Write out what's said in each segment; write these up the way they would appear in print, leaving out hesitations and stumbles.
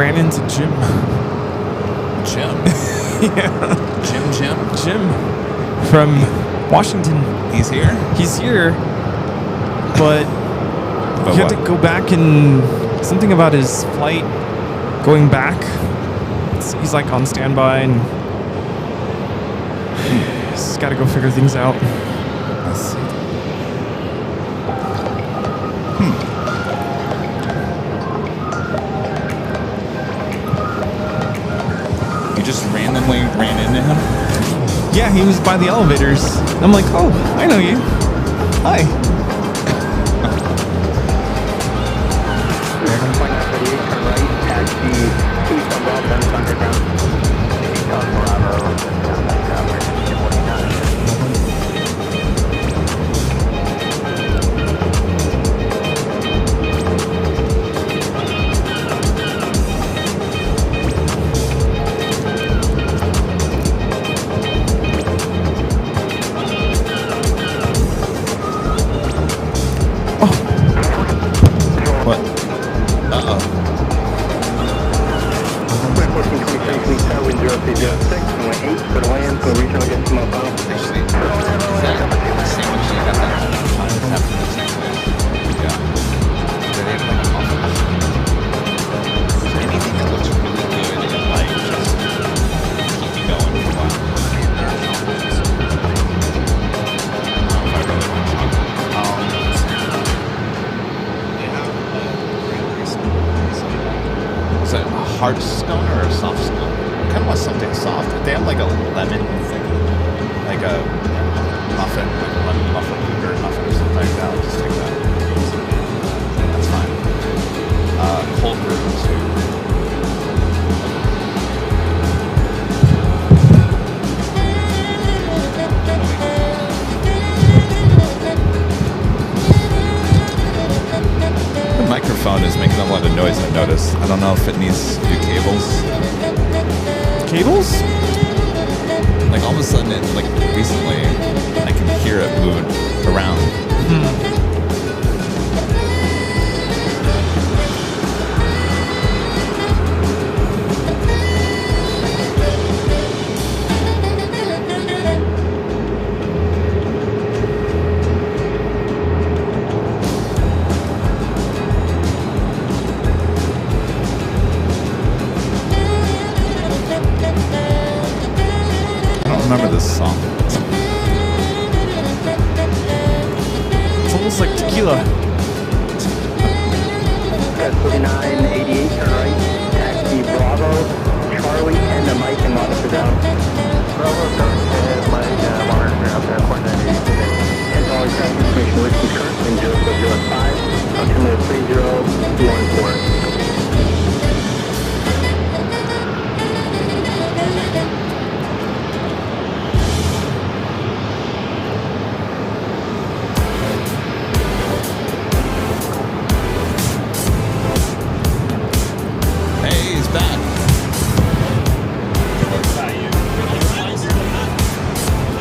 ran into Jim. Yeah. Jim from Washington. He's here? He's here, but he had what? to go back and something about his flight going back. He's like on standby and he's got to go figure things out. Let's see. You just randomly ran into him? Yeah, he was by the elevators. I'm like, oh, I know you. Hi. Turn right, taxi east on Broadbent Underground. Bravo, down that tower, 1426, runway 8, for the land, for the regional, get some up. Actually, is that sandwich you got that time to have the same place? Yeah. Do they have like a muffin? Anything that looks really good and like just keep you going for a while. I don't know if I really want chocolate. Is that a hard stone or a soft stone? I kind of want something soft. If they have like a lemon thing, like a muffin, like a lemon muffin, blueberry muffin or something like that, I'll just take that. That's fine. Cold brew too. The microphone is making a lot of noise, I noticed. I don't know if it needs new cables. Cables? Like all of a sudden, like recently, I can hear it moving around. Remember this song. It's almost like tequila. 4988, turn right, taxi Bravo, Charlie, and the Mike and monitor down. Bravo, and Mike, monitor up there, coordinated. And all traffic information with the current in 0005, altimeter 3014.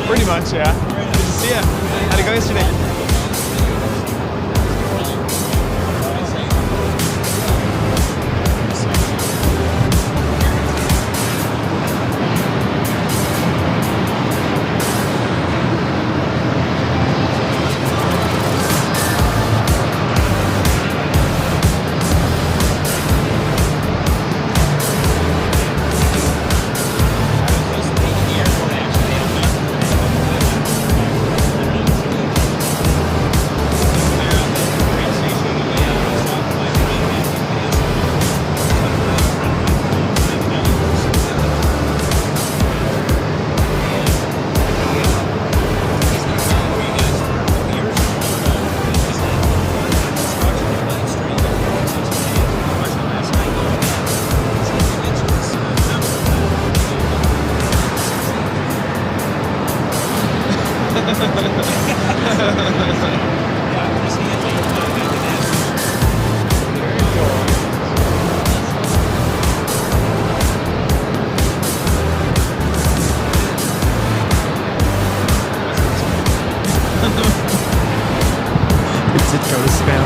Pretty much, yeah. Good to see ya. How'd it go yesterday? It did go to spam.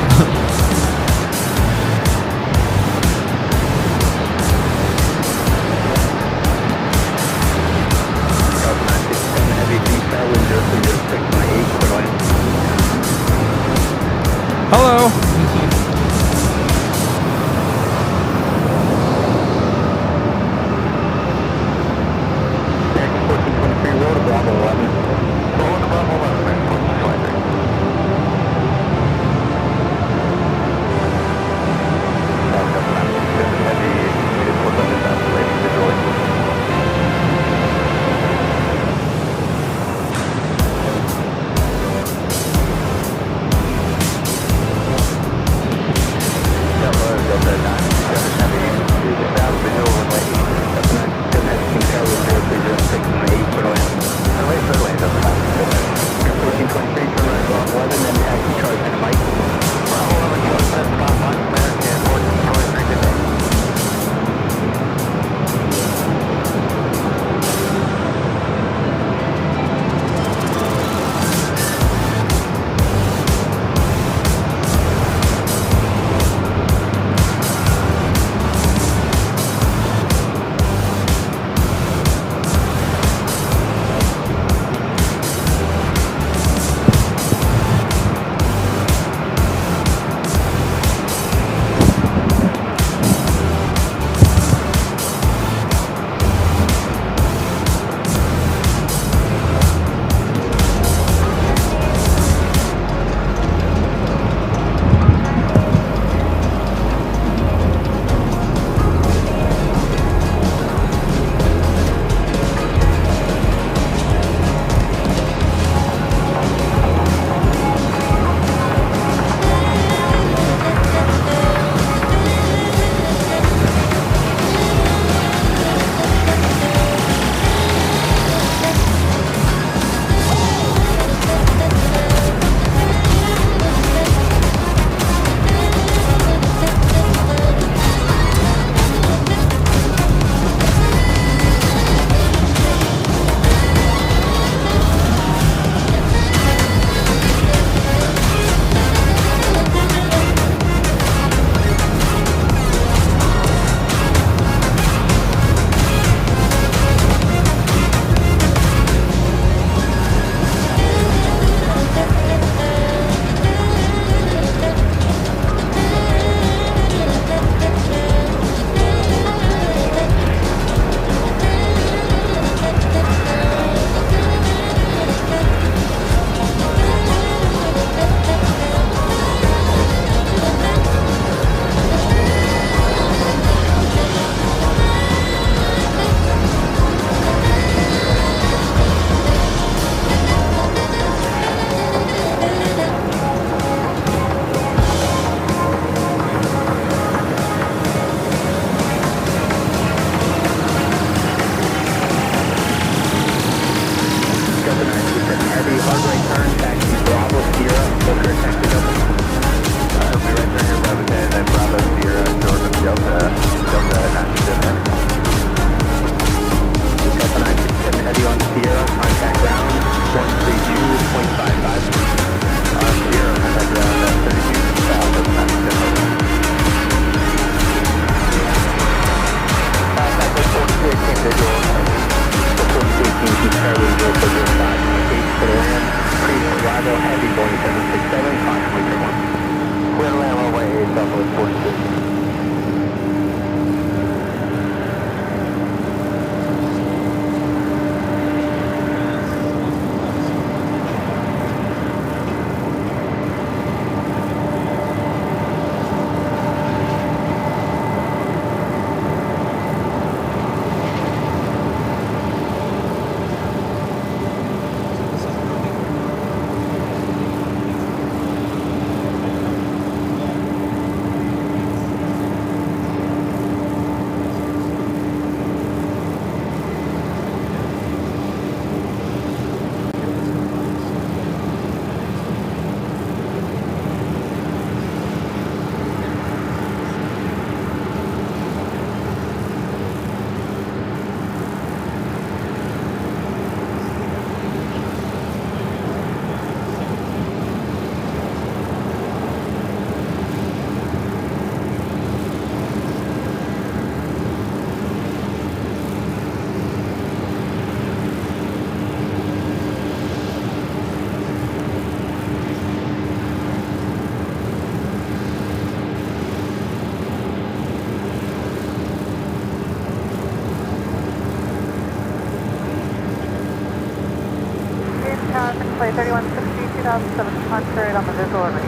flight 3160, 2700 on the visual array.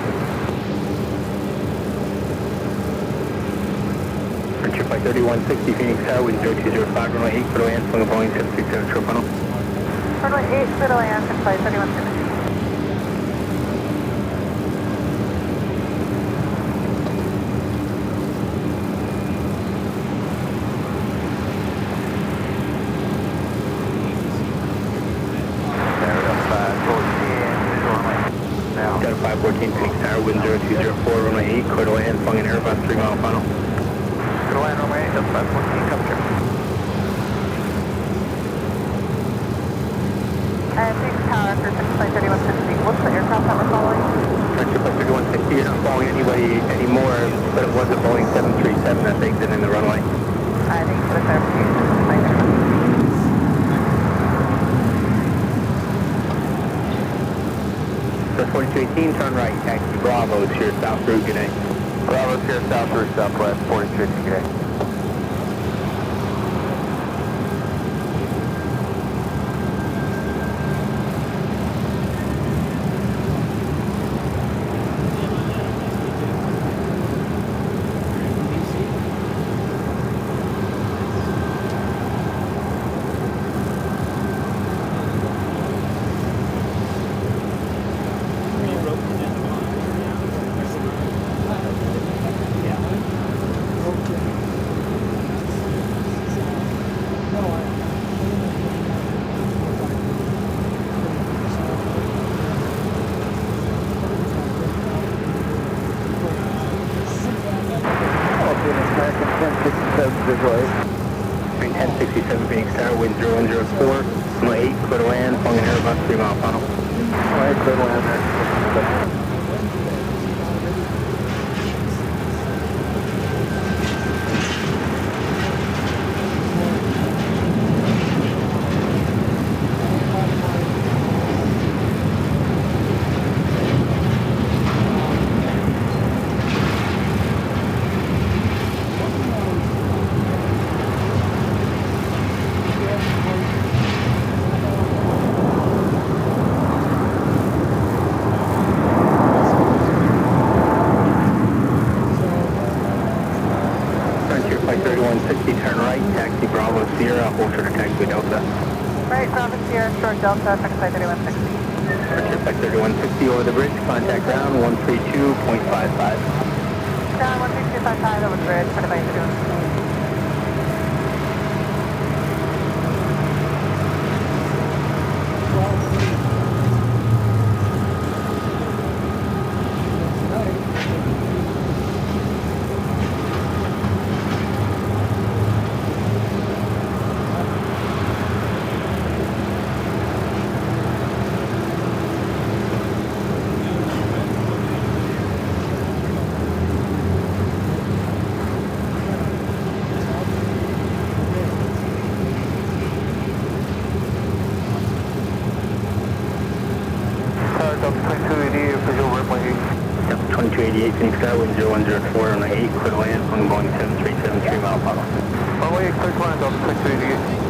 Frontier Flight 3160, Phoenix Tower, wind 0205, runway 8, clear to land, swing a Boeing 737 short funnel. Runway 8, clear to land, flight 3160. Delta 514, Phoenix Tower, wind 0204, runway 8, clear to land, swing an Airbus 3 mile funnel. Clear to land, runway 8, Delta 514, come through. And Phoenix Tower, flight 3160, what's the aircraft that we're following? Frontier Flight 3160, you're not following anybody anymore, but it was a Boeing 737 that's exiting the runway. Thank you for the clarification. Thank you. So 4218, turn right, taxi Bravo to your south route, good day. Bravo to your south route, southwest, 4218, good day. Visual 1067 Phoenix Tower, wind 0104, runway 8, clear to land, swing an Airbus 3 mile funnel. Alright, clear to land there. Flight 3160, turn right, taxi Bravo Sierra, hold short of taxi Delta. Right, Bravo Sierra, short Delta, flight 3160. Frontier Flight 3160 over the bridge, contact ground 132.55. Ground 13255 over the bridge, flight 3160. Delta 2288, visual runway 8. Delta 2288, Phoenix Tower, wind 0104, runway 8, clear to land, swing a Boeing 737 3 mile funnel. Runway 8, clear to land, Delta 2288.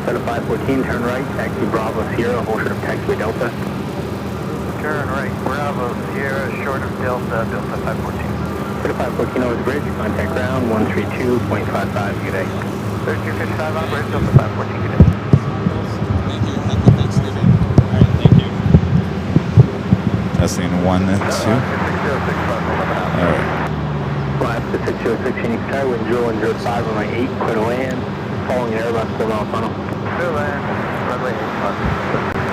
Delta 514, turn right, taxi Bravo Sierra, hold short of taxiway Delta. Turn right, Bravo Sierra, short of Delta, Delta 514. Delta 514 over the bridge, contact ground 132.55, good day. 3255 on bridge, Delta 514, good day. Thank you. Happy Thanksgiving. All right, thank you. Testing 1 and 2. All right. Flaps to 606 Phoenix Tower, wind 0105, runway 8, clear to land, following an Airbus 4 mile funnel. Clear to land, runway 8,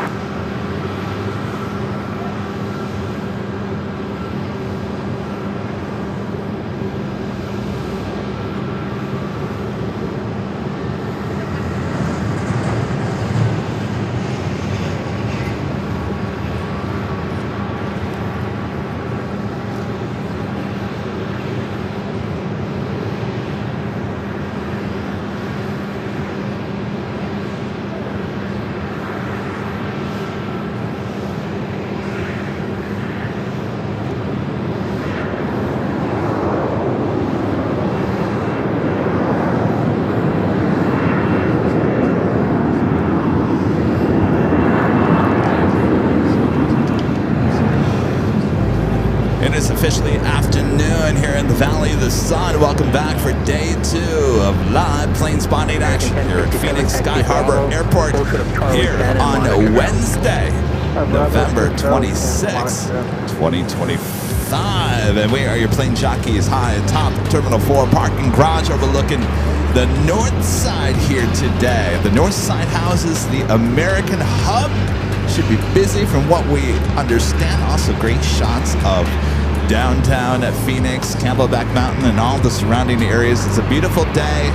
officially afternoon here in the Valley of the Sun. Welcome back for day 2 of live plane spotting action here at Phoenix Sky Harbor Airport here on Wednesday, November 26, 2025. And we are your plane jockeys high atop Terminal 4 parking garage overlooking the north side here today. The north side houses the American hub. Should be busy from what we understand. Also great shots of downtown at Phoenix, Camelback Mountain, and all the surrounding areas. It's a beautiful day.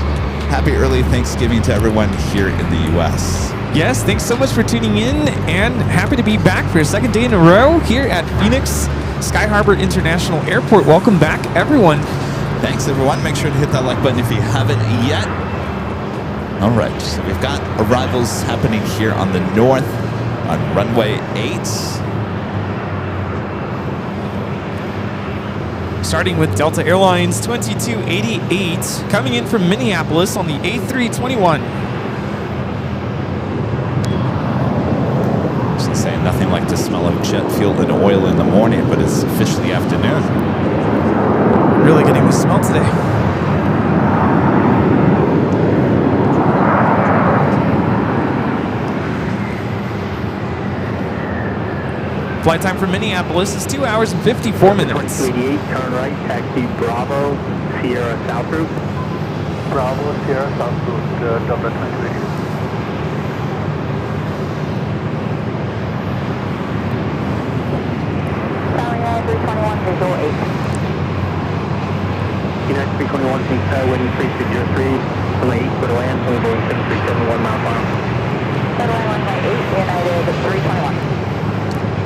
Happy early Thanksgiving to everyone here in the U.S. Yes, thanks so much for tuning in, and happy to be back for a second day in a row here at Phoenix Sky Harbor International Airport. Welcome back, everyone. Thanks, everyone. Make sure to hit that like button if you haven't yet. All right, so we've got arrivals happening here on the north on runway 8. Starting with Delta Airlines 2288, coming in from Minneapolis on the A321. Just saying, nothing like the smell of jet fuel and oil in the morning, but it's officially afternoon. Really getting the smell today. Flight time from Minneapolis is 2 hours and 54 minutes. 2288, turn right, taxi Bravo, Sierra South Route. Bravo, Sierra, South Route, Delta 2288. Airline 321, visual 8. United 321, Phoenix Tower, waiting 3603, runway 8, clear to land, only Boeing 7371 miles per hour. Airline runway 8, United 321.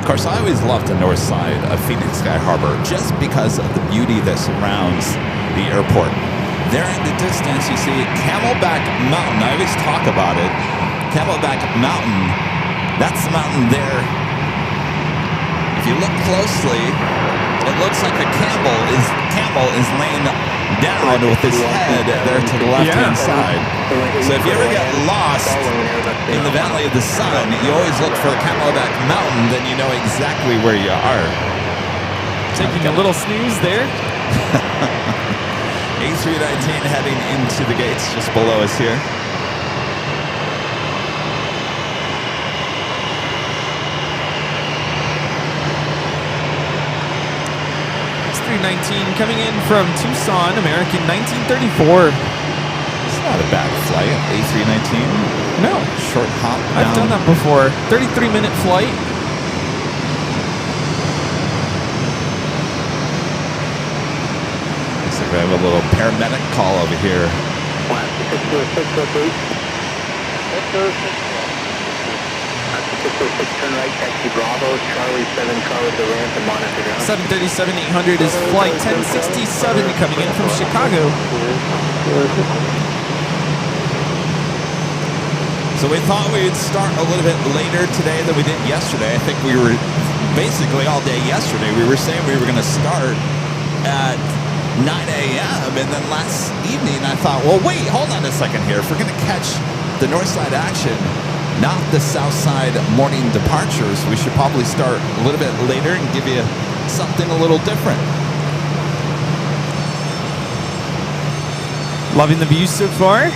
Of course, I always loved the north side of Phoenix Sky Harbor just because of the beauty that surrounds the airport. There in the distance, you see Camelback Mountain. I always talk about it. Camelback Mountain, that's the mountain there. If you look closely, it looks like a camel is laying down with his head there to the left-hand side. So if you ever get lost in the Valley of the Sun, you always look for Camelback Mountain, then you know exactly where you are. Taking a little snooze there. A319 heading into the gates just below us here. A319 coming in from Tucson, American 1934. It's not a bad flight, A319. No, Short hop down. I've done that before. 33-minute flight. Looks like we have a little paramedic call over here. 606, turn right, taxi Bravo, Charlie 7, Charlie to ramp and monitor ground. 737-800 is flight 1067 coming in from Chicago. So we thought we'd start a little bit later today than we did yesterday. I think we were basically all day yesterday. We were saying we were going to start at 9 a.m. And then last evening I thought, well, wait, hold on a second here. If we're going to catch the north side action, not the south side morning departures, we should probably start a little bit later and give you something a little different. Loving the views so far.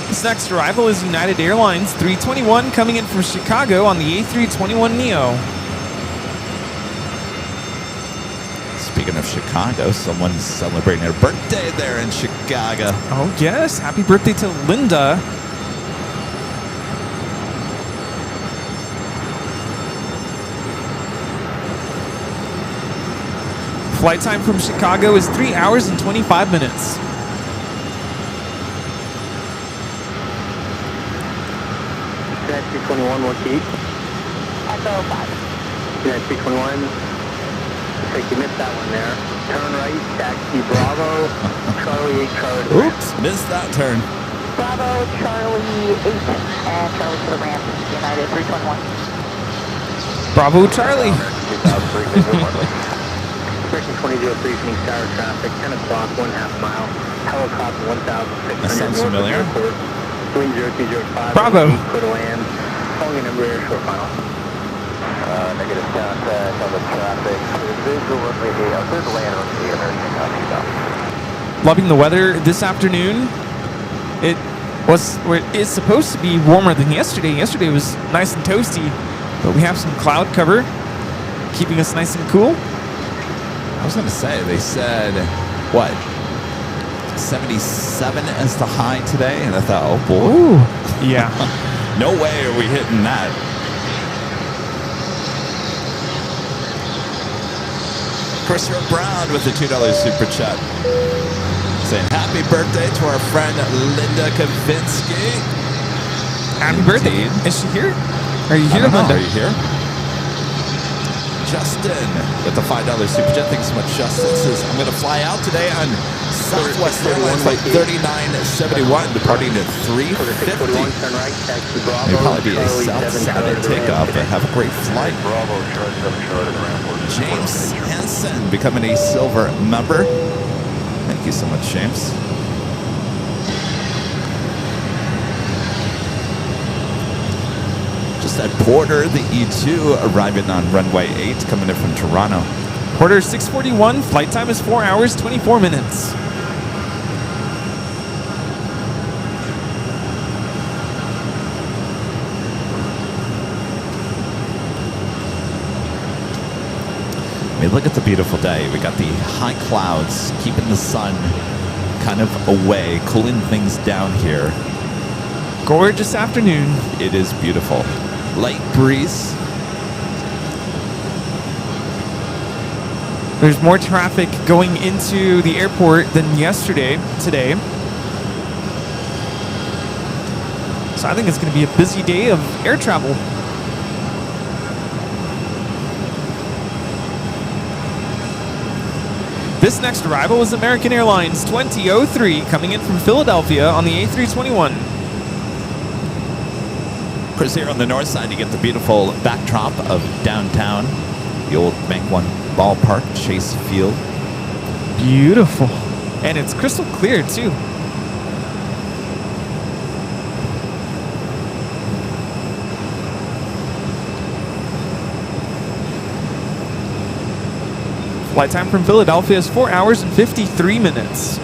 This next arrival is United Airlines 321 coming in from Chicago on the A321neo. Speaking of Chicago, someone's celebrating their birthday there in Chicago. Oh yes, happy birthday to Linda. Flight time from Chicago is 3 hours and 25 minutes. United 321, what key? Echo 5. United 321, looks like you missed that one there. Turn right, taxi Bravo, Charlie 8, Charlie to ramp. Oops, missed that turn. Bravo, Charlie 8, and Charlie to the ramp, United 321. Bravo, Charlie. 2003 Phoenix Tower traffic, 10 o'clock, 1/2 mile, helicopter 1,600. That sounds familiar. Wind 0205. Bravo. Clear to land. Calling a number air short final. Negative contact on the traffic. There's a land on the American copy stop. Loving the weather this afternoon. It is supposed to be warmer than yesterday. Yesterday was nice and toasty, but we have some cloud cover keeping us nice and cool. I was going to say, they said, what, 77 as the high today? And I thought, oh boy. Ooh, yeah. No way are we hitting that. Christopher Brown with the $2 super chat. Saying happy birthday to our friend Linda Kavinsky. Happy birthday. Is she here? Are you here, I don't know. Linda? Are you here? Justin with the $5 super chat. Thanks so much, Justin. Says, I'm going to fly out today on Southwest Airlines flight 3971, departing at 3:50. It'll probably be a South-Saturday takeoff, but have a great flight. James Henson becoming a silver member. Thank you so much, James. Just at Porter, the E2 arriving on runway 8, coming in from Toronto. Porter 641. Flight time is 4 hours, 24 minutes. I mean, look at the beautiful day. We got the high clouds keeping the sun kind of away, cooling things down here. Gorgeous afternoon. It is beautiful. Light breeze. There's more traffic going into the airport than today. So I think it's going to be a busy day of air travel. This next arrival is American Airlines 2003 coming in from Philadelphia on the A321. Chris here on the north side, you get the beautiful backdrop of downtown, the old Bank One ballpark, Chase Field. Beautiful. And it's crystal clear too. Flight time from Philadelphia is 4 hours and 53 minutes.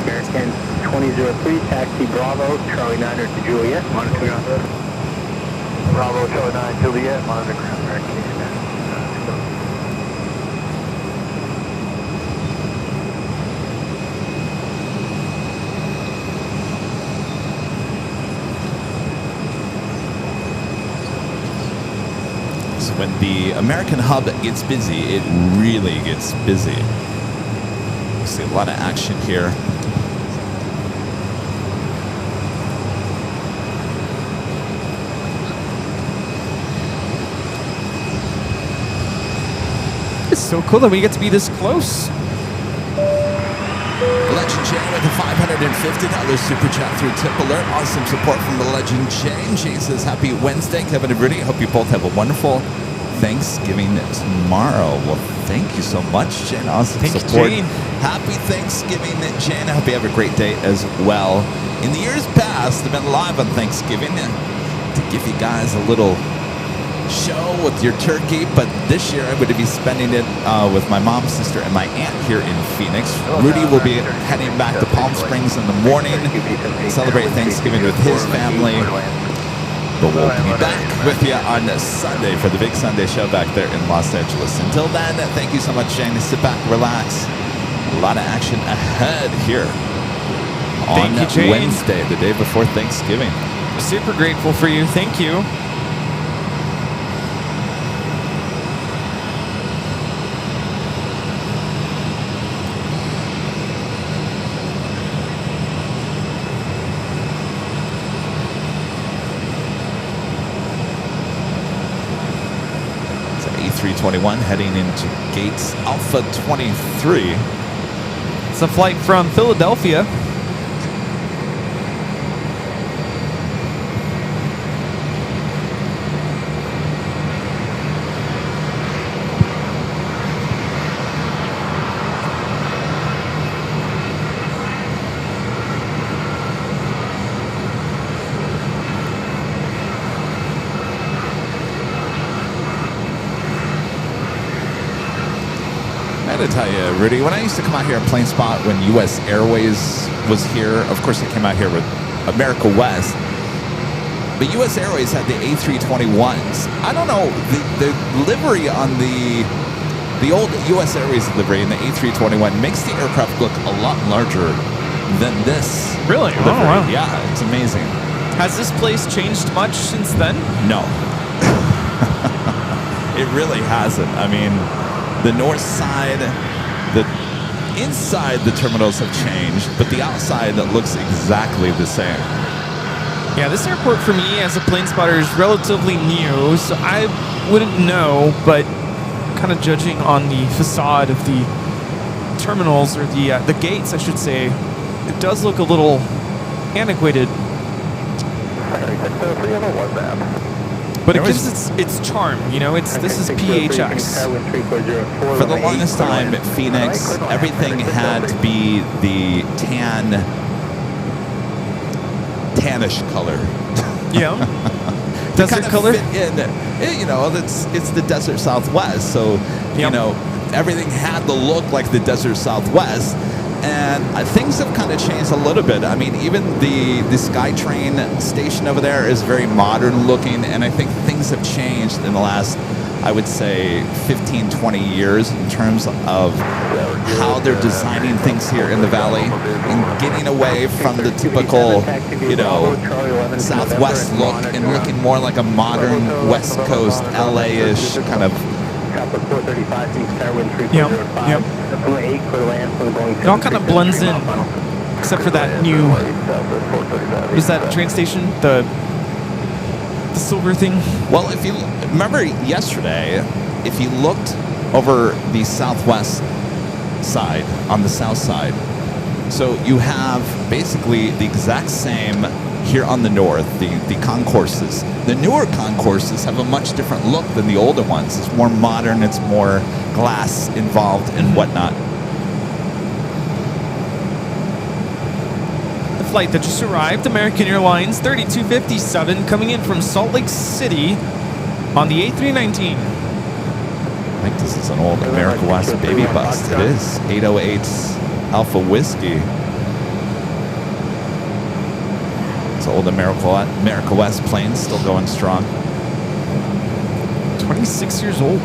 American 2003, taxi Bravo, Charlie 9 to Juliet, monitoring on the Bravo, Charlie 9, Juliet, monitoring American. So when the American hub gets busy, it really gets busy. You see a lot of action here. It's so cool that we get to be this close. Legend Jane with a $550 super chat through Tip Alert. Awesome support from the Legend Jane. Jane says, happy Wednesday, Kevin and Rudy. Hope you both have a wonderful Thanksgiving tomorrow. Well, thank you so much, Jane. Awesome support. Jane. Happy Thanksgiving, Jane. I hope you have a great day as well. In the years past, I've been live on Thanksgiving to give you guys a little show with your turkey, but this year I'm going to be spending it with my mom, sister, and my aunt here in Phoenix. Rudy will be heading back to Palm Springs in the morning, celebrate Thanksgiving with his family. But we'll be back with you on Sunday for the big Sunday show back there in Los Angeles. Until then, thank you so much, Jane. Sit back, relax. A lot of action ahead here on Wednesday, the day before Thanksgiving. Super grateful for you. Thank you. A321 heading into gates Alpha 23. It's a flight from Philadelphia. I gotta tell you, Rudy, when I used to come out here at Plain Spot when U.S. Airways was here, of course I came out here with America West, but U.S. Airways had the A321s. I don't know, the livery on the old U.S. Airways livery in the A321 makes the aircraft look a lot larger than this. Really? Livery. Oh, wow. Yeah, it's amazing. Has this place changed much since then? No. It really hasn't. I mean, the north side, the inside the terminals have changed, but the outside that looks exactly the same. Yeah, this airport for me as a plane spotter is relatively new, so I wouldn't know, but kind of judging on the facade of the terminals, or the gates, I should say, it does look a little antiquated. But it gives its charm, you know. This is PHX. For the longest time at Phoenix, everything had to be the tannish color. Yeah. Desert color. Fit in, you know, it's the desert Southwest, so you know everything had to look like the desert Southwest. And things have kind of changed a little bit. I mean, even the SkyTrain station over there is very modern looking, and I think things have changed in the last, I would say, 15, 20 years in terms of how they're designing things here in the valley and getting away from the typical, you know, Southwest look and looking more like a modern West Coast, LA-ish kind of. Yep. It all kind of blends in, except for that new. What is that train station? The silver thing. Well, if you remember yesterday, if you looked over the southwest side, on the south side, so you have basically the exact same here on the north, the concourses. The newer concourses have a much different look than the older ones. It's more modern, it's more glass involved and whatnot. The flight that just arrived, American Airlines 3257, coming in from Salt Lake City on the A319. I think this is an old America West baby bus. It is. 808 Alpha Whiskey. Old America West plane still going strong. 26 years old.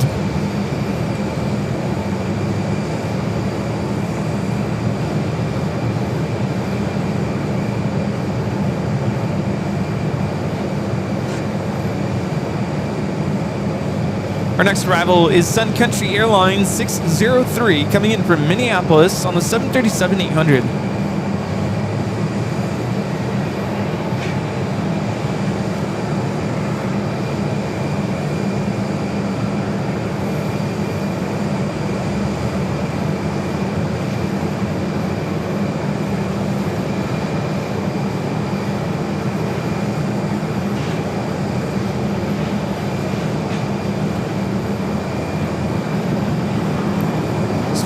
Our next arrival is Sun Country Airlines 603, coming in from Minneapolis on the 737-800.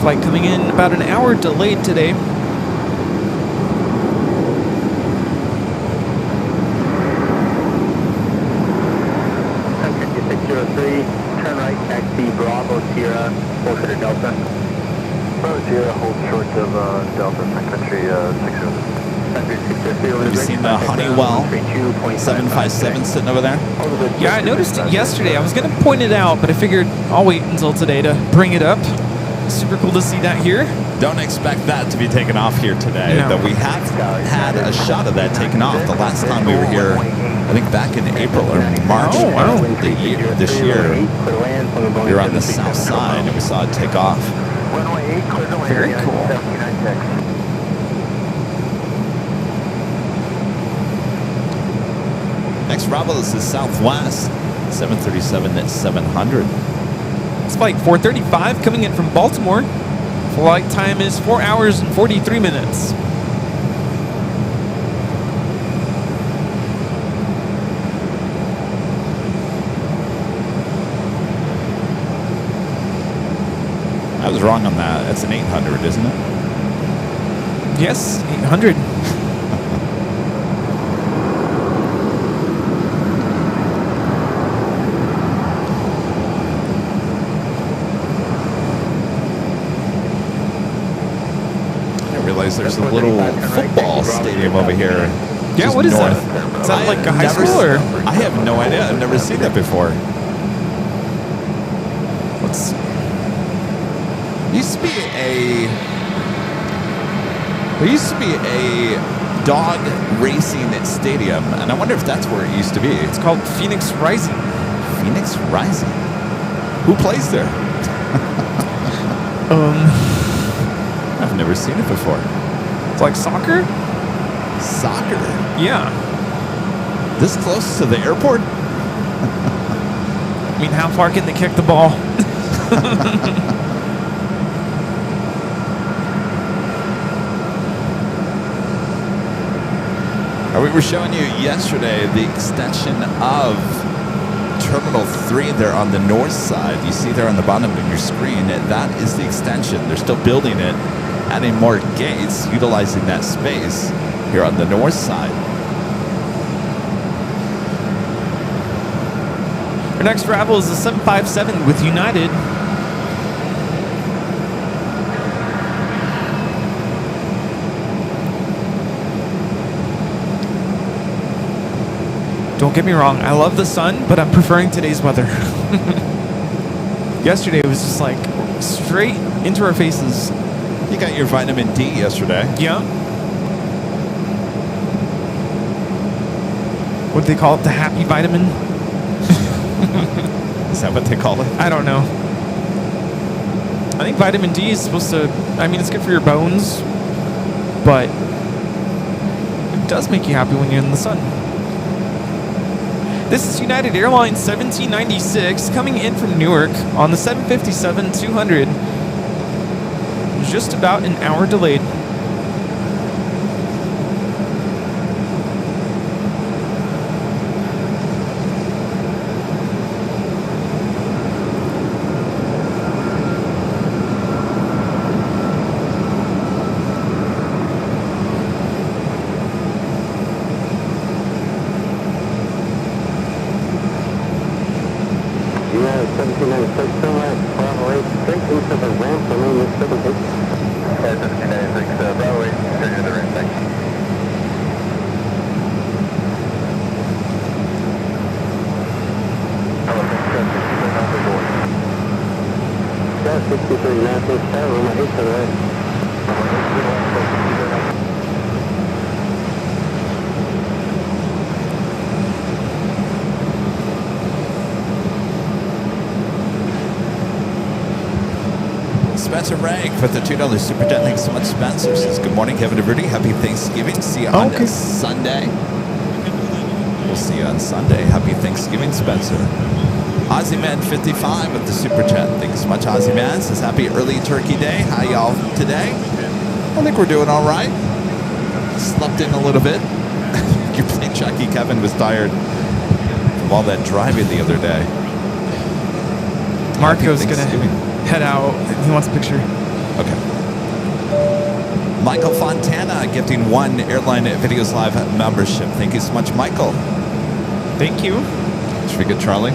Flight coming in about an hour delayed today. Country 603, turn right, taxi Bravo Sierra, closer to Delta. Bravo Sierra, hold short of Delta, Country 603. Have you seen the Honeywell 757 sitting over there? Yeah, I noticed it yesterday. I was going to point it out, but I figured I'll wait until today to bring it up. Super cool to see that here. Don't expect that to be taken off here today. No. Though we have had a shot of that taken off the last time we were here, I think back in April or March this year. We were on the south side and we saw it take off. Very cool. Next Bravo, this is Southwest 737 at 700. It's flight 435 coming in from Baltimore. Flight time is 4 hours and 43 minutes. I was wrong on that. That's an 800, isn't it? Yes, 800. I realize there's a little football stadium over here. Yeah, just what is north. that? Is that like a high Never school or? I have no idea. I've never seen that before. Let's see. There used to be a dog racing stadium, and I wonder if that's where it used to be. It's called Phoenix Rising. Phoenix Rising. Who plays there? I've never seen it before. It's like soccer? Soccer. Yeah. This close to the airport? I mean, how far can they kick the ball? We were showing you yesterday the extension of Terminal 3 there on the north side. You see there on the bottom of your screen, that is the extension. They're still building it, adding more gates, utilizing that space here on the north side. Our next travel is the 757 with United. Don't get me wrong, I love the sun, but I'm preferring today's weather. Yesterday it was just like straight into our faces. You got your vitamin D yesterday. Yeah. What do they call it? The happy vitamin? Is that what they call it? I don't know. I think vitamin D is supposed to, I mean, it's good for your bones, but it does make you happy when you're in the sun. This is United Airlines 1796 coming in from Newark on the 757-200. Just about an hour delayed. United 1796, turn left, Bravo 8, straight into the ramp, remain with 7 8. 1796, Bravo 8, straight into the ramp, thanks. Hello, 63 National Star, room 8 to the right. Spencer Rank with the $2 super chat. Thanks so much, Spencer. Says good morning, Kevin and Rudy. Happy Thanksgiving. See you on Sunday. We'll see you on Sunday. Happy Thanksgiving, Spencer. Aussie Man 55 with the super chat. Thanks so much, Aussie Man. Says happy early Turkey Day. How y'all today? I think we're doing all right. Slept in a little bit. Your plane Chucky Kevin was tired from all that driving the other day. Marco's gonna head out. He wants a picture. Okay. Michael Fontana gifting 1 Airline Videos Live membership. Thank you so much, Michael. Thank you. Should we get Charlie?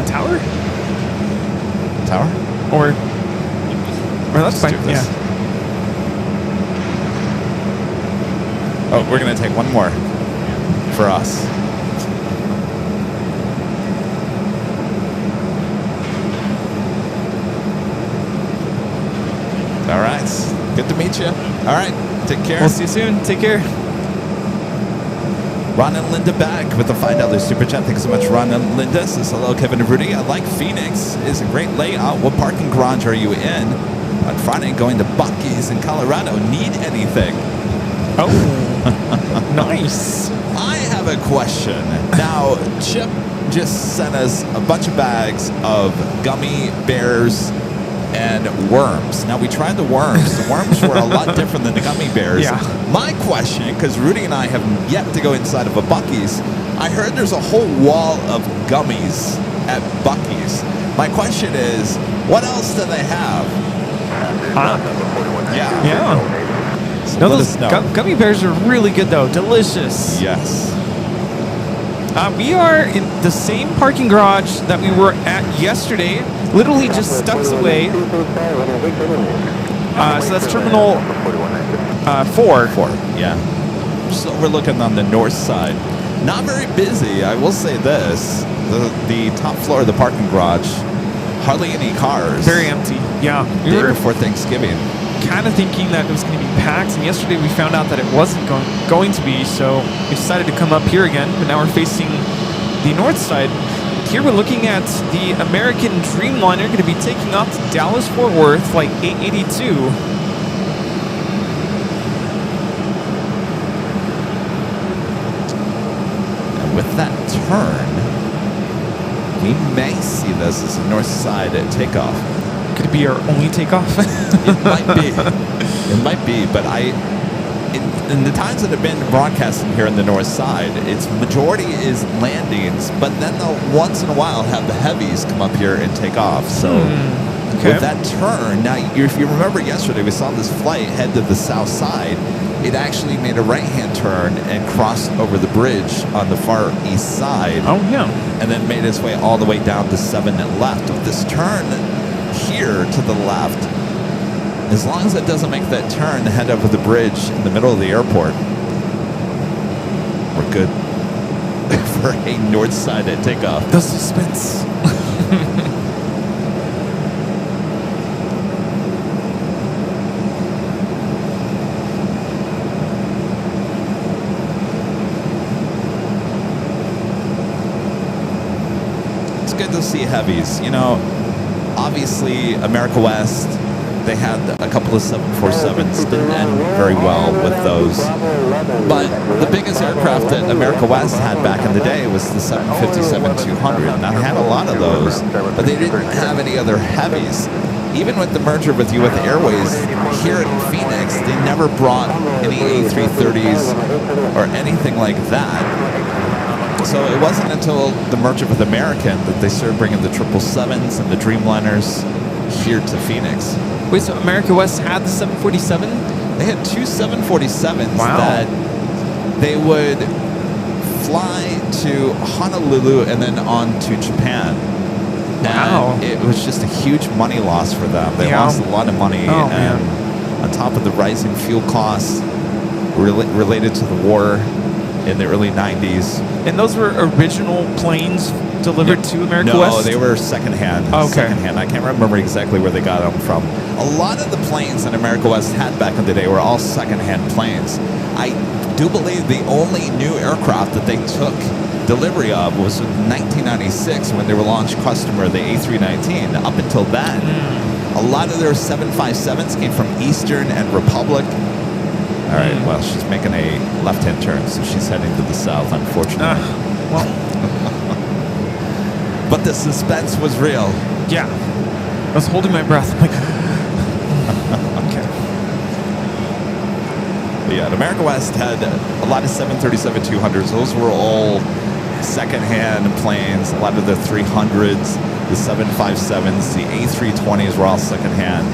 Tower? Tower? Or that's fine. Yeah. Oh, we're going to take one more for us. All right. Good to meet you. All right. Take care. We'll see you soon. Take care. Ron and Linda back with the $5 super chat. Thanks so much, Ron and Linda. Says hello, Kevin and Rudy. I like Phoenix. It's a great layout. What parking garage are you in? On Friday, going to Bucky's in Colorado. Need anything? Oh. Nice. I have a question. Now, Chip just sent us a bunch of bags of gummy bears and worms. Now, we tried the worms. The worms were a lot different than the gummy bears. Yeah. My question, because Rudy and I have yet to go inside of a Buc-ee's, I heard there's a whole wall of gummies at Buc-ee's. My question is, what else do they have? Yeah. Yeah. So No, let those us know. gummy bears are really good, though. Delicious. Yes. We are in the same parking garage that we were at yesterday, literally just steps away. So that's Terminal 4. Yeah. Just overlooking on the north side. Not very busy, I will say this. The top floor of the parking garage, hardly any cars. Very empty. Yeah. We Day were before Thanksgiving. kind of thinking that it was going to be packed, and yesterday we found out that it wasn't going to be, so we decided to come up here again, but now we're facing the north side. Here we're looking at the American Dreamliner going to be taking off to Dallas-Fort Worth, Flight 882. And with that turn, we may see this as a north side takeoff. Could it be our only takeoff? It might be. It might be, but in the times that have been broadcasting here on the north side, its majority is landings, but then they'll once in a while have the heavies come up here and take off. So Okay. with that turn, now if you remember yesterday, we saw this flight head to the south side. It actually made a right-hand turn and crossed over the bridge on the far east side. Oh, yeah. And then made its way all the way down to 7 left. With this turn here to the left, as long as it doesn't make that turn to head over the bridge in the middle of the airport, we're good for a north side at takeoff. The suspense. It's good to see heavies. You know, obviously America West, they had a couple of 747s, didn't end very well with those. But the biggest aircraft that America West had back in the day was the 757-200. Now, they had a lot of those, but they didn't have any other heavies. Even with the merger with US Airways, here in Phoenix, they never brought any A330s or anything like that. So it wasn't until the merger with American that they started bringing the 777s and the Dreamliners here to Phoenix. Wait, so America West had the 747? They had two 747s Wow. that they would fly to Honolulu and then on to Japan. Wow. And it was just a huge money loss for them. They Yeah. lost a lot of money. Oh, and man. on top of the rising fuel costs related to the war in the early 90s. And those were original planes delivered to America West? No, they were secondhand. Okay. Secondhand. I can't remember exactly where they got them from. A lot of the planes that America West had back in the day were all secondhand planes. I do believe the only new aircraft that they took delivery of was in 1996 when they were launched customer, the A319. Up until then, a lot of their 757s came from Eastern and Republic. All right, well, she's making a left-hand turn, so she's heading to the south, unfortunately. Well, But the suspense was real. yeah. I was holding my breath. I'm like, okay. But yeah, America West had a lot of 737-200s. Those were all second-hand planes. A lot of the 300s, the 757s, the A320s were all second-hand.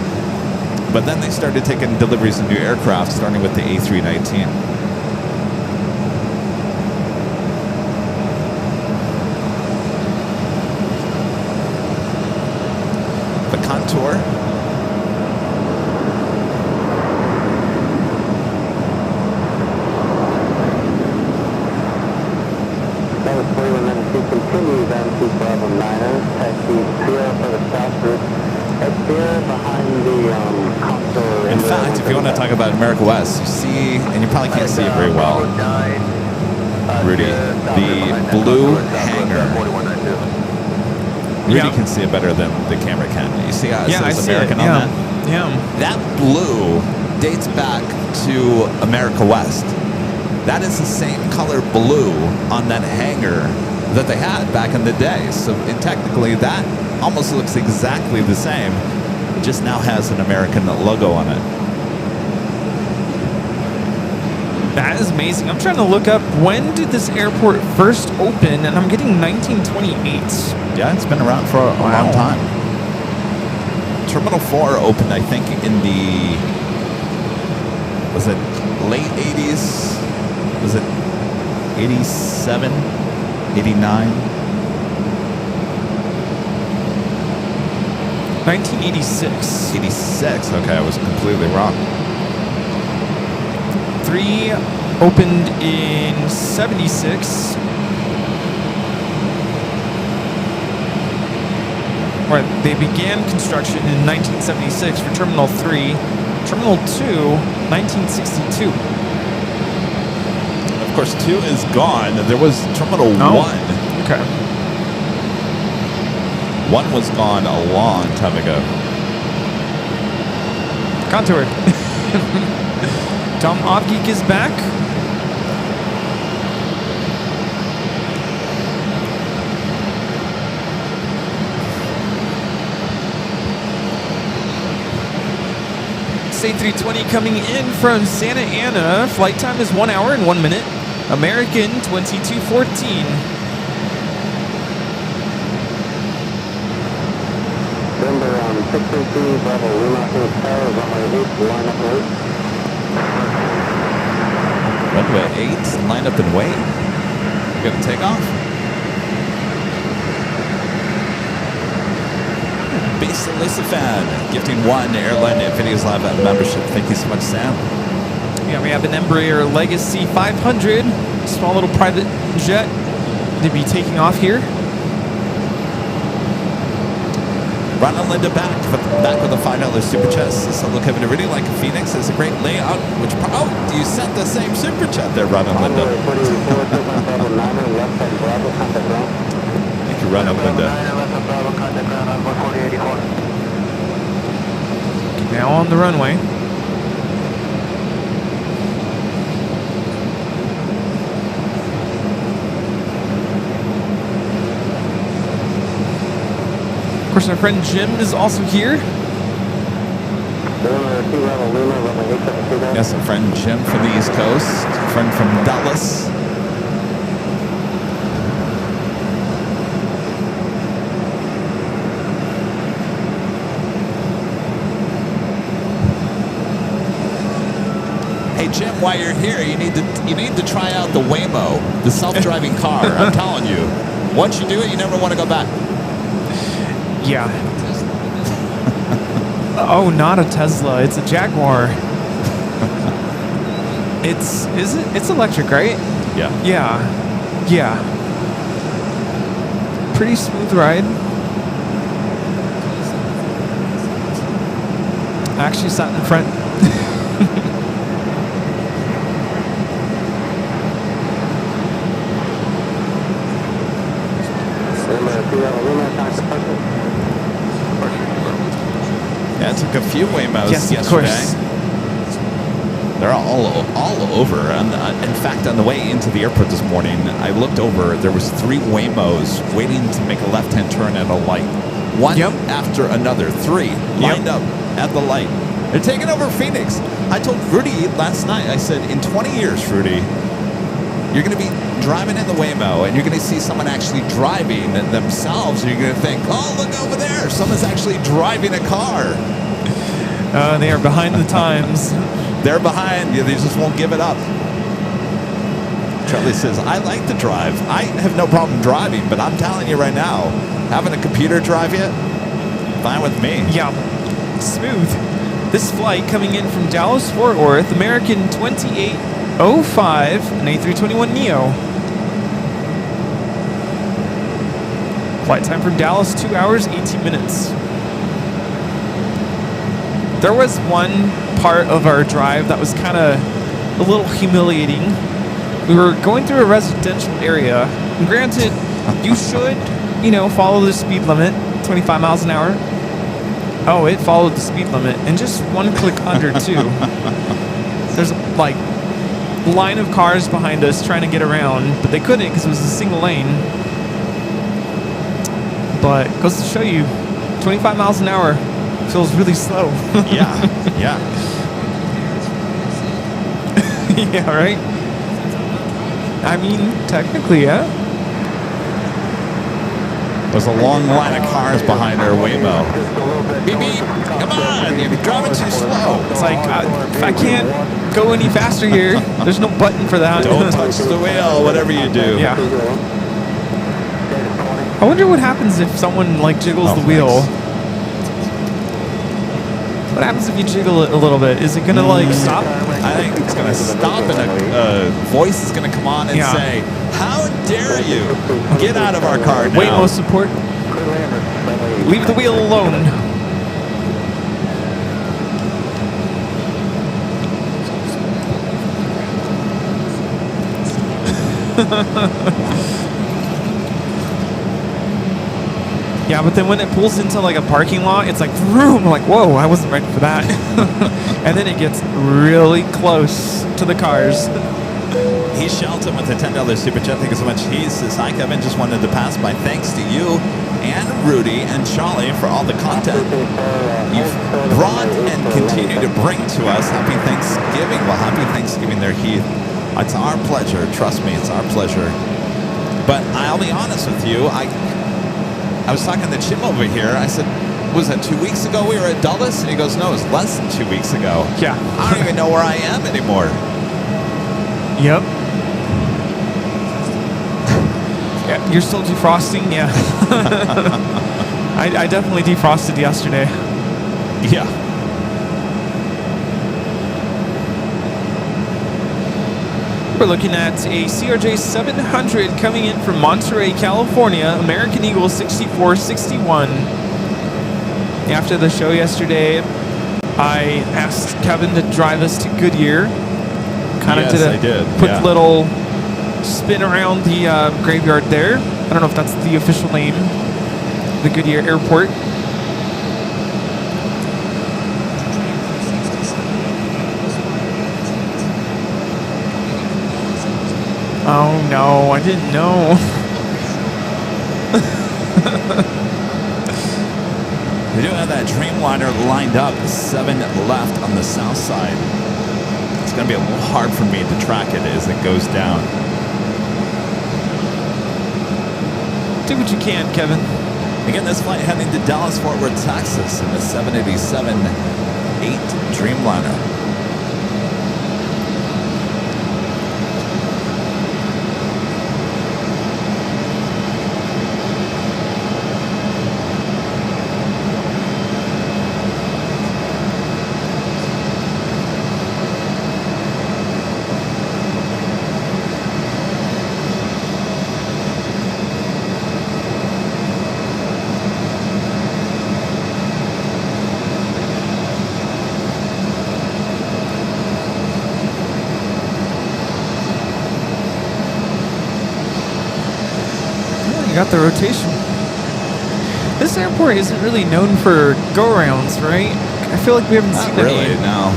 But then they started taking deliveries of new aircraft, starting with the A319. The Contour. That was 4192 continues on to Bravo 9er, taxi Sierra for the south route. That's here behind the contour. In fact, if you want to talk about America West, you see, and you probably can't see it very well, Rudy, the blue hangar. Rudy can see it better than the camera can. You see how it Yeah, I says see American it. on Yeah. that? Yeah. That blue dates back to America West. that is the same color blue on that hangar that they had back in the day. So technically that almost looks exactly the same. It just now has an American logo on it. That is amazing. I'm trying to look up when did this airport first open, and I'm getting 1928. Yeah, it's been around for a long time. Terminal 4 opened, I think, in the, was it late 80s? Was it 87, 89? 1986. 86, okay, I was completely wrong. 3 opened in 76. Right, they began construction in 1976 for Terminal 3. Terminal 2, 1962. Of course, 2 is gone. There was Terminal 1. Okay. 1 was gone a long time ago. Contour. Tom Opgeek is back. State 320 coming in from Santa Ana. Flight time is 1 hour and 1 minute. American 2214. Number 632, Bravo, Lima, Hills Tower, runway 8, line up and wait. Runway 8, line up and wait. We're going to take off. Base Lisa Fan, gifting 1 Airline Videos Live membership. Thank you so much, Sam. Yeah, we have an Embraer Legacy 500, small little private jet to be taking off here. Ron and Linda back with a $5 super chat. Hello, Kevin. I really like Phoenix. It's a great layout. You sent the same super chat there, Ron and Linda. Thank you, Ron and Linda. Now on the runway. Of course, our friend Jim is also here. Yes, a friend Jim from the East Coast, a friend from Dallas. Hey Jim, while you're here, you need to try out the Waymo, the self-driving car. I'm telling you, once you do it, you never want to go back. Yeah. Oh, not a Tesla. It's a Jaguar. It's electric, right? Yeah. Yeah. Pretty smooth ride. I actually sat in front. Yeah, I took a few Waymos yesterday. Of course. They're all over. In fact, on the way into the airport this morning, I looked over. There was 3 Waymos waiting to make a left-hand turn at a light. One after another. 3 lined up at the light. They're taking over Phoenix. I told Rudy last night, I said, in 20 years, Rudy, you're going to be driving in the Waymo, and you're going to see someone actually driving themselves, and you're going to think, oh, look over there. Someone's actually driving a car. They are behind the times. They're behind. They just won't give it up. Charlie says, I like to drive. I have no problem driving, but I'm telling you right now, having a computer drive you, fine with me. Yeah, smooth. This flight coming in from Dallas Fort Worth, American 2805, an A321neo. Flight time from Dallas, 2 hours, 18 minutes. There was one part of our drive that was kind of a little humiliating. We were going through a residential area. And granted, you should, follow the speed limit, 25 miles an hour. Oh, it followed the speed limit, and just one click under, too. There's, line of cars behind us trying to get around, but they couldn't because it was a single lane. But it goes to show you, 25 miles an hour feels really slow. Yeah, yeah. Yeah, right? I mean, technically, yeah. There's a long line of cars behind our Waymo. Beep, beep. Come on, you're driving too slow. It's like, if I can't go any faster here, there's no button for that. Don't touch the wheel, whatever you do. Yeah. I wonder what happens if someone like jiggles the wheel. What happens if you jiggle it a little bit? Is it gonna like stop? I think it's gonna stop and a voice is gonna come on and say, "How dare you get out of our car now?" Waymo support. Leave the wheel alone. Yeah, but then when it pulls into like a parking lot, it's like vroom, like whoa, I wasn't ready for that. And then it gets really close to the cars. He shouts him with a $10 super chat. Thank you so much. He says, "Hi Kevin, just wanted to pass my thanks to you and Rudy and Charlie for all the content you've brought and continue to bring to us. Happy Thanksgiving." Well, happy Thanksgiving there, Heath. It's our pleasure. Trust me, it's our pleasure. But I'll be honest with you. I was talking to Jim over here. I said, was it 2 weeks ago we were at Dulles? And he goes, no, it was less than 2 weeks ago. Yeah. I don't even know where I am anymore. Yep. Yeah, you're still defrosting? Yeah. I definitely defrosted yesterday. Yeah. We're looking at a CRJ 700 coming in from Monterey, California, American Eagle 6461. After the show yesterday, I asked Kevin to drive us to Goodyear. Kind of did a quick little spin around the graveyard there. I don't know if that's the official name, the Goodyear Airport. Oh no, I didn't know. We do have that Dreamliner lined up, 7 left on the south side. It's going to be a little hard for me to track it as it goes down. Do what you can, Kevin. Again, this flight heading to Dallas-Fort Worth, Texas in the 787-8 Dreamliner. You got the rotation. This airport isn't really known for go-arounds, right? I feel like we haven't seen Not really, any. no.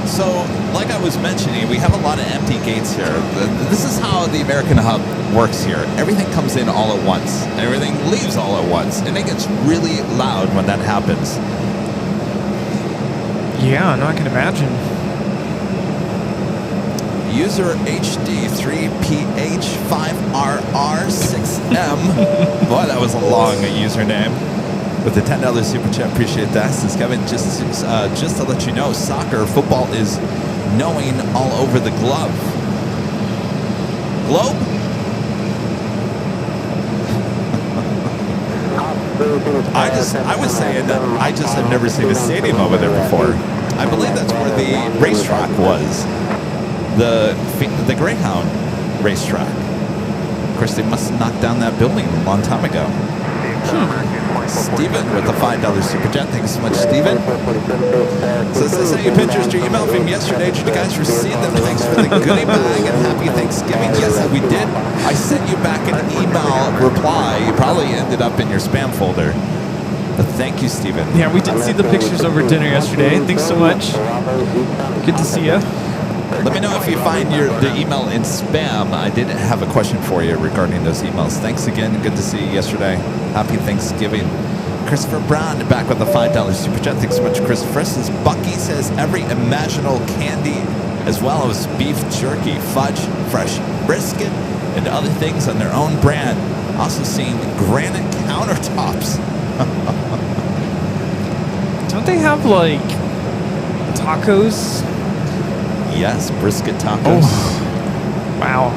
So, like I was mentioning, we have a lot of empty gates here. This is how the American Hub works here. Everything comes in all at once. Everything leaves all at once. And it gets really loud when that happens. Yeah, no, I can imagine. User HD3PH5RR6M. Boy, that was a long username. With the $10 super chat, appreciate that. Says Kevin, just to let you know, soccer, football is knowing all over the globe. I was saying that I just have never seen a stadium over there before. I believe that's where the racetrack was. The Greyhound racetrack. Of course, they must have knocked down that building a long time ago. Steven with the $5 super chat. Thanks so much, Steven. Says, I sent you pictures to your email from yesterday. Did you guys receive them? Thanks for the goodie bag and happy Thanksgiving. Yes, we did. I sent you back an email reply. You probably ended up in your spam folder. Thank you, Stephen. Yeah, we did see the pictures over dinner yesterday. Thanks so much. Good to see you. Let me know if you find the email in spam. I did have a question for you regarding those emails. Thanks again. Good to see you yesterday. Happy Thanksgiving. Christopher Brown back with a $5 super chat. Thanks so much, Christopher. Says Bucky says every imaginable candy as well as beef jerky, fudge, fresh brisket, and other things on their own brand. Also seen granite countertops. Don't they have like tacos? Yes, brisket tacos. Oh, wow.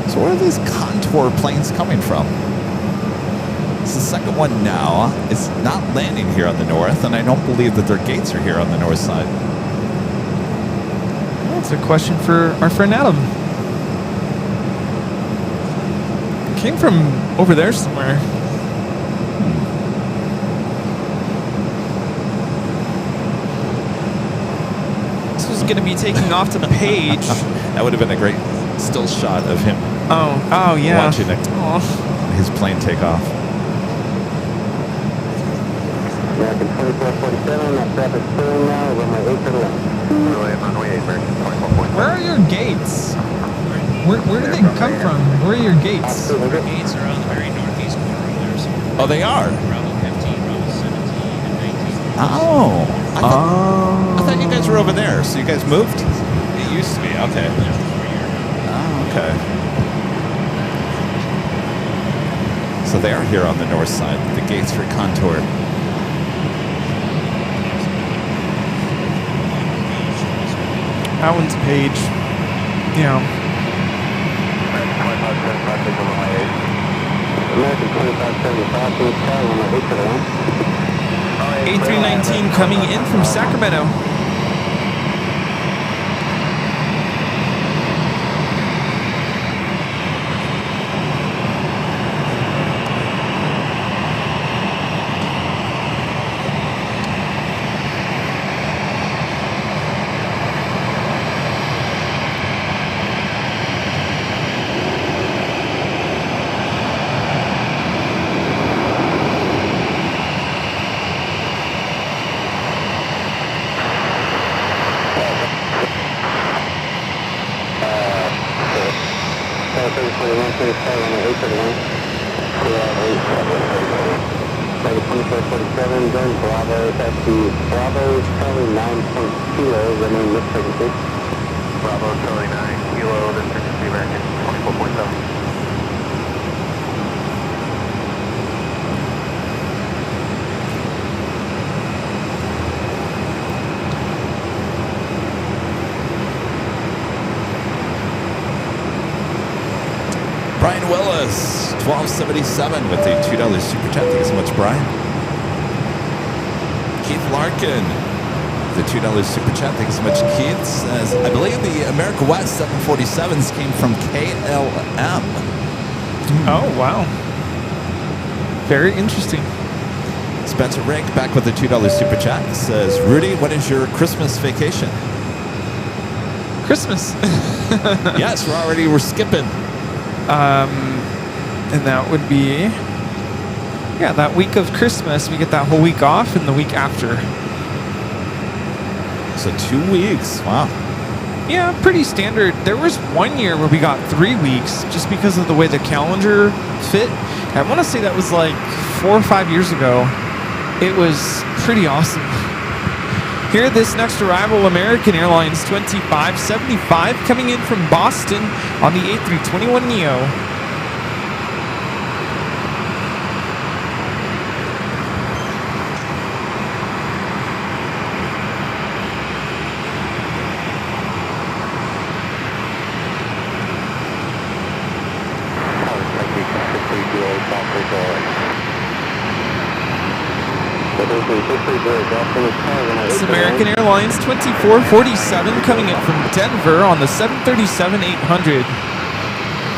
So where are these Contour planes coming from? It's the second one now. It's not landing here on the north, and I don't believe that their gates are here on the north side. That's a question for our friend Adam. Came from over there somewhere. This was going to be taking off to the page. That would have been a great still shot of him Oh yeah. watching his plane take off. American 2447, that traffic clearing now, runway 8 to the left. Runway 8, American 2447. Where are your gates? Where do they come from? Where are your gates? Our gates are on the very northeast corner over there. So Oh, they are? Bravo 15, Bravo 17, and 19. Oh. I thought you guys were over there, so you guys moved? It used to be, okay. Oh, okay. So they are here on the north side, the gates for Contour. That one's Page. Yeah. American 2575, please fly, runway 8 to the left. A319 coming in from Sacramento. Bravo, Charlie 9, kilo, this frequency American 24.7. Brian Willis, 1277 with a $2 super chat. Thank you so much, Brian. Keith Larkin, the $2 super chat. Thank you so much, Keith. Says, I believe the America West 747s came from KLM. Oh, wow. Very interesting. Spencer Rick back with the $2 super chat. Says, Rudy, what is your Christmas vacation? Christmas. Yes, we're skipping. And that would be, yeah, that week of Christmas. We get that whole week off, and the week after. So 2 weeks. Wow. Yeah, pretty standard. There was 1 year where we got 3 weeks just because of the way the calendar fit. I want to say that was like 4 or 5 years ago. It was pretty awesome. Here, this next arrival, American Airlines 2575 coming in from Boston on the A321neo. It's American Airlines 2447 coming in from Denver on the 737-800.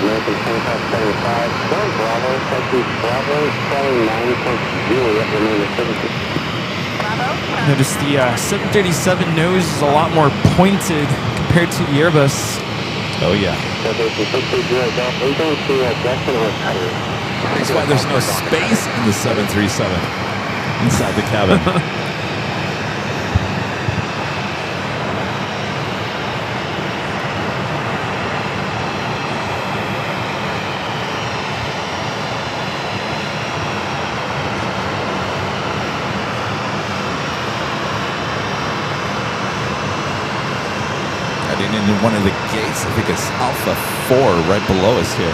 American 2575, going Bravo, Texas, Bravo, Charlie 9, Juliet, remaining services. Notice the 737 nose is a lot more pointed compared to the Airbus. Oh, yeah. So there's some 630 Delta. We don't see a Jackson or Cutter. That's why there's no space in the 737 inside the cabin. Heading into one of the gates, I think it's Alpha 4 right below us here.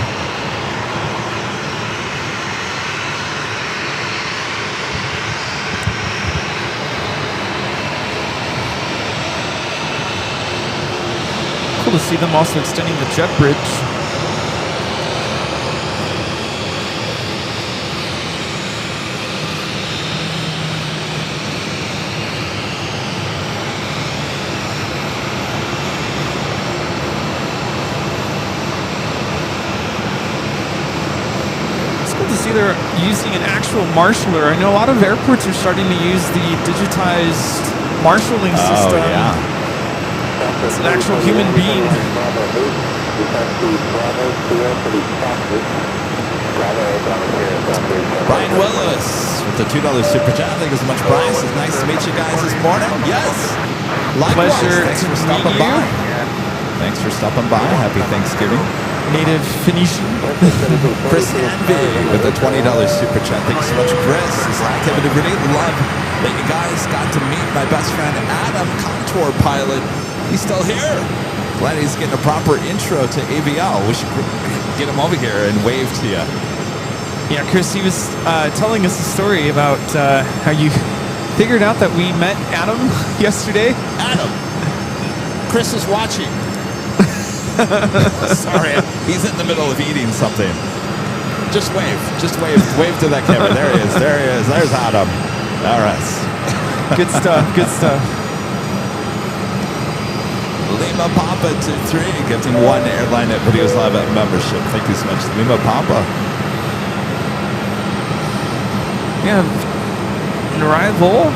Cool to see them also extending the jet bridge. It's cool to see they're using an actual marshaller. I know a lot of airports are starting to use the digitized marshalling system. Oh, yeah. It's an actual human being. Brian Willis with the $2 super chat. Thank you so much, Brian. It's nice to meet you guys this morning. Yes. Likewise. Pleasure Thanks to for meet stopping you. by. Thanks for stopping by. Happy Thanksgiving. Native Phoenician. Chris Envy with the $20 super chat. Thank you so much, Chris. This activity really love that you guys got to meet my best friend Adam, Contour pilot. He's still here. Glad he's getting a proper intro to AVL. We should get him over here and wave to you. Yeah, Chris, he was telling us a story about how you figured out that we met Adam yesterday. Adam, Chris is watching. Sorry, he's in the middle of eating something. Just wave. Wave to that camera. There he is. There's Adam. All right. Good stuff. Good stuff. Lima Papa 23 gifting one Airline Videos Live at membership. Thank you so much, Lima Papa. Yeah, an arrival.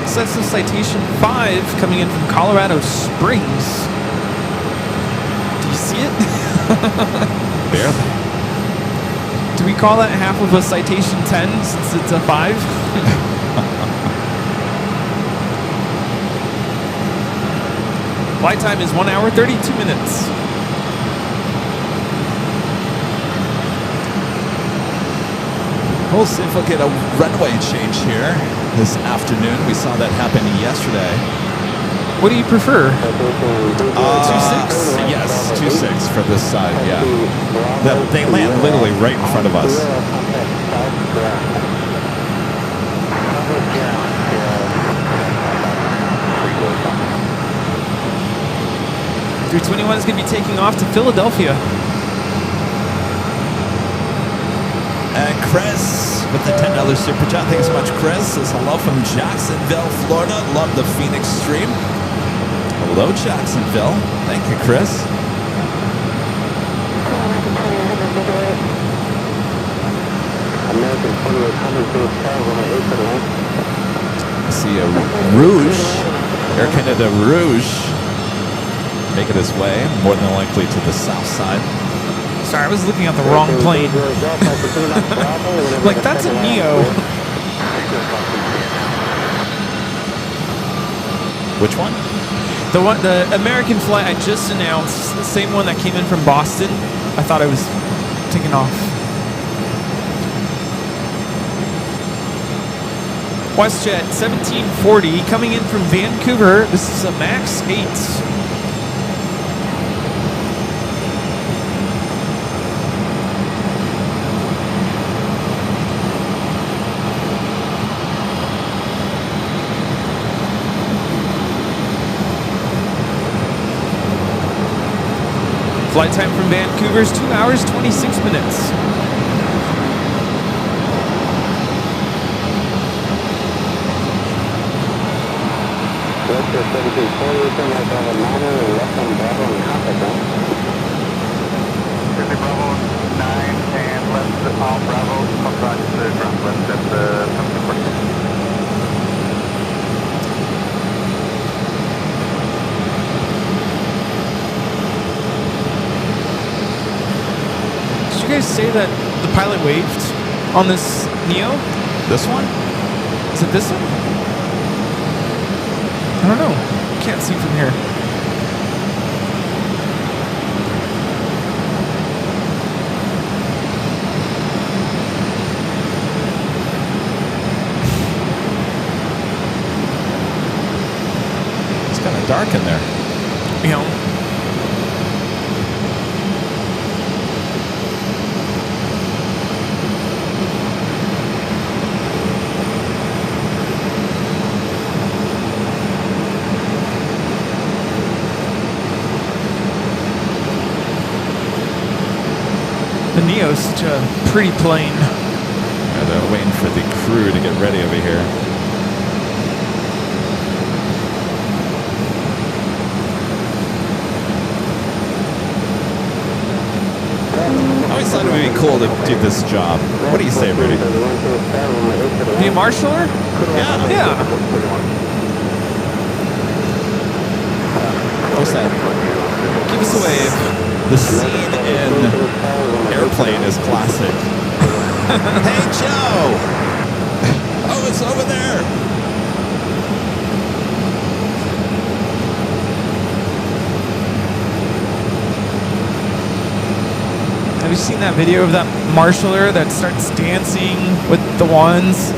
Sets of Citation 5 coming in from Colorado Springs. Do you see it? Barely. Do we call that half of a Citation 10 since it's a 5? Flight time is 1 hour, 32 minutes. We'll see if we'll get a runway change here this afternoon. We saw that happen yesterday. What do you prefer? 2.6? Yes, 2.6 for this side, yeah. They land literally right in front of us. 321 is going to be taking off to Philadelphia. And Chris with the $10 super chat. Thanks so much, Chris. Says hello from Jacksonville, Florida. Love the Phoenix stream. Hello, Jacksonville. Thank you, Chris. I see a Rouge, Air Canada Rouge, making its way more than likely to the south side. Sorry, I was looking at the wrong plane. Like, that's a Neo. Which one? The American flight I just announced, the same one that came in from Boston. I thought I was taking off. WestJet 1740 coming in from Vancouver. This is a MAX 8. Flight time from Vancouver is 2 hours, 26 minutes. Director 1740, turn right Bravo 9 and left on Bravo and contact them. Bravo 9 and left on Bravo, outside the ground left at the 1740. Did you guys say that the pilot waved? on this Neo? This one? Is it this one? I don't know. Can't see from here. It's kind of dark in there. You know. The Neo's such a pretty plane. Yeah, they're waiting for the crew to get ready over here. I always thought it would be cool to do this job. What do you say, Rudy? Be a marshaller? Yeah. Yeah. What's that? Give us a wave. The scene in Airplane is classic. Hey, Joe! Oh, it's over there! Have you seen that video of that marshaller that starts dancing with the wands?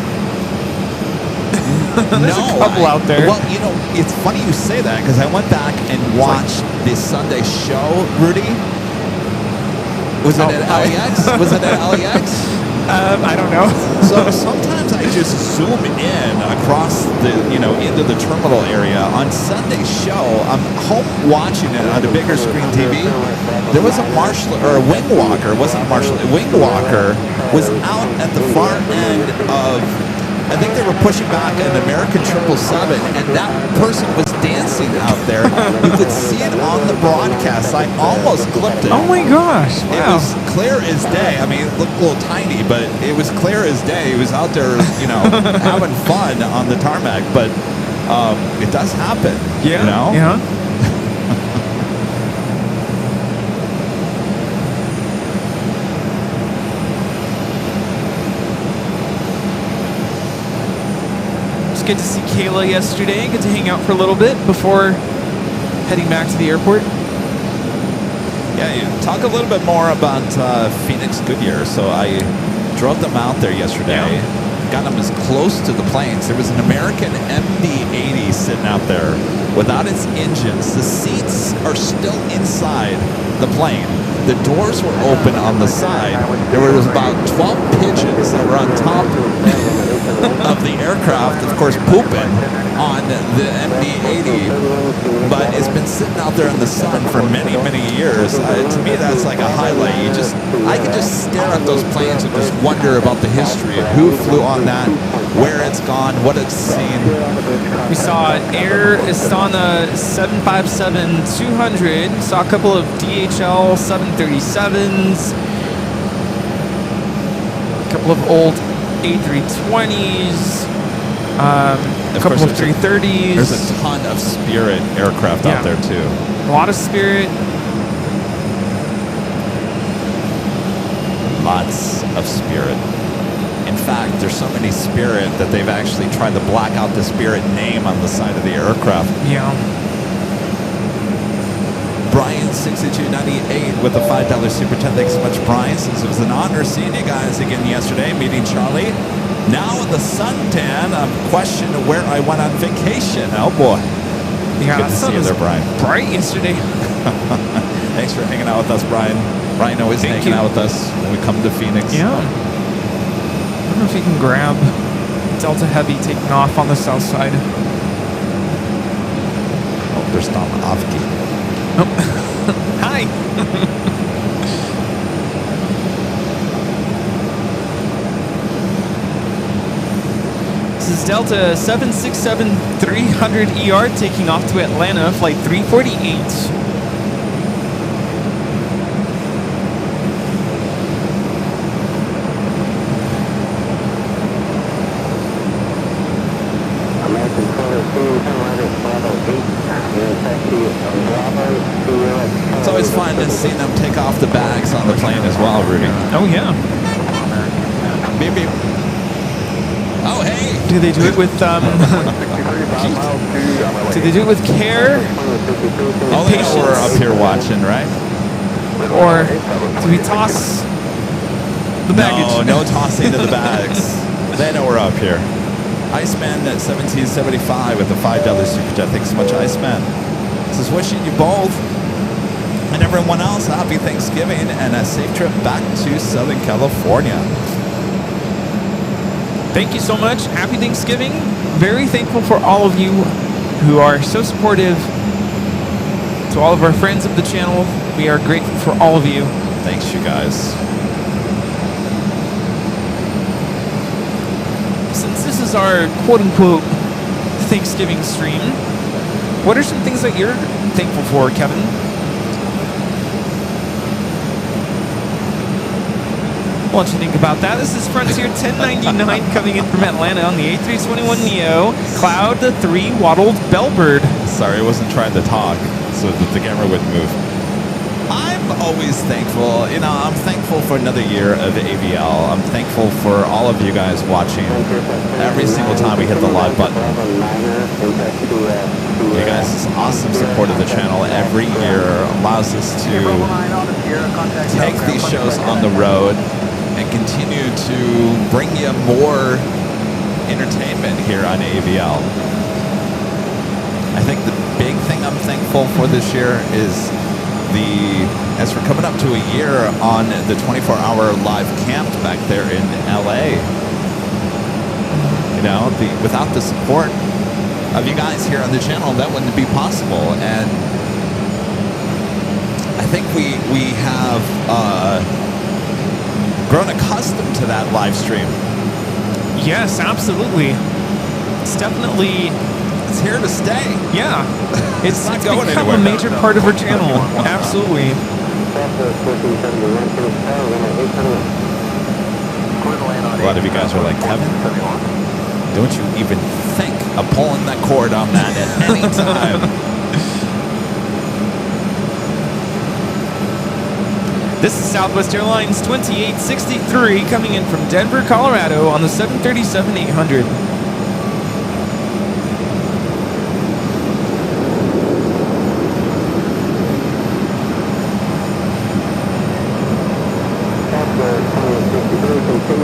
There's a couple out there. Well, you know, it's funny you say that because I went back and watched the Sunday show, Rudy. Was it at LAX? Was it at LAX? I don't know. So sometimes I just zoom in across the, into the terminal area. On Sunday show, I'm home watching it on a bigger screen TV. There was a marshal or a wing walker. It wasn't a marshal. A wing walker was out at the far end of. I think they were pushing back an American 777, and that person was dancing out there. You could see it on the broadcast. I almost clipped it. Oh my gosh! It Wow. was clear as day. I mean, it looked a little tiny, but it was clear as day. He was out there, having fun on the tarmac. But it does happen. Yeah. Yeah. Good to see Kayla yesterday. Good to hang out for a little bit before heading back to the airport. Yeah, you talk a little bit more about Phoenix Goodyear. So I drove them out there yesterday, got them as close to the planes. There was an American MD-80 sitting out there without its engines. The seats are still inside the plane. The doors were open on the side. There was about 12 pigeons that were on top of the aircraft, of course, pooping on the MD-80, but it's been sitting out there in the sun for many, many years. To me, that's like a highlight. I could just stare at those planes and just wonder about the history of who flew on that, where it's gone, what it's seen. We saw Air Astana 757-200. Saw a couple of DHL 737s. A couple of old A320s, a couple of 330s. There's a ton of Spirit aircraft out there too. A lot of Spirit. Lots of Spirit. In fact, there's so many Spirit that they've actually tried to black out the Spirit name on the side of the aircraft. Yeah. Brian 6298 with a $5 super chat. Thanks so much, Brian. Since it was an honor seeing you guys again yesterday, meeting Charlie. Now with the suntan, I'm questioning where I went on vacation. Oh boy. Yeah, good to see you there, Brian. Bright yesterday. Thanks for hanging out with us, Brian. Brian always hanging out with us when we come to Phoenix. Yeah. I don't know if you can grab Delta Heavy taking off on the south side. Oh, there's Tom Avki. Oh. Hi. This is Delta 767-300ER taking off to Atlanta, flight 348. It's always fun to see them take off the bags on the plane as well, Rudy. Oh, yeah. Beep, beep. Oh, hey. Do they do it with do they do it with care, Oh, they know we're up here watching, right? or do we toss the baggage? No tossing of the bags. They know we're up here. Iceman at 1775 with the $5 super chat. Thanks so much, Iceman. This is wishing you both and everyone else a happy Thanksgiving and a safe trip back to Southern California. Thank you so much. Happy Thanksgiving. Very thankful for all of you who are so supportive. To all of our friends of the channel, we are grateful for all of you. Thanks, you guys. Since this is our quote-unquote Thanksgiving stream, what are some things that you're thankful for, Kevin? Why don't you think about that? This is Frontier 1099 coming in from Atlanta on the A321neo Cloud 3 Waddled Bellbird. Sorry, I wasn't trying to talk so that the camera wouldn't move. I'm always thankful. You know, I'm thankful for another year of AVL. I'm thankful for all of you guys watching every single time we hit the live button. You guys' awesome support of the channel every year allows us to take these shows on the road and continue to bring you more entertainment here on AVL. I think the big thing I'm thankful for this year is as we're coming up to a year on the 24-hour live camp back there in LA. You know, without the support of you guys here on the channel, that wouldn't be possible. And I think we have grown accustomed to that live stream. Yes, absolutely. It's definitely... It's here to stay. Yeah. It's not going become anywhere. a major part of our channel. Absolutely. A lot of you guys are like, Kevin, don't you even think of pulling that cord on that at any time. This is Southwest Airlines 2863 coming in from Denver, Colorado on the 737-800.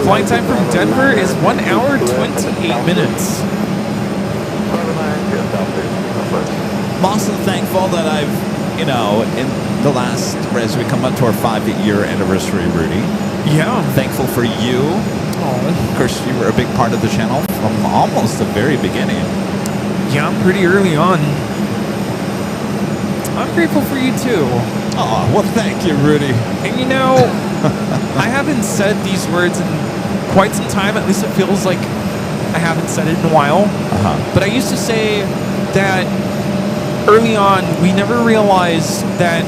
Flight time from Denver is 1 hour 28 minutes. I'm also thankful that I've, you know, in the last, as we come up to our 5-year anniversary, Rudy. Yeah. I'm thankful for you. Of course, you were a big part of the channel from almost the very beginning. Yeah, pretty early on. I'm grateful for you too. Oh, well, thank you, Rudy. And you know, I haven't said these words in quite some time. At least it feels like I haven't said it in a while. But I used to say that early on, we never realized that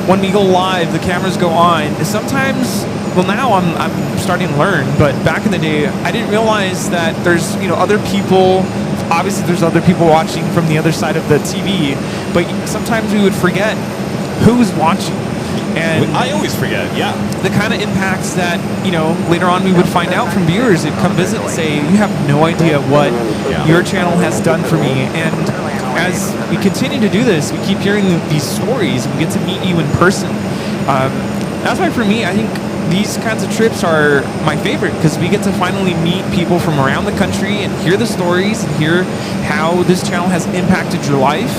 when we go live, the cameras go on. Sometimes, well, now I'm starting to learn, but back in the day, I didn't realize that there's, you know, other people. Obviously, there's other people watching from the other side of the TV, but sometimes we would forget who's watching. And I always forget, yeah. The kind of impacts that, you know, later on we would find out from viewers. They'd come visit and say, you have no idea what your channel has done for me. And as we continue to do this, we keep hearing these stories and we get to meet you in person. That's why for me, I think these kinds of trips are my favorite, because we get to finally meet people from around the country and hear the stories and hear how this channel has impacted your life.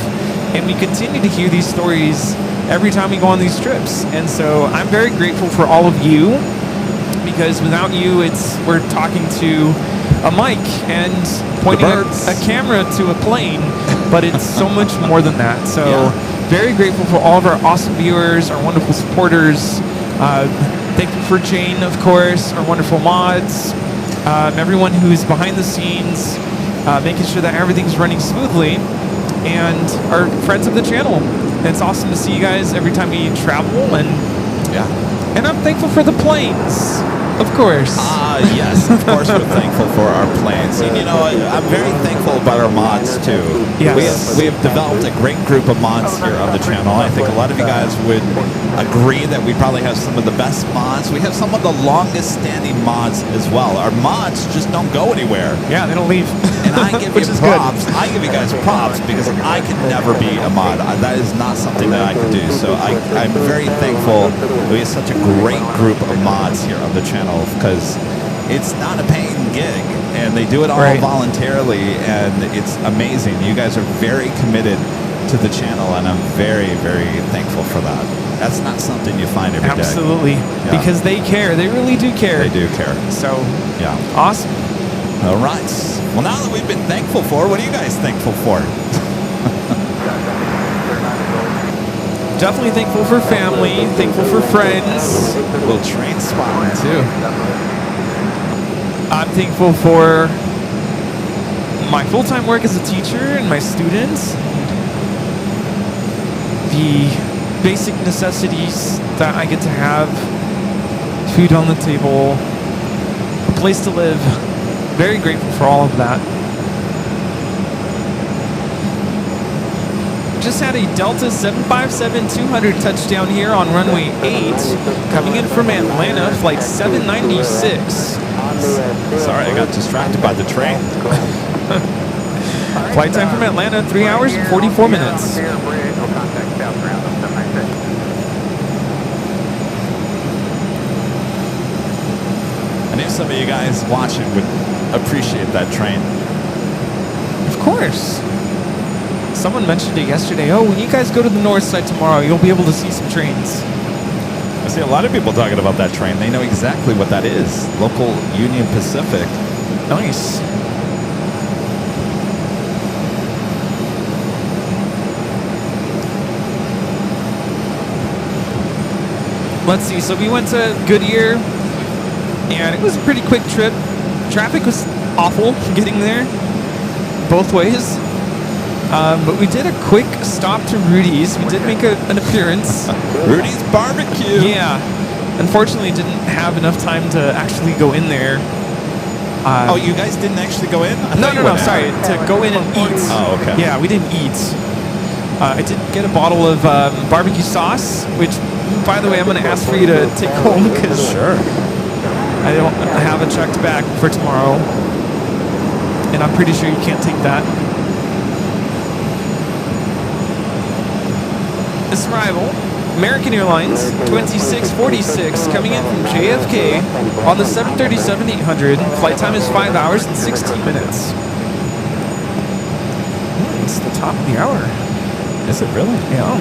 And we continue to hear these stories every time we go on these trips. And so I'm very grateful for all of you, because without you, we're talking to a mic and pointing a camera to a plane, but it's so much more than that. So very grateful for all of our awesome viewers, our wonderful supporters. Thank you for Jane, of course, our wonderful mods, everyone who's behind the scenes, making sure that everything's running smoothly, and our friends of the channel. It's awesome to see you guys every time we travel, and I'm thankful for the planes. Of course. Yes, of course we're thankful for our planes. And, you know, I'm very thankful about our mods too. Yes. We have developed a great group of mods here on the channel. I think a lot of you guys would agree that we probably have some of the best mods. We have some of the longest standing mods as well. Our mods just don't go anywhere. Yeah, they don't leave. And I give you props. I give you guys props because I can never be a mod. That is not something that I can do. So I'm very thankful that we have such a great group of mods here on the channel because it's not a paying gig and they do it all voluntarily and it's amazing. You guys are very committed to the channel and I'm very, very thankful for that. That's not something you find every day. Absolutely. Yeah. Because they care. They really do care. They do care. So, yeah. Awesome. All right. Well, now that we've been thankful for, what are you guys thankful for? Definitely thankful for family, thankful for friends. A little train spotting too. I'm thankful for my full-time work as a teacher and my students. The basic necessities that I get to have. Food on the table, a place to live. Very grateful for all of that. Just had a Delta 757-200 touchdown here on runway 8, coming in from Atlanta, flight 796. Sorry, I got distracted by the train. Flight time from Atlanta, 3 hours and 44 minutes. I knew some of you guys watching would appreciate that train. Of course. Someone mentioned it yesterday. Oh, when you guys go to the Northside tomorrow, you'll be able to see some trains. I see a lot of people talking about that train. They know exactly what that is. Local Union Pacific. Nice. Let's see. So we went to Goodyear, and it was a pretty quick trip. Traffic was awful getting there, both ways. But we did a quick stop to Rudy's. We did make an appearance. Rudy's Barbecue. Yeah. Unfortunately, didn't have enough time to actually go in there. Oh, you guys didn't actually go in? No, sorry. To go in and eat. Oh, okay. Yeah, we didn't eat. I did get a bottle of barbecue sauce, which, by the way, I'm going to ask for you to take home because I don't have a checked bag for tomorrow. And I'm pretty sure you can't take that. This arrival, American Airlines 2646, coming in from JFK on the 737-800. Flight time is 5 hours and 16 minutes. It's the top of the hour. Is it really? Yeah.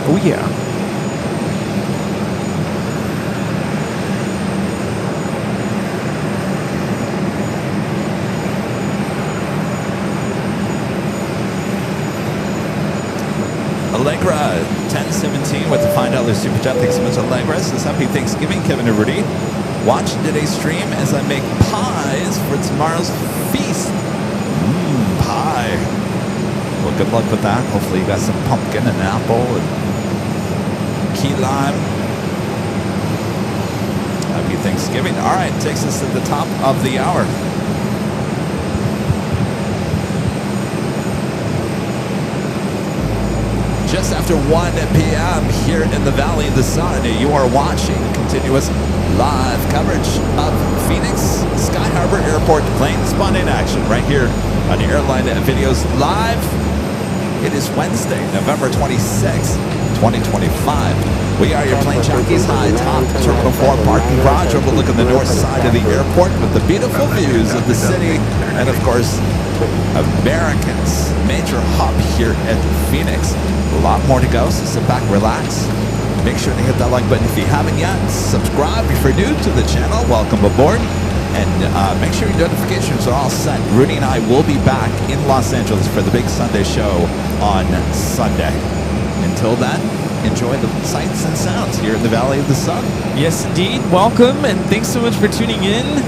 Oh, yeah. Allegra 1017 with the $5 super chat. Thanks so much, Allegra. Says happy Thanksgiving, Kevin and Rudy. Watch today's stream as I make pies for tomorrow's feast. Pie. Well, good luck with that. Hopefully you got some pumpkin and apple and key lime. Happy Thanksgiving. All right, takes us to the top of the hour. Just after 1 p.m. here in the Valley of the Sun, you are watching continuous live coverage of Phoenix Sky Harbor Airport plane spotting action right here on the Airline Videos Live. It is Wednesday, November 26, 2025. We are your plane jockeys, high top Terminal 4 parking garage overlooking the north side of the airport with the beautiful views of the city and, of course, America's major hub here at Phoenix. A lot more to go, so sit back, relax. Make sure to hit that like button if you haven't yet. Subscribe if you're new to the channel. Welcome aboard. And make sure your notifications are all set. Rudy and I will be back in Los Angeles for the big Sunday show on Sunday. Until then, enjoy the sights and sounds here in the Valley of the Sun. Yes, indeed. Welcome, and thanks so much for tuning in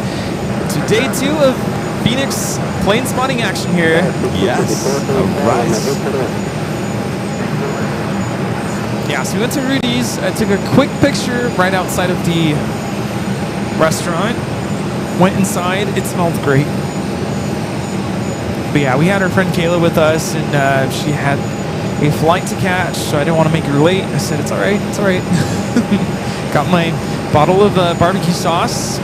to day 2 of Phoenix plane spotting action here. Yes. All right. Yeah, so we went to Rudy's. I took a quick picture right outside of the restaurant. Went inside. It smelled great. But yeah, we had our friend Kayla with us, and she had a flight to catch, so I didn't want to make her late. I said, it's all right, it's all right. Got my bottle of barbecue sauce.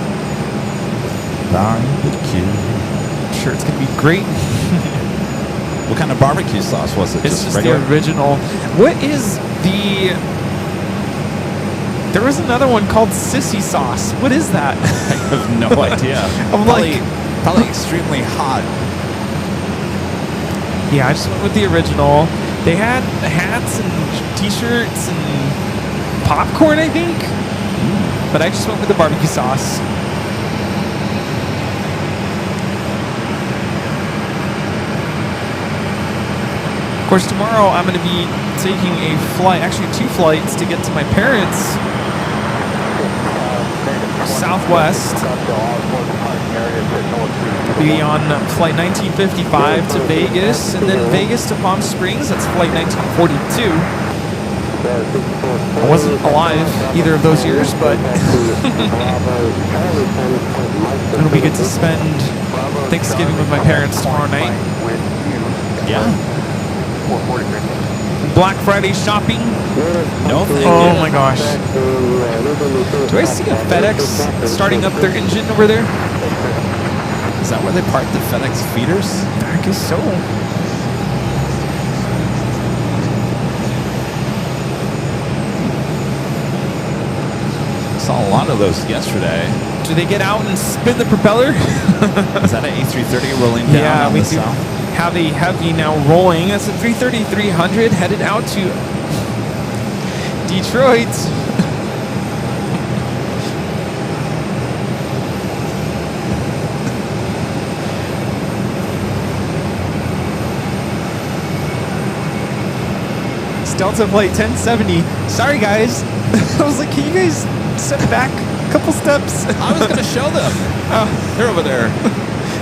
Barbecue. I'm sure it's going to be great. What kind of barbecue sauce was it? It's just regular? the original. What is the... There was another one called sissy sauce. What is that? I have no idea. I'm probably extremely hot. Yeah, I just went with the original. They had hats and t-shirts and popcorn, I think. But I just went with the barbecue sauce. Of course, tomorrow I'm going to be taking a flight, actually 2 flights to get to my parents. Southwest. Be on flight 1955 to Vegas, and then Vegas to Palm Springs. That's flight 1942. I wasn't alive either of those years, but it'll be good to spend Thanksgiving with my parents tomorrow night. Yeah. Black Friday shopping. No thank Oh you. my gosh. Do I see a FedEx starting up their engine over there? Is that where they park the FedEx feeders? I guess so. Saw a lot of those yesterday. Do they get out and spin the propeller? Is that an A330 rolling down Yeah, on we the do south? have a heavy now rolling. That's a 330-300 headed out to Detroit. It's Delta Flight 1070. Sorry, guys. I was like, can you guys step back a couple steps? I was going to show them. Oh, They're over there.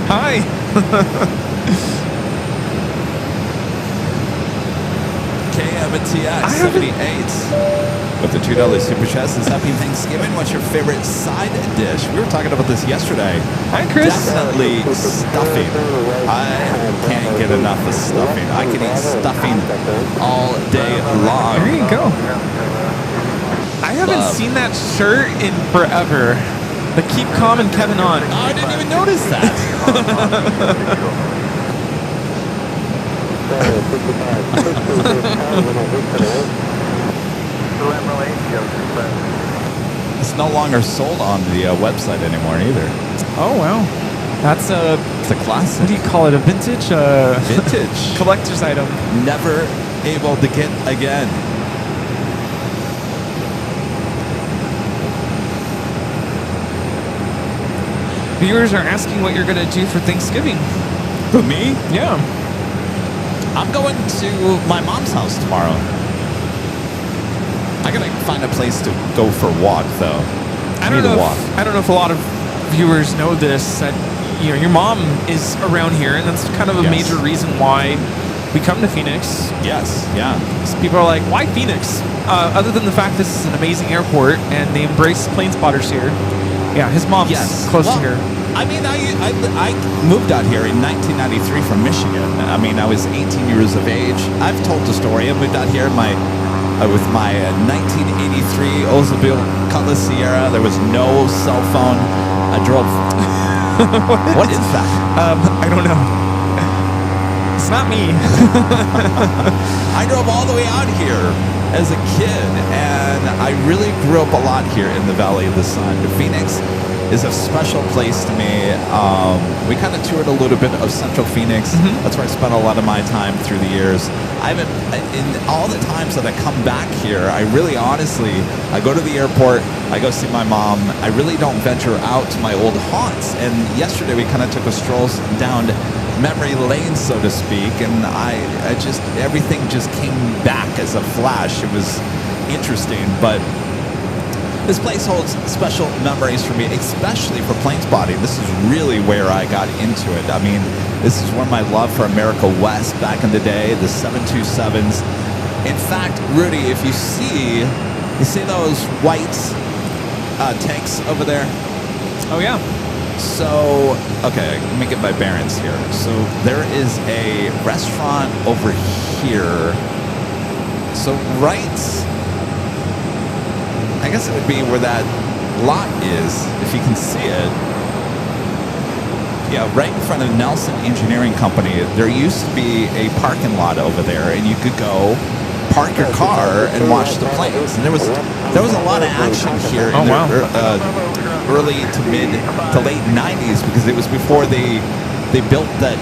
hi. KMTX 78 with the $2 super chat says, Happy Thanksgiving. What's your favorite side dish? We were talking about this yesterday. Hi, Chris. Definitely stuffing. I can't get enough of stuffing. I can eat stuffing all day long. There you go. I haven't seen that shirt in forever. The Keep Calm and Kevin on. Oh, I didn't even notice that. It's no longer sold on the website anymore either. Oh, wow. That's It's a classic. what do you call it? A vintage? Vintage. Collector's item. Never able to get again. Viewers are asking what you're going to do for Thanksgiving. Who, me? Yeah. I'm going to my mom's house tomorrow. I gotta find a place to go for a walk, though. I don't know if a lot of viewers know this, that your mom is around here, and that's kind of a Yes. major reason why we come to Phoenix. Yes, yeah. So people are like, why Phoenix? Other than the fact this is an amazing airport and they embrace plane spotters here. Yeah, his mom's close to here. I mean, I moved out here in 1993 from Michigan. I mean, I was 18 years of age. I've told the story. I moved out here with my 1983 Oldsmobile Cutlass Sierra. There was no cell phone. I drove. What is that? I don't know. It's not me. I drove all the way out here as a kid, and I really grew up a lot here in the Valley of the Sun. Phoenix is a special place to me. We kind of toured a little bit of Central Phoenix. That's where I spent a lot of my time through the years. In all the times that I come back here, I really honestly, I go to the airport, I go see my mom. I really don't venture out to my old haunts. And yesterday we kind of took a stroll down memory lane, so to speak, and I just, everything just came back as a flash. It was interesting, but this place holds special memories for me, especially for plane spotting. This is really where I got into it. I mean, this is where my love for America West back in the day, the 727s. In fact, Rudy, if you see those white tanks over there? Oh yeah. So, okay, let me get my bearings here. So there is a restaurant over here. So right, I guess it would be where that lot is, if you can see it. Yeah, right in front of Nelson Engineering Company. There used to be a parking lot over there, and you could go park your car and watch the planes. And there was a lot of action here in the early to mid to late 90s, because it was before they built that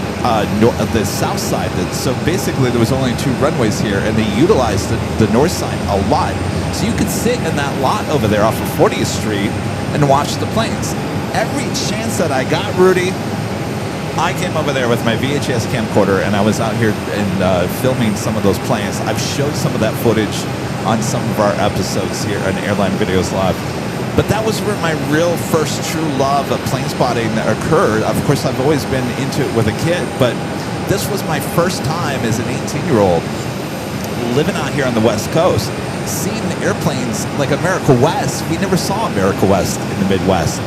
the south side. So basically there was only 2 runways here, and they utilized the north side a lot. So you could sit in that lot over there off of 40th Street and watch the planes. Every chance that I got, Rudy, I came over there with my VHS camcorder, and I was out here and filming some of those planes. I've showed some of that footage on some of our episodes here on Airline Videos Live. But that was where my real first true love of plane spotting occurred. Of course, I've always been into it with a kid, but this was my first time as an 18-year-old living out here on the West Coast, seeing airplanes like America West. We never saw America West in the Midwest,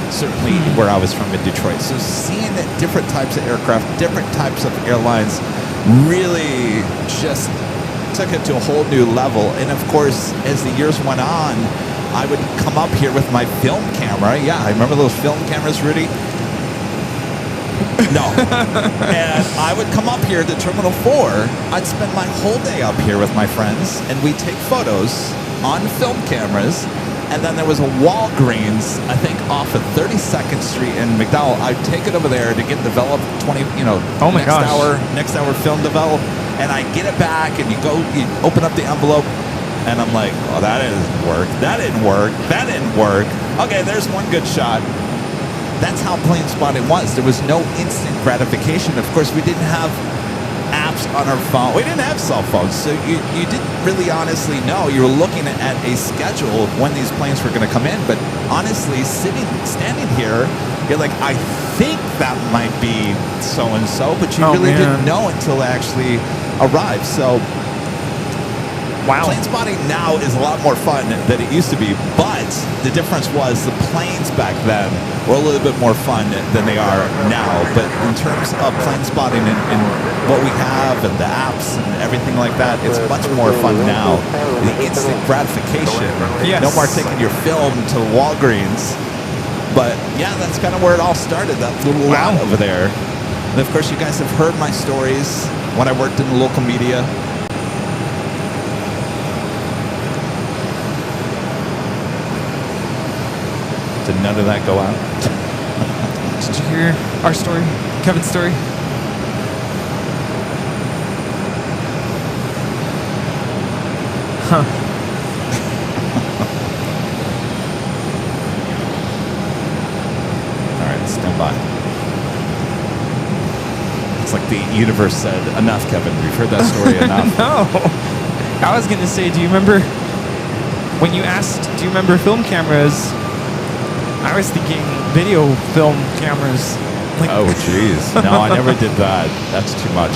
certainly where I was from in Detroit. So seeing different types of aircraft, different types of airlines, really just took it to a whole new level. And of course, as the years went on, I would come up here with my film camera. Yeah, I remember those film cameras, Rudy? No. And I would come up here to Terminal 4. I'd spend my whole day up here with my friends, and we'd take photos on film cameras. And then there was a Walgreens, I think, off of 32nd Street in McDowell. I'd take it over there to get developed 20, Oh my gosh. next hour film developed. And I get it back, and you open up the envelope, and I'm like, oh, that didn't work. That didn't work. That didn't work. Okay, there's one good shot. That's how plane spotting was. There was no instant gratification. Of course, we didn't have apps on our phone. We didn't have cell phones, so you didn't really honestly know. You were looking at a schedule of when these planes were going to come in. But honestly, standing here, you're like, I think that might be so-and-so, but you really didn't know until it actually arrived. So wow. Plane spotting now is a lot more fun than it used to be, but the difference was the planes back then were a little bit more fun than they are now. But in terms of plane spotting and what we have and the apps and everything like that, it's much more fun now. The instant gratification. Yes. No more taking your film to Walgreens. But yeah, that's kind of where it all started, that little lot over there. And of course, you guys have heard my stories when I worked in the local media. Did none of that go out? Did you hear our story? Kevin's story? Huh. All right, stand by. It's like the universe said, enough, Kevin. We've heard that story enough. No. I was going to say, do you remember when you asked, do you remember film cameras? I was thinking video film cameras. Like, Oh, jeez. No, I never did that. That's too much.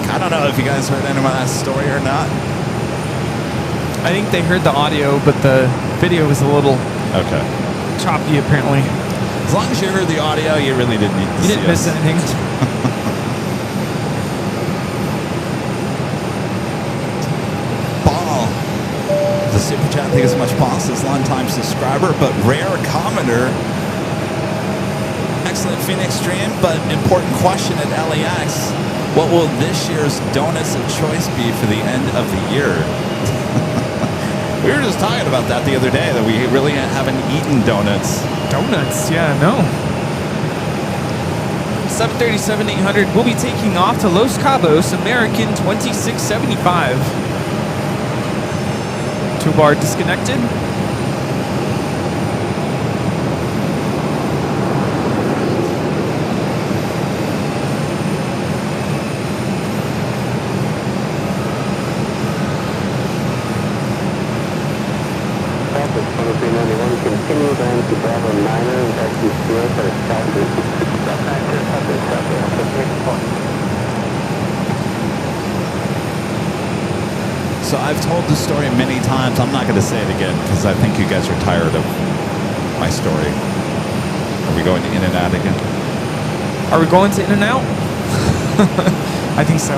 I don't know if you guys heard any of that story or not. I think they heard the audio, but the video was a little choppy, apparently. As long as you heard the audio, you really didn't need to see You didn't miss us. anything. think as much bosses, long-time subscriber, but rare commenter. Excellent Phoenix stream, but important question at LAX. What will this year's donuts of choice be for the end of the year? We were just talking about that the other day, that we really haven't eaten donuts. Donuts, yeah, no. 737-800 will be taking off to Los Cabos, American 2675. Toolbar disconnected. Delta 2391, continue down to Bravo 9er and taxi 0 for South. So I've told the story many times. I'm not going to say it again because I think you guys are tired of my story. Are we going to In and Out again? Are we going to In and Out? I think so.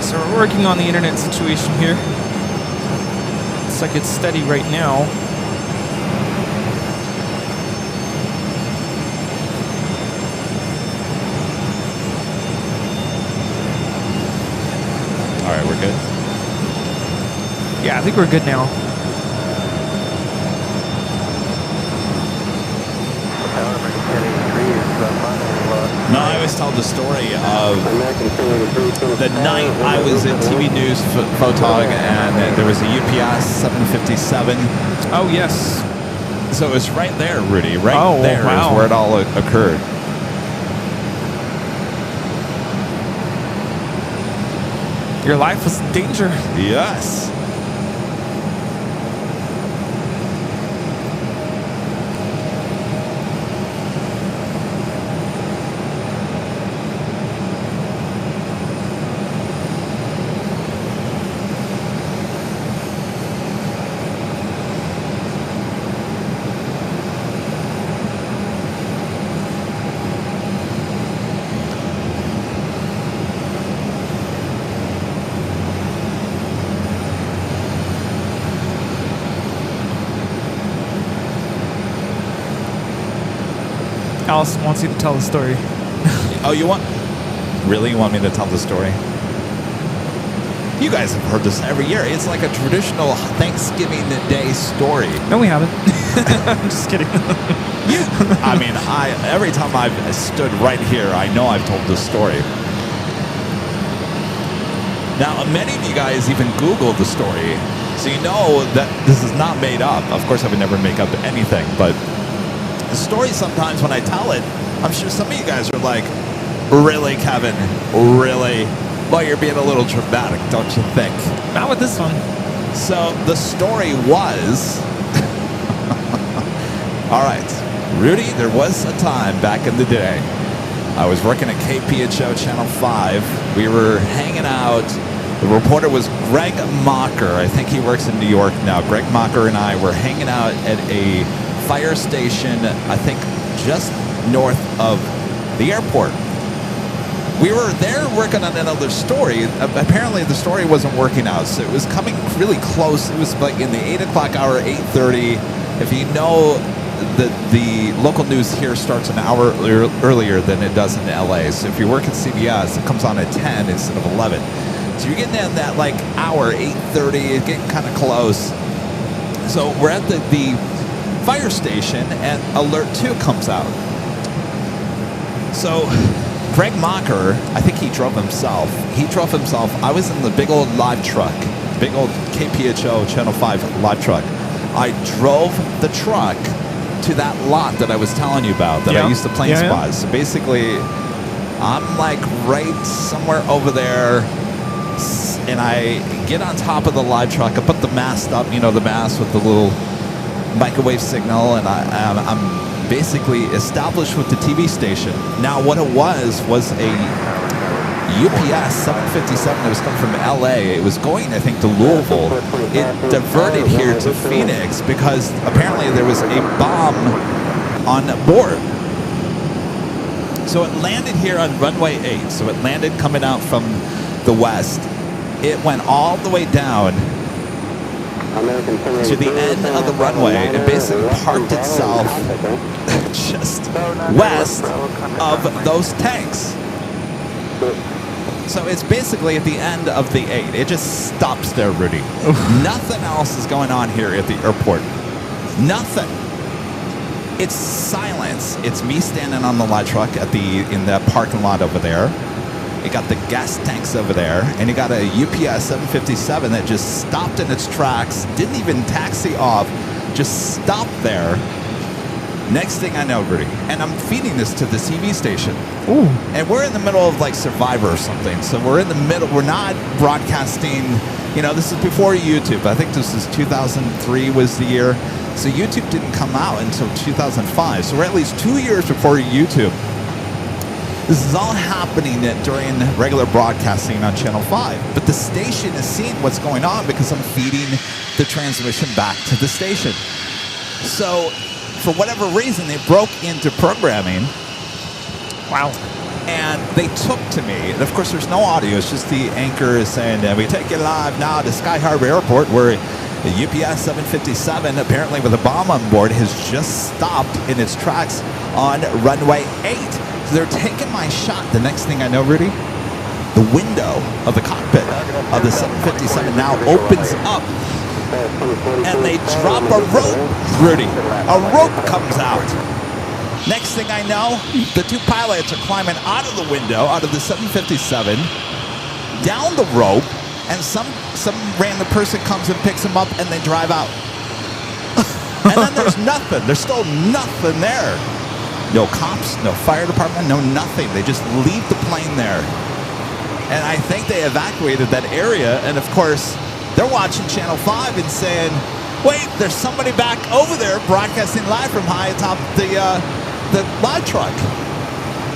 So we're working on the internet situation here. Looks like it's steady right now. All right, we're good. Yeah, I think we're good now. No, I always tell the story of the night I was at TV News Photog and there was a UPS 757. Oh, yes. So it was right there, Rudy. Right Oh, there wow. is where it all occurred. Your life was in danger. Yes. Allison wants you to tell the story. Oh, you want? Really? You want me to tell the story? You guys have heard this every year. It's like a traditional Thanksgiving Day story. No, we haven't. I'm just kidding. I mean, every time I've stood right here, I know I've told this story. Now, many of you guys even Googled the story, so you know that this is not made up. Of course, I would never make up anything, but the story sometimes when I tell it, I'm sure some of you guys are like, really, Kevin? Really? Well, you're being a little dramatic, don't you think? Not with this one. So the story was, all right, Rudy, there was a time back in the day. I was working at KPHO Channel 5. We were hanging out. The reporter was Greg Mocker. I think he works in New York now. Greg Mocker and I were hanging out at a fire station, I think just north of the airport. We were there working on another story. Apparently the story wasn't working out, so it was coming really close. It was like in the 8 o'clock hour, 8:30. If you know that the local news here starts an hour earlier than it does in LA. So if you work at CBS, it comes on at 10 instead of 11. So you're getting in that like hour, 8:30, it's getting kind of close. So we're at the fire station and alert 2 comes out. So Greg Mocker, I think he drove himself. I was in the big old live truck, big old KPHO Channel 5 live truck. I drove the truck to that lot that I was telling you about that I used to plane spot. So basically, I'm like right somewhere over there, and I get on top of the live truck. I put the mast up, you know, the mast with the little microwave signal, and I'm basically established with the TV station. Now, what it was a UPS 757 that was coming from LA. It was going, I think, to Louisville. It diverted here to Phoenix because apparently there was a bomb on board. So it landed here on runway 8. So it landed coming out from the west. It went all the way down to the end of the runway and basically parked itself just west of those tanks. So it's basically at the end of the 8. It just stops there, Rudy. Nothing else is going on here at the airport. Nothing. It's silence. It's me standing on the light truck in the parking lot over there. You got the gas tanks over there, and you got a UPS 757 that just stopped in its tracks, didn't even taxi off, just stopped there. Next thing I know, Rudy, and I'm feeding this to the TV station. Ooh. And we're in the middle of like Survivor or something. So we're in the middle, we're not broadcasting, this is before YouTube. I think this is 2003 was the year. So YouTube didn't come out until 2005. So we're at least 2 years before YouTube. This is all happening during regular broadcasting on Channel 5. But the station is seeing what's going on because I'm feeding the transmission back to the station. So for whatever reason, they broke into programming. Wow. And they took to me. And of course, there's no audio. It's just the anchor is saying, we take you live now to Sky Harbor Airport, where the UPS 757, apparently with a bomb on board, has just stopped in its tracks on runway 8. So they're taking my shot. The next thing I know, Rudy, the window of the cockpit of the 757 now opens up. And they drop a rope, Rudy. A rope comes out. Next thing I know, the two pilots are climbing out of the window, out of the 757, down the rope, and some random person comes and picks them up, and they drive out. And then there's nothing. There's still nothing there. No cops, no fire department, no nothing. They just leave the plane there. And I think they evacuated that area, and of course, they're watching Channel 5 and saying, wait, there's somebody back over there broadcasting live from high atop the live truck.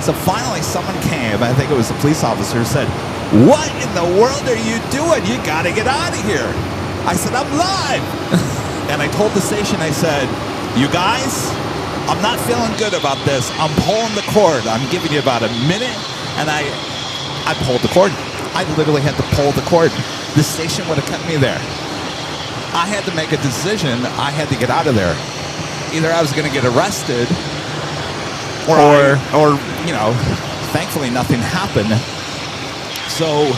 So finally someone came, I think it was a police officer, said, what in the world are you doing? You gotta get out of here. I said, I'm live. And I told the station, I said, you guys, I'm not feeling good about this. I'm pulling the cord. I'm giving you about a minute. And I pulled the cord. I literally had to pull the cord. The station would have kept me there. I had to make a decision. I had to get out of there. Either I was going to get arrested, or thankfully nothing happened. So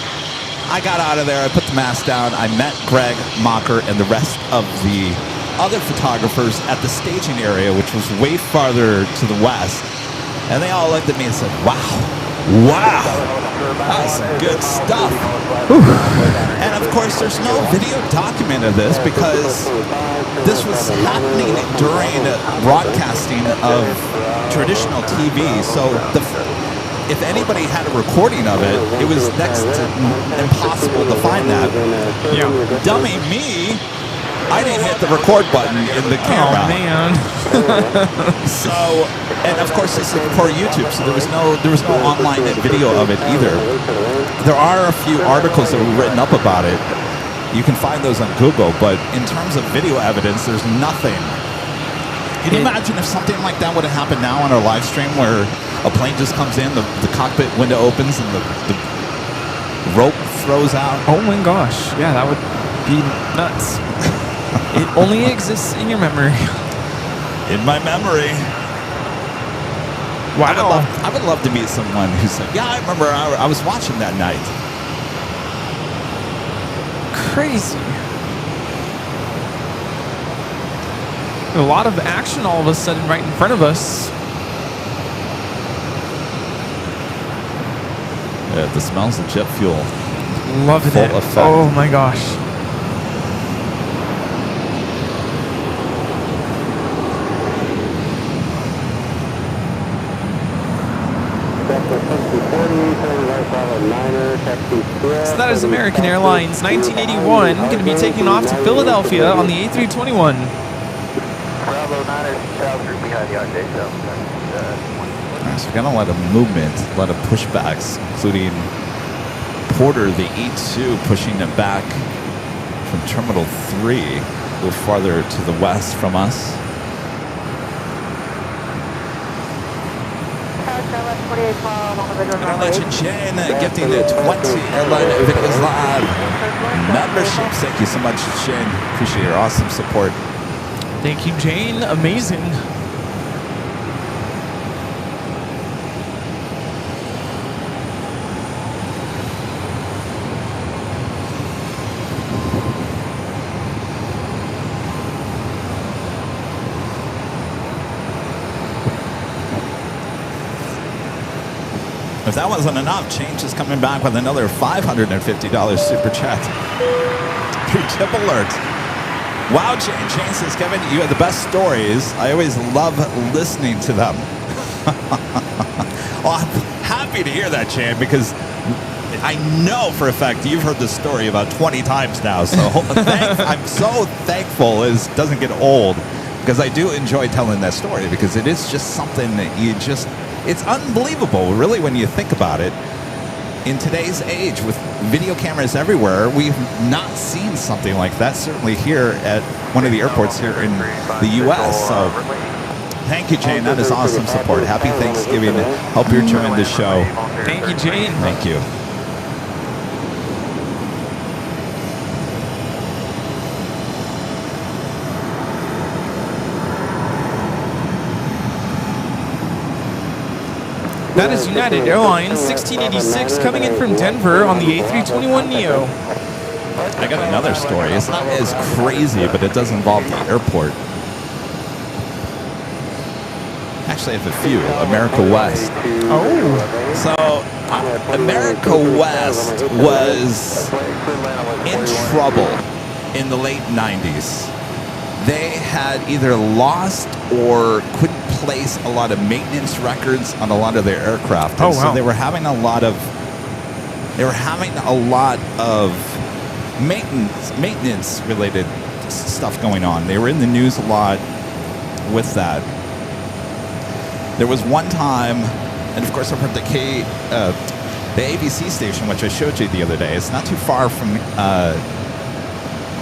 I got out of there. I put the mask down. I met Greg Mocker and the rest of the other photographers at the staging area, which was way farther to the west. And they all looked at me and said, wow, that's some good stuff. And of course, there's no video document of this because this was happening during broadcasting of traditional TV. So if anybody had a recording of it, it was next to impossible to find that. Yeah. Dummy me, I didn't hit the record button in the camera. Oh, man. So, and of course this is before YouTube, so there was no online video of it either. There are a few articles that were written up about it. You can find those on Google, but in terms of video evidence, there's nothing. Can you imagine if something like that would have happened now on our live stream, where a plane just comes in, the cockpit window opens, and the rope throws out? Oh my gosh. Yeah, that would be nuts. It only exists in your memory. In my memory. Wow. I would love to meet someone who said, yeah, I remember I was watching that night. Crazy. A lot of action all of a sudden right in front of us. Yeah, the smells of jet fuel. Loving Full it. effect. Oh my gosh. So that is American Airlines 1981, going to be taking off to Philadelphia on the A321. Bravo 9er, south group behind the RJ So we're going to let a movement, a lot of pushbacks, including quarter, the E2 pushing it back from Terminal 3, a little farther to the west from us. Our legend Shane gifting the 20 Airline Videos Live memberships. Thank you so much, Shane. Appreciate your awesome support. Thank you, Jane. Amazing. If that wasn't enough, Change is coming back with another $550 super chat. Through tip alert. Wow, Change says, Kevin, you have the best stories. I always love listening to them. Well, I'm happy to hear that, Chan, because I know for a fact you've heard this story about 20 times now. So I'm so thankful it doesn't get old, because I do enjoy telling that story, because it is just something that it's unbelievable, really, when you think about it. In today's age, with video cameras everywhere, we've not seen something like that, certainly here at one of the airports here in the U.S. So thank you, Jane. That is awesome support. Happy Thanksgiving. Hope you're enjoying the show. Thank you, Jane. Thank you. That is United Airlines 1686 coming in from Denver on the A321neo. I got another story. It's not as crazy, but it does involve the airport. Actually, I have a few. America West. Oh. So, America West was in trouble in the late 90s. They had either lost or couldn't place a lot of maintenance records on a lot of their aircraft. Oh, wow. So they were having a lot of maintenance related stuff going on. They were in the news a lot with that. There was one time, and of course I've heard the ABC station, which I showed you the other day. It's not too far from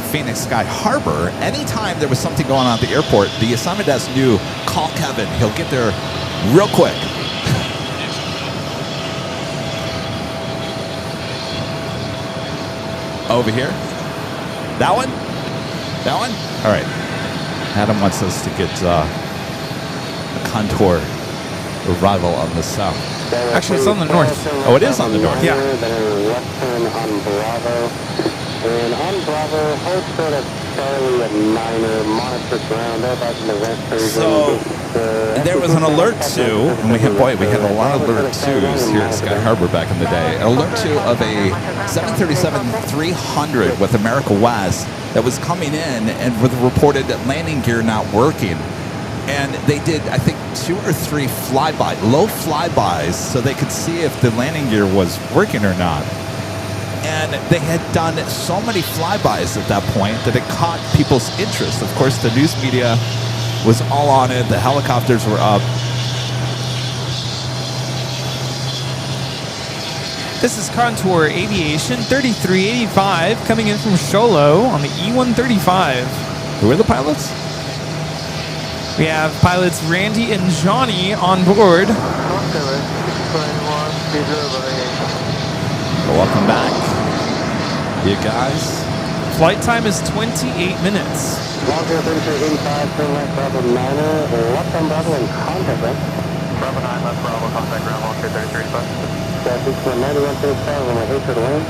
Phoenix Sky Harbor. Anytime there was something going on at the airport, the assignment desk knew, call Kevin. He'll get there real quick. Over here? That one? That one? All right. Adam wants us to get a Contour arrival on the south. Actually, it's on the north. Oh, it is on the north. Yeah. Left turn on Bravo. And on Bravo, hold short of Charlie at minor, monitor ground, about an event version. So, there was an alert to, and we had a lot of alert twos here at Sky Harbor back in the day. An alert to of a 737-300 with America West that was coming in and with reported landing gear not working. And they did, I think, 2 or 3 low flybys, so they could see if the landing gear was working or not. And they had done so many flybys at that point that it caught people's interest. Of course, the news media was all on it. The helicopters were up. This is Contour Aviation 3385 coming in from Sholo on the E135. Who are the pilots? We have pilots Randy and Johnny on board. Welcome back, you guys. Flight time is 28 minutes. Longer 3385, turn left Bravo 9, left on Bravo and contact them. Bravo 9, left Bravo, contact ground, longer 3385. That's 9135 on my 8 to the lane.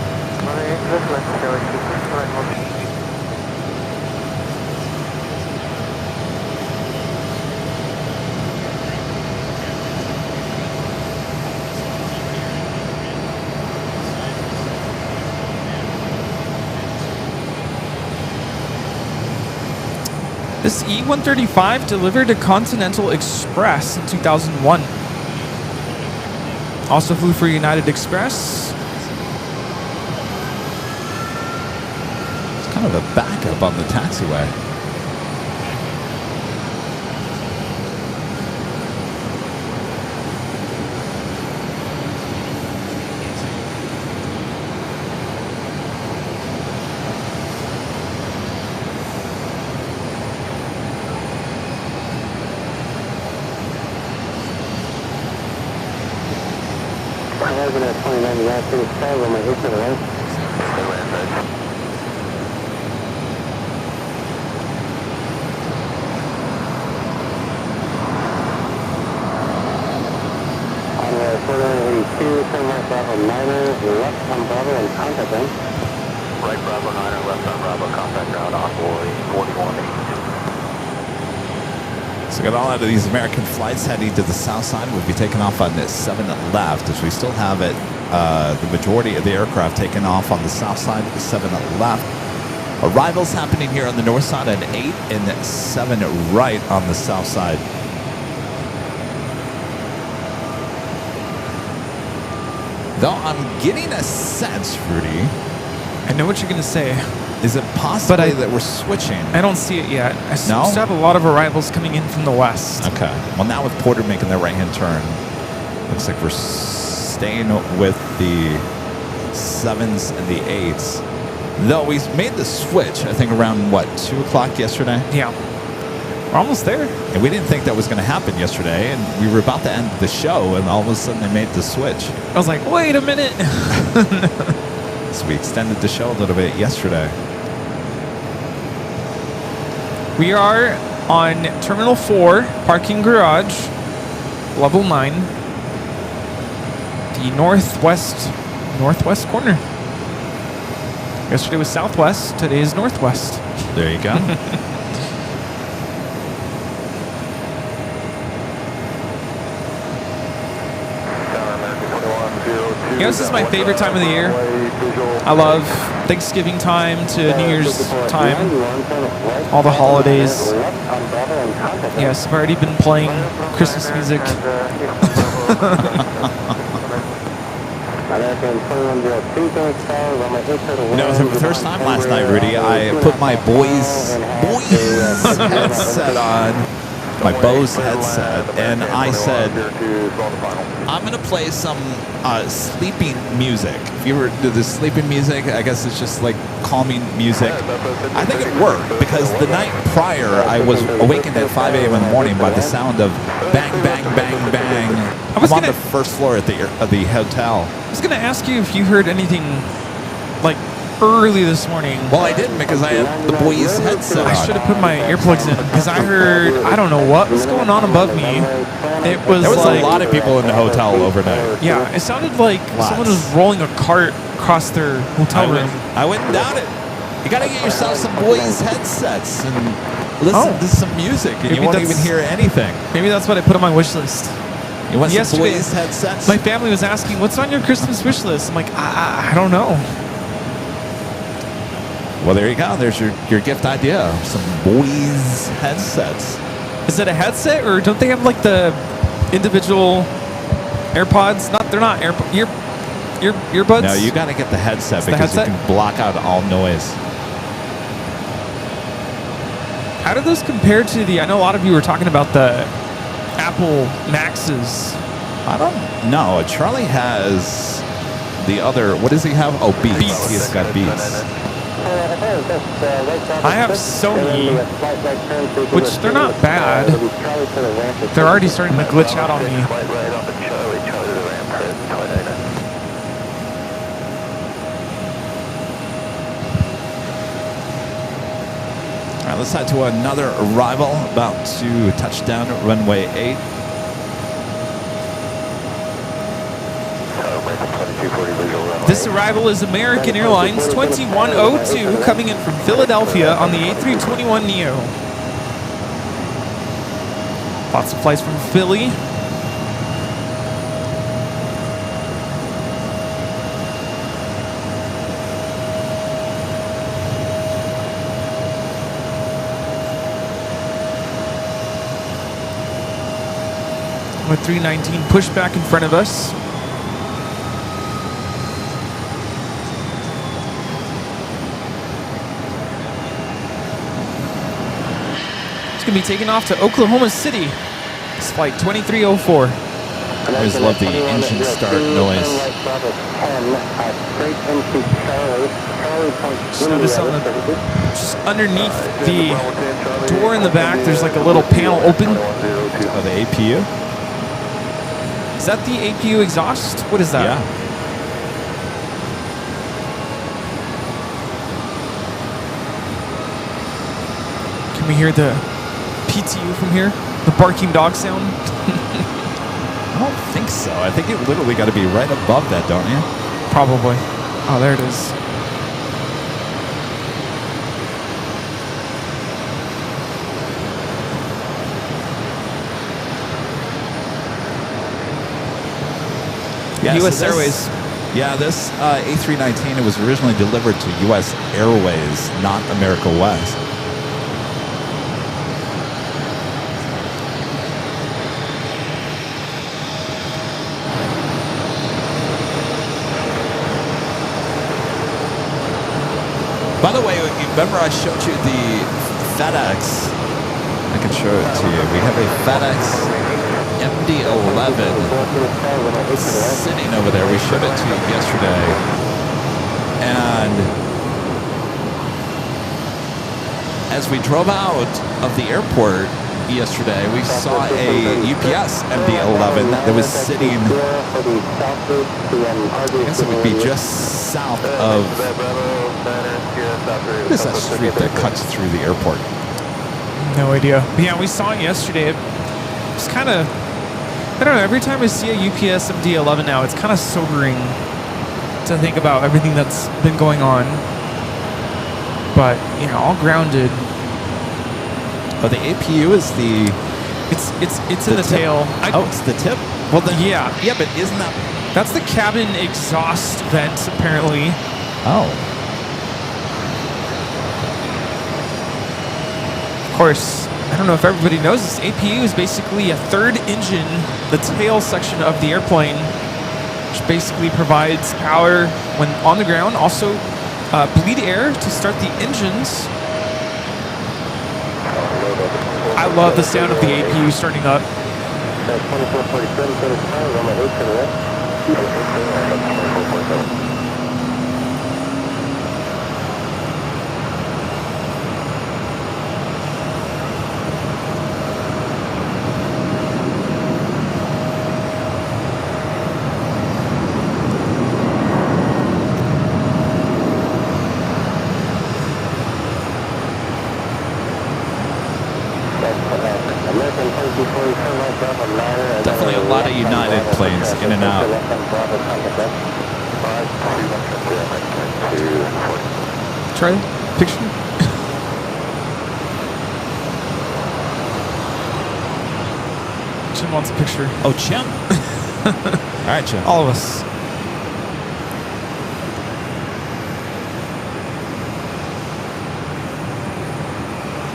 This E135 delivered a Continental Express in 2001. Also flew for United Express. It's kind of a backup on the taxiway. Target at 29 United States Sky, runway 8 to the right. Runway 4182, turn right Bravo 9er, left on Bravo and contact them. Right Bravo 9er, left on Bravo, contact ground, envoy 4182. So we got all out of these American flights heading to the south side. We'll be taking off on the 7 left, as we still have it. The majority of the aircraft taking off on the south side, the 7 left. Arrivals happening here on the north side at 8 and 7 right on the south side. Though I'm getting a sense, Rudy, I know what you're going to say. is it possible that we're switching? I don't see it yet. I No? still have a lot of arrivals coming in from the west. Okay. Well, now with Porter making their right-hand turn, looks like we're staying with the 7s and the 8s. Though we made the switch, I think around, what, 2 o'clock yesterday? Yeah. We're almost there. And we didn't think that was going to happen yesterday. And we were about to end the show, and all of a sudden they made the switch. I was like, wait a minute. So we extended the show a little bit yesterday. We are on Terminal 4, parking garage, level 9. The northwest corner. Yesterday was southwest, today is northwest. There you go. You know, this is my favorite time of the year. I love Thanksgiving time to New Year's time, all the holidays. Yes, I've already been playing Christmas music. You know, for the first time last night, Rudy, I put my Bose headset on, my Bose headset, and I said, I'm going to play some sleeping music. If you ever do the sleeping music, I guess it's just like calming music. I think it worked because the night prior, I was awakened at 5 a.m. in the morning by the sound of bang, bang, bang, bang. I'm on the first floor at the hotel. I was going to ask you if you heard anything like early this morning. Well, I didn't because I had the Bose headset I on. should have put my earplugs in because I heard, I don't know what was going on above me. It was There was like, a lot of people in the hotel overnight. yeah, it sounded like Lots. someone was rolling a cart across their hotel room. I wouldn't doubt it. You got to get yourself some Bose headsets and listen to some music, and you Maybe won't even that's- hear anything. Maybe that's what I put on my wish list. You want some Yesterday, Bose headsets? My family was asking, what's on your Christmas wish list? I'm like, I don't know. Well, there you go. There's your gift idea. Some Bose headsets. Is it a headset or don't they have like the individual AirPods? They're not earbuds. No, you got to get the headset the because headset? you can block out all noise. How do those compare to the? I know a lot of you were talking about the Apple Maxes. I don't know. Charlie has the other. What does he have? Oh, Beats. Beats. He's got Beats. I have Sony, which they're not bad. They're already starting to glitch out on me. All right, let's head to another arrival. About to touch down at runway 8. This arrival is American Airlines 2102 coming in from Philadelphia on the A321neo. Lots of flights from Philly. With 319 pushback in front of us. Going to be taken off to Oklahoma City. It's flight 2304. I always love the engine start noise. Just notice on the, just underneath the door in the back, there's like a little panel open. Oh, the APU? that the APU exhaust? What is that? Yeah. Can we hear the PTU from here? The barking dog sound? I don't think so. I think it literally got to be right above that, don't you? Probably. Oh, there it is. Yeah, US so this- Airways. Yeah, this A319, it was originally delivered to US Airways, not America West. By the way, remember I showed you the FedEx? I can show it to you. We have a FedEx MD-11 sitting over there. We showed it to you yesterday. And as we drove out of the airport yesterday, we saw a UPS MD-11 that was sitting, I guess it would be just south of, what is that street that cuts through the airport? No idea. But yeah, we saw it yesterday. It's kind of, I don't know, every time I see a UPS MD-11 now, it's kind of sobering to think about everything that's been going on. But, you know, all grounded. Oh, the APU is the... It's in the tip. tail. It's the tip? Well, then, yeah. Yeah, but isn't that... That's the cabin exhaust vent, apparently. Oh. Of course, I don't know if everybody knows this. APU is basically a third engine, the tail section of the airplane, which basically provides power when on the ground. Also, bleed air to start the engines. I love the sound of the APU starting up. Definitely a lot of United planes in and out. Charlie, picture. Jim wants a picture. Oh, Jim. All right, Jim. All of us.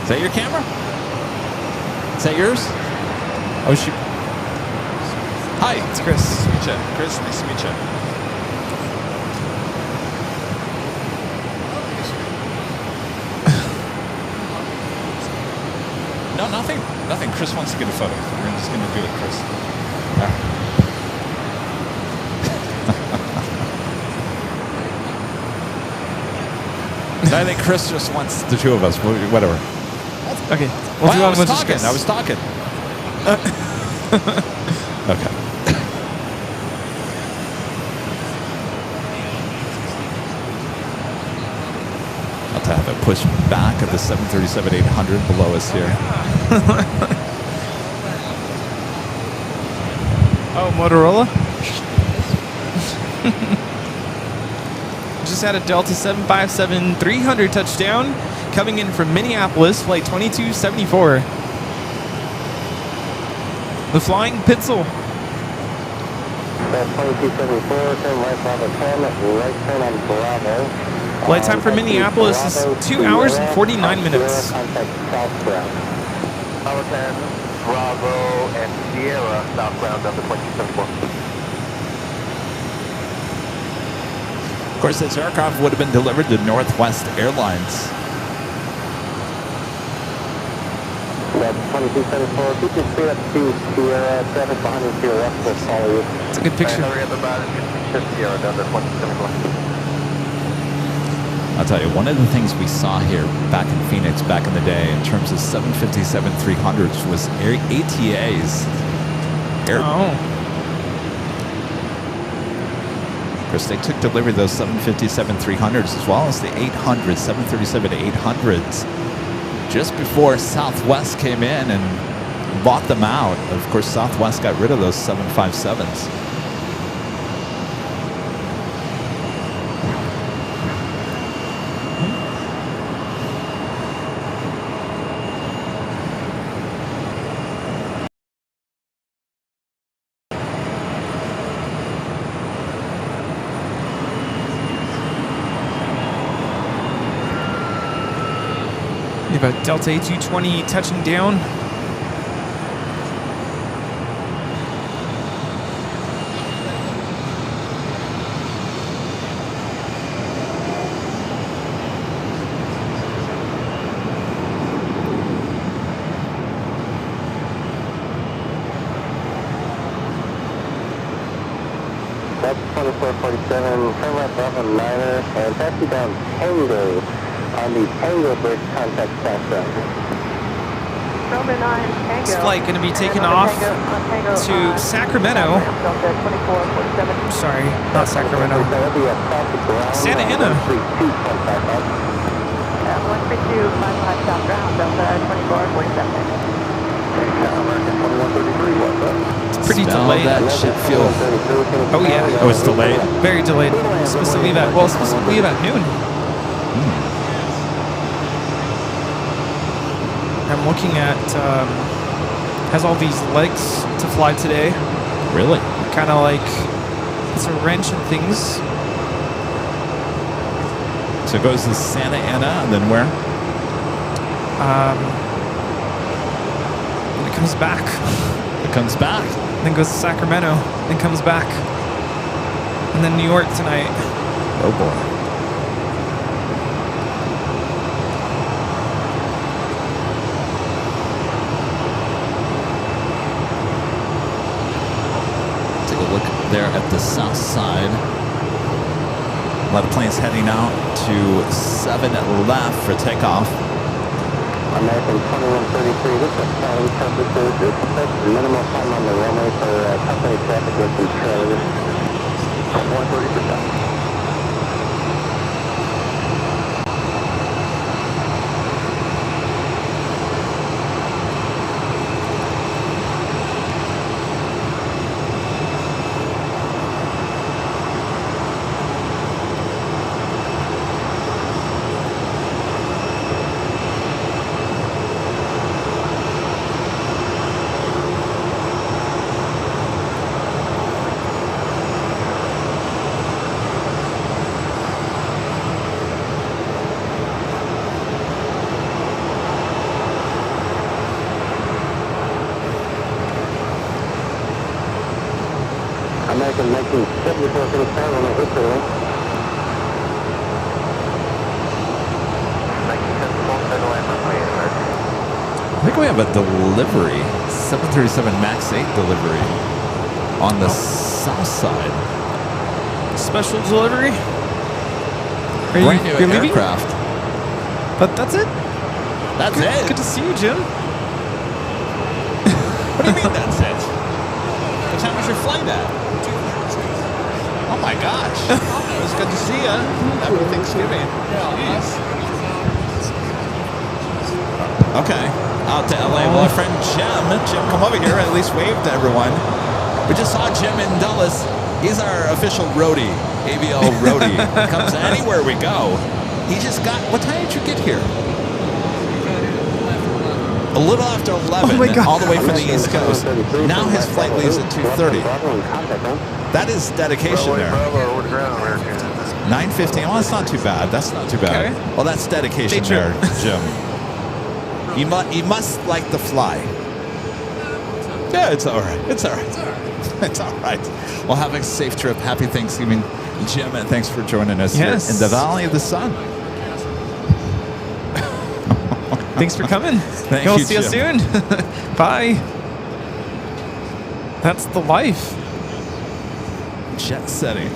Is that your camera? Is that yours? Oh, shoot. Hi. It's Chris. Nice to meet you. Chris, nice to meet you. No, nothing. Nothing. Chris wants to get a photo. We're just going to do it, Chris. All right. I think Chris just wants the two of us. Whatever. Okay. Well, do I on was with talking. Chris. I was talking. Okay. I'll have it pushed back at the 737-800 below us here. Oh, Motorola? Just had a Delta 757-300 touchdown coming in from Minneapolis, flight 2274. The Flying Pencil. 2274, turn right Bravo 10, right turn on Bravo. Flight time for Minneapolis is 2 hours and 49 minutes. Contact southbound. Bravo 10, Bravo, and Sierra, southbound of the 2274. Of course, this aircraft would have been delivered to Northwest Airlines. That's 2274, keep your speed up to Sierra, traffic behind you to your left will follow you. It's a good picture. Sierra down to 2274. I'll tell you, one of the things we saw here back in Phoenix back in the day in terms of 757-300s was ATAs. course, they took delivery of those 757-300s as well as the 800s, 737-800s, just before Southwest came in and bought them out. Of course, Southwest got rid of those 757s. We have a Delta A220 touching down. That's 2447, turn left off on Niner, and taxi down Tango on the Tango Bridge contact southbound. Number 9, Tango. This flight going to be taken off to Sacramento. Delta 2447. Sorry, not Sacramento. That'll be a traffic ground. Santa Ana. 132.55. 13255 south ground, Delta 2447. American 2133, what's up? It's pretty Smell delayed. that jet fuel. Oh yeah. Oh, it's delayed. Very delayed. It's supposed to leave at it's supposed to leave at noon. I'm looking at has all these legs to fly today. Really? Kind of like it's a wrench and things. So it goes to Santa Ana, and then where? And it comes back. It comes back. Then goes to Sacramento. Then comes back. And then New York tonight. Oh boy. Take a look there at the south side. A lot of planes heading out to 7 left for takeoff. American 2133, this is planning purposes. Expect minimal time on the runway for company traffic with some trailers. 130%. American 1974 for the start on the Italy. 1974 I think we have a delivery, 737 MAX 8 delivery on the south side. Special delivery. Are Brand new you're leaving? aircraft. But that's it. That's Good, it. good to see you, Jim. What do you mean that's it? What time was your flight at? Oh my gosh. It was good to see you. Happy Thanksgiving. Jeez. Okay. Out to LA. Well, our friend Jim, come over here. At least wave to everyone. We just saw Jim in Dulles. He's our official roadie, AVL roadie. Comes anywhere we go. He just got. What time did you get here? A little after 11, Oh my God. all the way from the East Coast. Now his flight leaves at 2:30. That is dedication there. 9:15. Well, that's not too bad. That's not too bad. Okay. Well, that's dedication Day there, trip. Jim. You must like the fly. Yeah, it's all right. It's all right. It's all right. Well, have a safe trip. Happy Thanksgiving, Jim, and thanks for joining us here in the Valley of the Sun. Thanks for coming. Thank We'll you, see you Jim. soon. Bye. That's the life. Jet setting.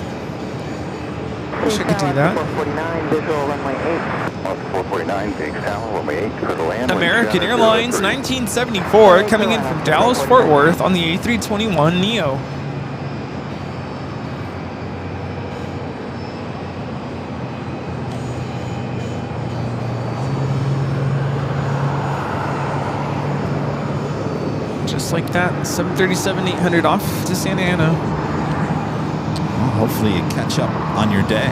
Wish I could do that. 449, visual runway 8. 449, big tower, runway 8, clear to land. American Airlines 1974 coming in from Dallas Fort Worth on the A321neo. just like that. 737-800 off to Santa Ana. Well, hopefully you catch up on your day.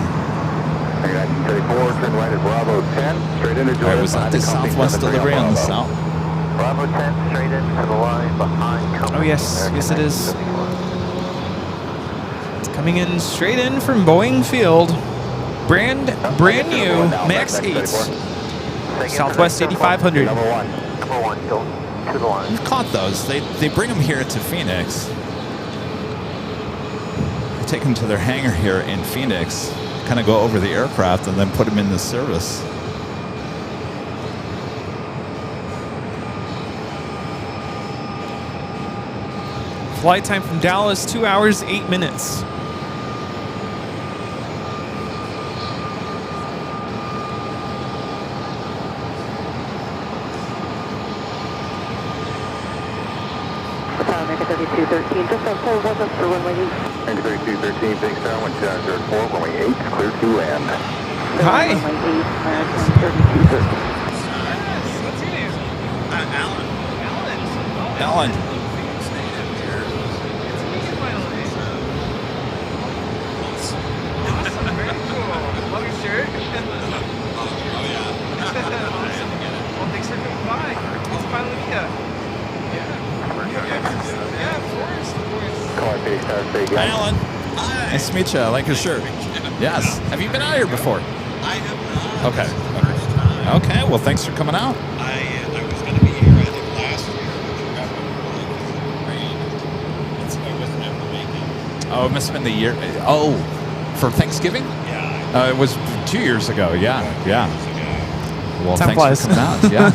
34, turn right at Bravo 10, straight into All right, Jordan. was that the Southwest delivery on the south? Bravo 10, straight into the line behind company. Oh, yes. Yes, it is. It's coming in straight in from Boeing Field. Brand new Max 8. Southwest 8500. Number one, go to the line. We've caught those. They bring them here to Phoenix. They take them to their hangar here in Phoenix, kind of go over the aircraft, and then put them in the service. Flight time from Dallas, 2 hours, 8 minutes. America 3213, just on 411 for runway 8. America 3213, big star, 104, runway 8, clear to land. Hi. Runway 8, American 3213. What's your name? Alan. Alan. Phoenix native here. Awesome, very cool. Love your shirt. Oh, yeah. Awesome. Well, thanks for coming by. It's finally meet ya. Yeah, of course. Call big star, say again. Hi, Alan. Hi. Nice to meet you. I like your shirt. Yes. Have you been out here before? I have not. Okay. First time. Okay. Well, thanks for coming out. I was going to be here, I think, last year, but you got me rain. I wasn't able to make it. Oh, it must have been the year. Oh, for Thanksgiving? Yeah. It was 2 years ago. Yeah. Yeah. Well, Time thanks flies. for coming out. Yeah.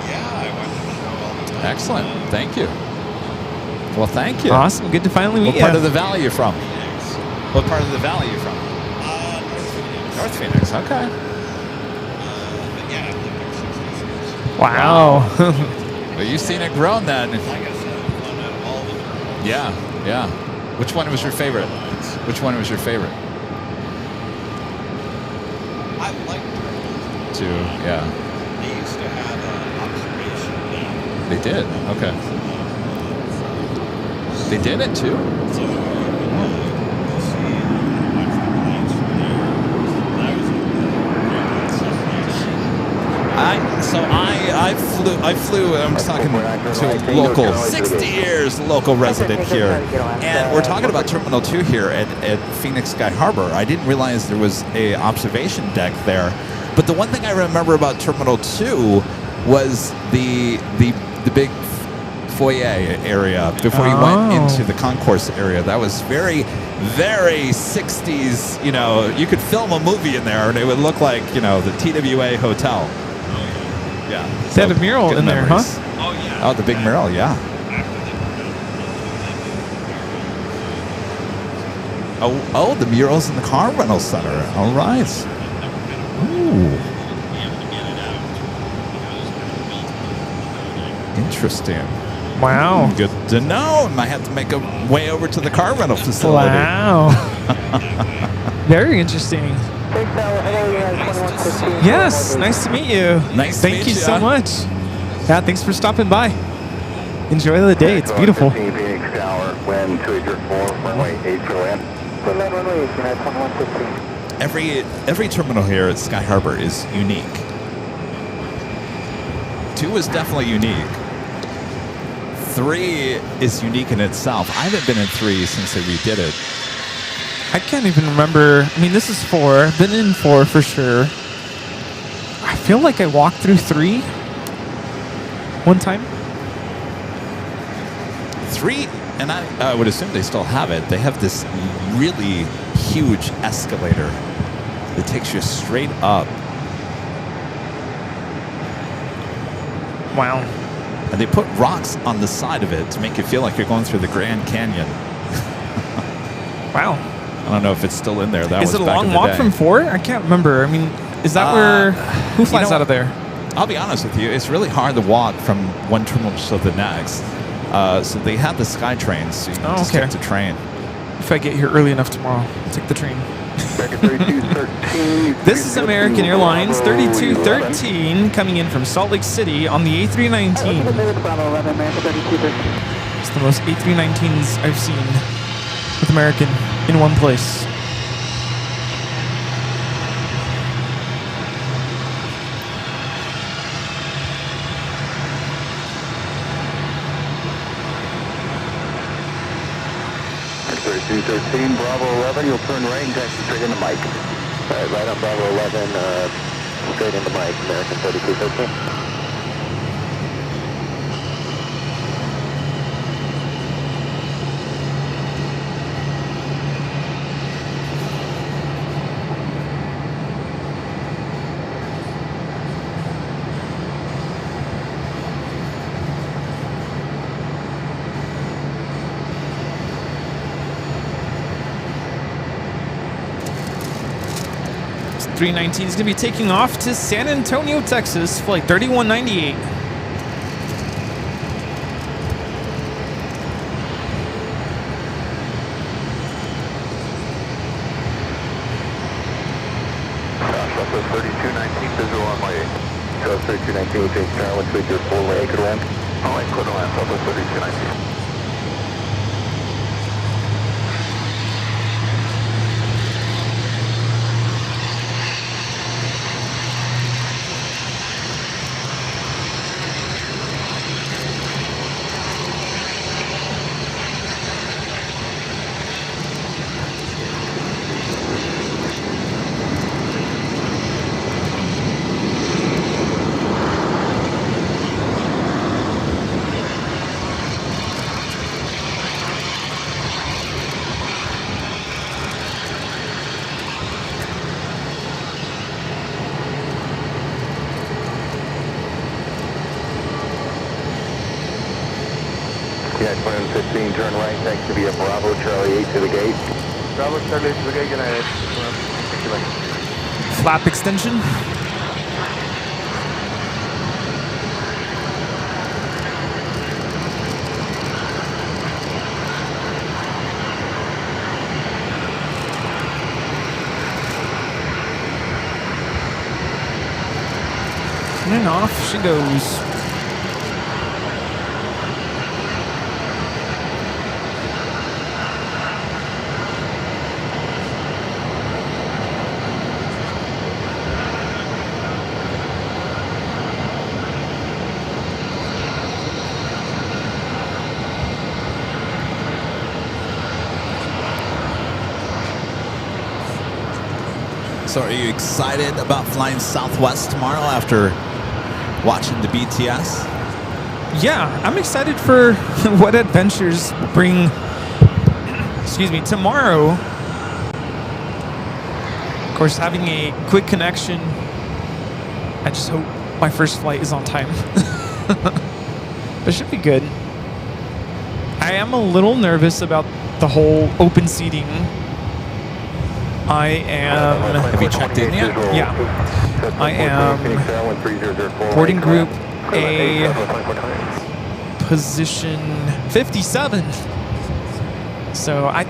Yeah, I watch the show all the time. Excellent. Thank you. Well, thank you. Awesome. Good to finally meet What you. part of the valley you from? What part of the valley you from? North Phoenix. North Phoenix. Okay. But yeah, I've lived here 60 years. Wow. Well, you've seen it grown then. Like I said, I've flown out of all the terminals. Yeah. Yeah. Which one was your favorite? Which one was your favorite? I like terminals. Two. Yeah. They used to have an observation deck. They did. Okay. They did it too. So you could see and watch the planes from there. And I was I flew. I'm talking to a local, 60 years local resident here, and we're talking about Terminal 2 here at Phoenix Sky Harbor. I didn't realize there was a observation deck there, but the one thing I remember about Terminal 2 was the big foyer area before you went into the concourse area. That was very, very 60s. You know, you could film a movie in there and it would look like, you know, the TWA Hotel. Yeah. They had a mural good in there, memories. huh? Oh, yeah. Oh, the big mural, yeah. Oh, the murals in the car rental center. All right. Ooh. Interesting. Wow. Good to know. Might have to make a way over to the car rental facility. Wow. Very interesting. Yes, nice to meet you. Nice to Thank meet you ya. so much. Yeah, thanks for stopping by. Enjoy the day. It's beautiful. 15 Phoenix Tower, wind 284, runway 8 for land. Runway 8, 2115. Every terminal here at Sky Harbor is unique. 2 is definitely unique. 3 is unique in itself. I haven't been in 3 since they redid it. I can't even remember. I mean, this is 4. Been in 4 for sure. I feel like I walked through 3 one time. 3, and I would assume they still have it. They have this really huge escalator that takes you straight up. Wow. And they put rocks on the side of it to make you feel like you're going through the Grand Canyon. Wow. I don't know if it's still in there. That Is was it a back long in the walk day. from 4? I can't remember. I mean, is that where... Who flies know out of there? I'll be honest with you. It's really hard to walk from one terminal to the next. So they have the Sky Trains, so you can just okay. take the train. If I get here early enough tomorrow, I'll take the train. American 3213. This is American Airlines 3213 coming in from Salt Lake City on the A319. Bravo 11, American 3213. It's the most A319s I've seen with American in one place. American 3213, Bravo 11, you'll turn right and taxi straight into Mike. All right, right on Bravo 11, straight into Mike, American 3213. This 319 is going to be taking off to San Antonio, Texas, flight 3198. Southwest 3219, visual on my Southwest 3219, we'll change Carolyn to your full leg, could land. All right, could land, Southwest 3219. Yeah, 115, turn right, next to be a Bravo, Charlie 8 to the gate. Bravo, Charlie 8 to the gate, good night. Flap extension. And off she goes. So are you excited about flying Southwest tomorrow after watching the BTS? Yeah, I'm excited for what adventures bring, excuse me, tomorrow. Of course, having a quick connection. I just hope my first flight is on time. But it should be good. I am a little nervous about the whole open seating. I am... Have you checked in yet? Yeah. I am boarding group A, position 57. So I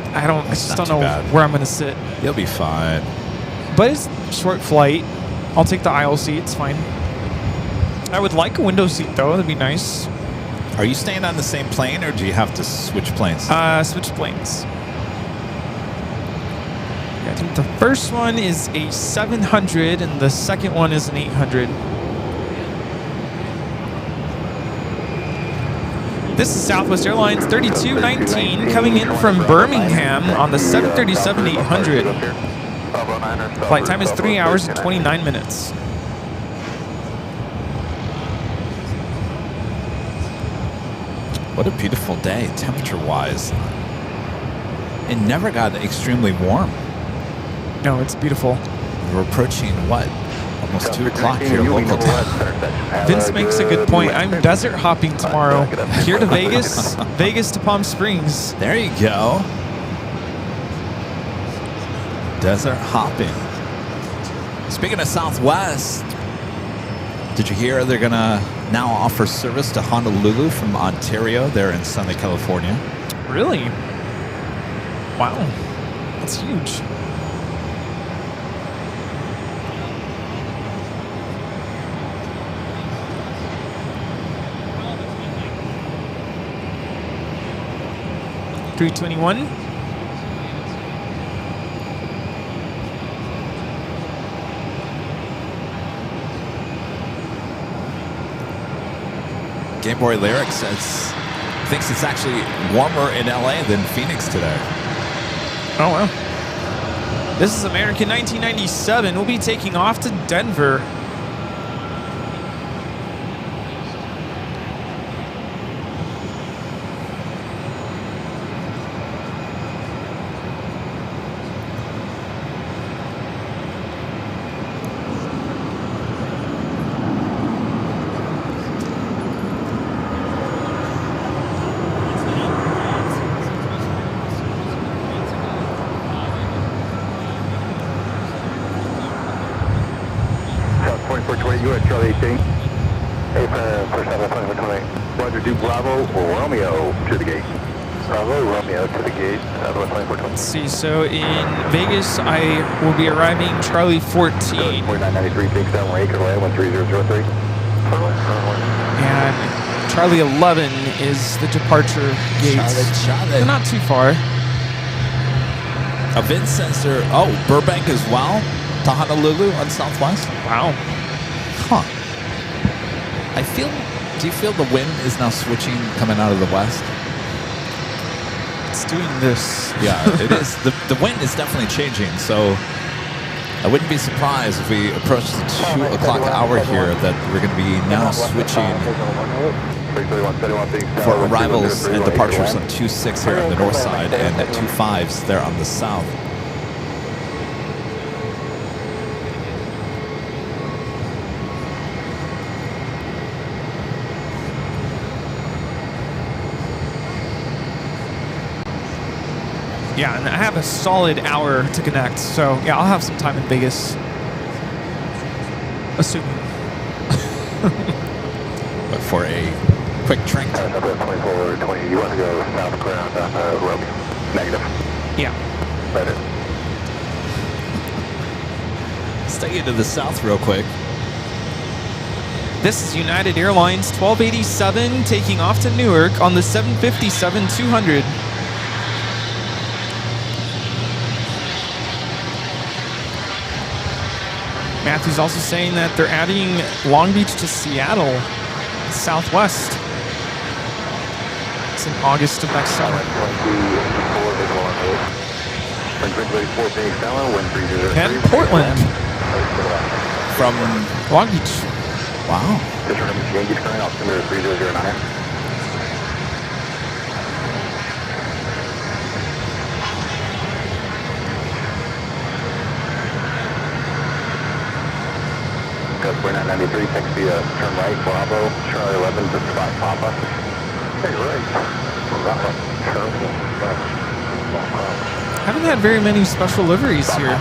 just don't know where I'm going to sit. You'll be fine. But it's a short flight. I'll take the aisle seat. It's fine. I would like a window seat, though. That'd be nice. Are you staying on the same plane, or do you have to switch planes? Switch planes. I think the first one is a 700 and the second one is an 800. This is Southwest Airlines 3219 coming in from Birmingham on the 737-800. Flight time is 3 hours and 29 minutes. What a beautiful day, temperature-wise. It never got extremely warm. No, it's beautiful. We're approaching, what, almost 2 o'clock here local time. Vince makes a good point. I'm desert hopping tomorrow. Here to Vegas, Vegas to Palm Springs. There you go. Desert hopping. Speaking of Southwest, did you hear they're going to now offer service to Honolulu from Ontario? They're in Southern California. Really? Wow. That's huge. 321. Game Boy Lyric thinks it's actually warmer in LA than Phoenix today. Oh, well. This is American 1997. We'll be taking off to Denver. Charlie 18. 847, Roger, do Bravo Romeo to the gate. Bravo Romeo to the gate, Southwest 2420. Let's see, so in Vegas, I will be arriving Charlie 14. 4993, take 7 Acre Land, 13003. And Charlie 11 is the departure gate. Charlie. They're not too far. A VIN sensor. Oh, Burbank as well. To Honolulu on Southwest. Wow. Huh. Do you feel the wind is now switching coming out of the west? It's doing this. Yeah, it is. The wind is definitely changing, so I wouldn't be surprised if we approach the 2 o'clock hour here that we're going to be now switching for arrivals and departures on 2-6 here on the north side and at 2-5s there on the south. Yeah, and I have a solid hour to connect, so yeah, I'll have some time in Vegas. Assuming. But for a quick drink. 2420, you want to go south ground on Romeo? Negative. Yeah. Better. Stay into the south real quick. This is United Airlines 1287 taking off to Newark on the 757-200. Matthew's also saying that they're adding Long Beach to Seattle, Southwest. It's in August of next summer. And Portland. From Long Beach. wow. Gus 4993, taxi turn right, Bravo, Charlie 11, just about Papa. Hey, right. Bravo, Charlie 11. Haven't had very many special liveries here.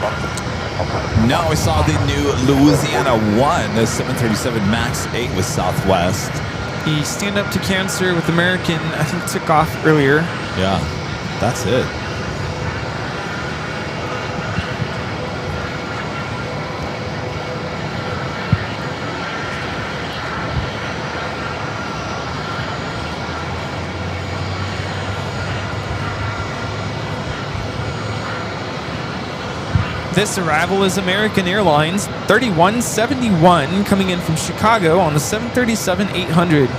No, we saw the new Louisiana 1, the 737 MAX 8 with Southwest. The Stand Up to Cancer with American, I think, took off earlier. Yeah, that's it. This arrival is American Airlines 3171 coming in from Chicago on the 737-800.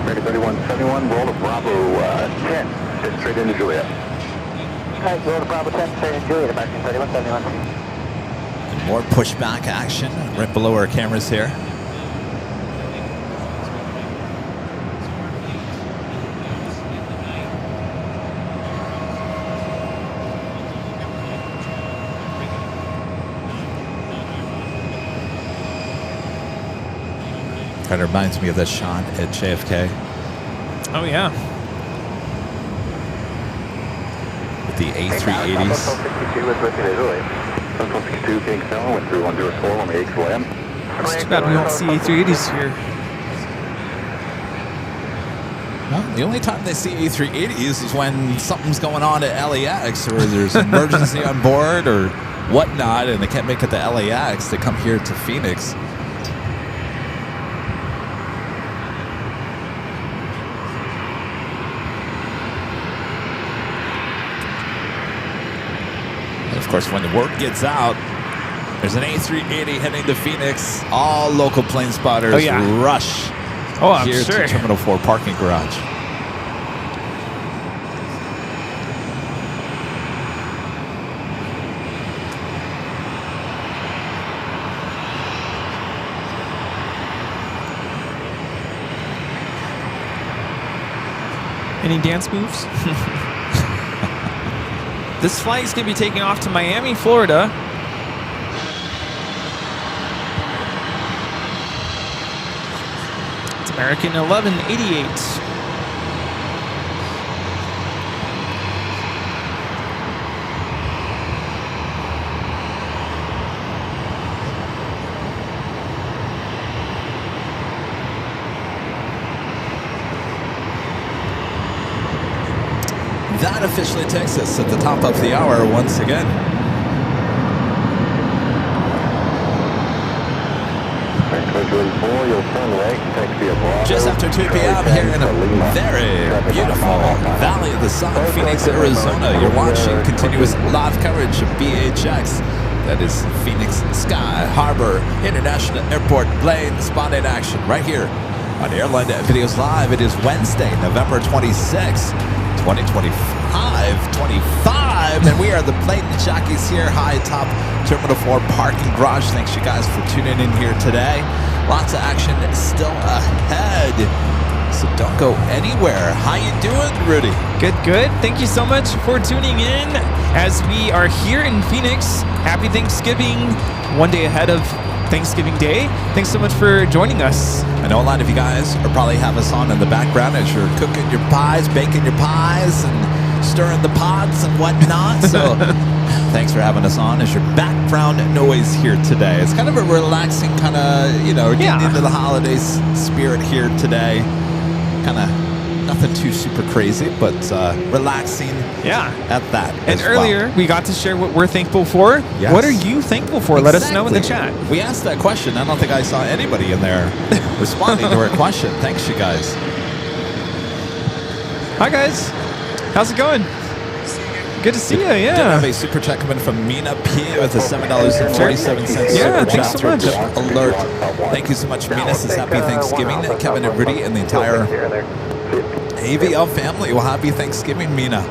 Ready 3171, roll to Bravo 10. Straight into Juliet. Alright, roll to Bravo 10, straight into Juliet, American 3171. And more pushback action right below our cameras here. Kind of reminds me of that shot at JFK. Oh, yeah. The A380s. 62 is with Italy. 762 King 7 went through 104 on the 8th land. It's too bad we don't see A380s here. Well, the only time they see A380s is when something's going on at LAX or there's an emergency on board or whatnot, and they can't make it to LAX. They come here to Phoenix. And of course, when the word gets out, there's an A380 heading to Phoenix. All local plane spotters rush I'm here sure. to Terminal 4 parking garage. Any dance moves? This flight is going to be taking off to Miami, Florida. It's American 1188. That officially takes us at the top of the hour once again. Just after 2 p.m. here in a very beautiful Valley of the Sun, Phoenix, Arizona. You're watching continuous live coverage of PHX. That is Phoenix Sky Harbor International Airport plane spotted action right here on Airline Videos Live. It is Wednesday, November 26th. 2025, and we are the plane jockeys here high top Terminal 4 parking garage. Thanks you guys for tuning in here today. Lots of action still ahead, so don't go anywhere. How you doing, Rudy? Good, good. Thank you so much for tuning in as we are here in Phoenix. Happy Thanksgiving, one day ahead of Thanksgiving Day. Thanks so much for joining us. I know a lot of you guys are probably have us on in the background as you're cooking your pies, baking your pies, and stirring the pots and whatnot. So thanks for having us on as your background noise here today. It's kind of a relaxing kind of, we're getting into the holiday spirit here today. Kind of nothing too super crazy, but relaxing at that. And earlier, we got to share what we're thankful for. Yes. What are you thankful for? Let us know in the chat. We asked that question. I don't think I saw anybody in there responding to our question. Thanks, you guys. Hi, guys. How's it going? Good to see you, Did have a super chat coming from Mina P with a $7.47 super thanks so chat much. alert. Thank you so much, Mina. Says happy Thanksgiving, Kevin and Rudy and the entire AVL family. Well, happy Thanksgiving, Mina.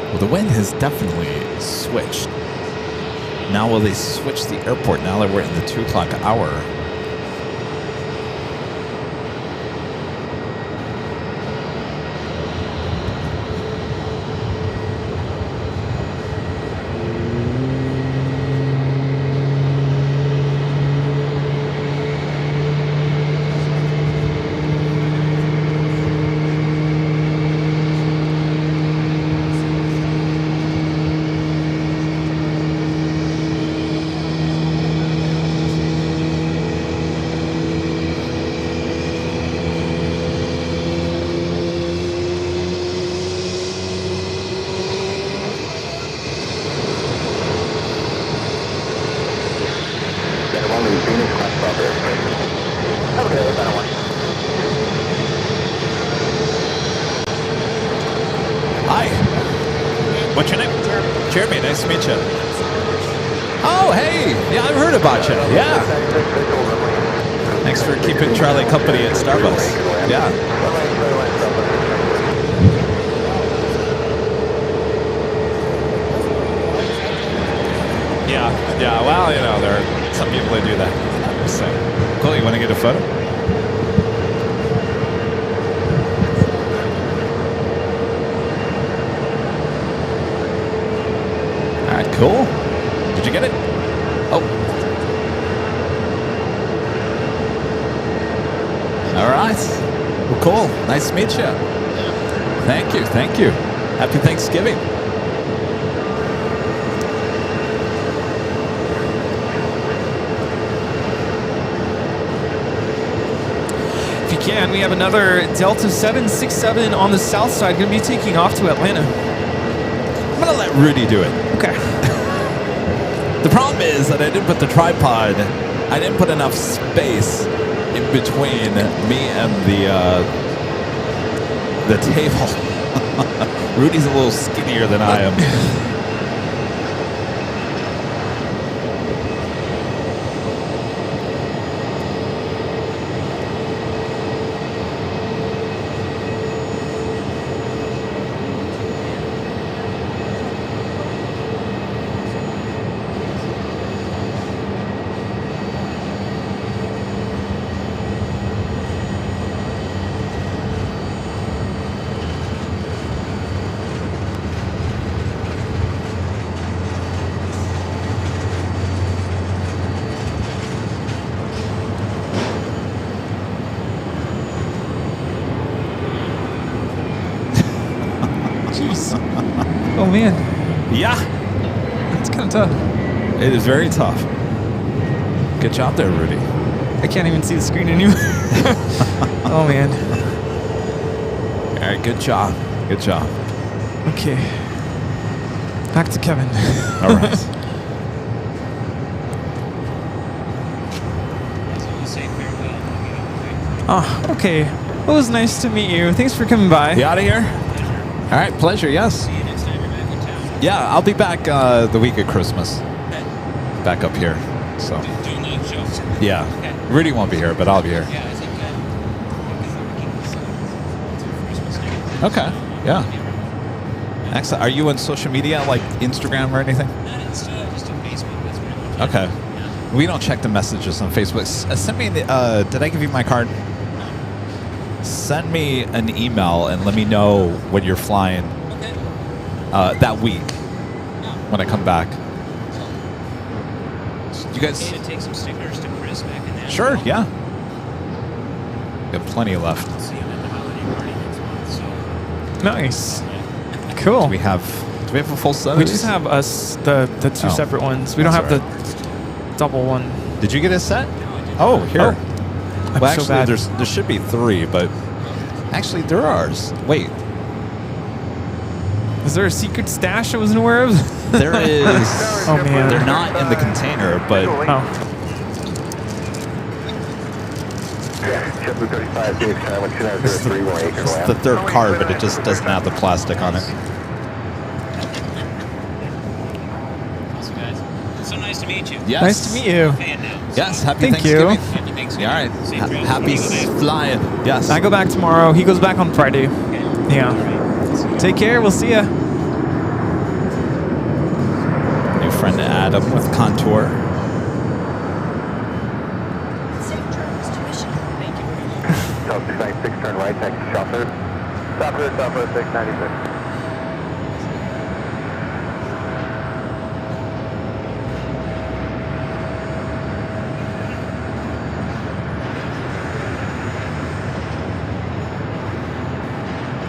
Well, the wind has definitely switched. Now will they switch the airport now that we're in the 2 o'clock hour? Hi. What's your name? Jeremy. Nice to meet you. Oh, hey. Yeah, I've heard about you. Yeah. Thanks for keeping Charlie company at Starbucks. Yeah. Yeah. Well, there are some people who do that. So, cool. You want to get a photo? Cool. Did you get it? Oh. All right. Well, cool. Nice to meet you. Thank you. Thank you. Happy Thanksgiving. If you can, we have another Delta 767 on the south side going to be taking off to Atlanta. I'm going to let Rudy do it. Okay. The problem is that I didn't put the tripod, I didn't put enough space in between me and the table. Rudy's a little skinnier than I am. Jeez. Oh man. Yeah, It's kind of tough. it is very tough. Good job there, Rudy. I can't even see the screen anymore. Oh man. All right, good job. Good job. Okay. Back to Kevin. All right. So we'll say farewell. Oh, okay. Well, it was nice to meet you. Thanks for coming by. You out of here? All right, pleasure, yes. See you next time you're back in town. Yeah, I'll be back the week of Christmas. Back up here. So, Doing live shows. yeah. Okay. Rudy won't be here, but I'll be here. Yeah, I think because we're working through Christmas now. Okay, yeah. Excellent. Are you on social media, like Instagram or anything? Not Insta, just on Facebook. That's pretty much it. Okay. Yeah. We don't check the messages on Facebook. Send me the, did I give you my card? Send me an email and let me know when you're flying Okay. that week when I come back. You guys? Okay to take some stickers to Chris back in that. Sure, yeah. We have plenty left. See him at the holiday party next month. So Nice. yeah. Cool. Do we have a full set? We of just these? have us the two Oh. separate ones. We don't That's have the double one. Did you get a set? No, I didn't. Oh, here. I'm Well, so actually, bad. there should be 3, but actually, there are ours. Wait, Is there a secret stash I wasn't aware of? there is. Oh man. They're not in the container, but Oh. JetBlue 35, Phoenix Tower, 1903, 1 acre it's land. the third card, but it just doesn't have the plastic on it. Awesome, guys. It's so nice to meet you. Yes. Nice to meet you. Fan now. Yes, happy Thank you. Thanksgiving. Happy Thanksgiving. Yeah, all right. Safe travels. Happy Go back. flying. Yes. I go back tomorrow. He goes back on Friday. Okay. Yeah. All right. Take care. We'll see ya. New friend Adam with Contour. Thank you very much. South 696, turn right, next to Shopper. Southwest 696.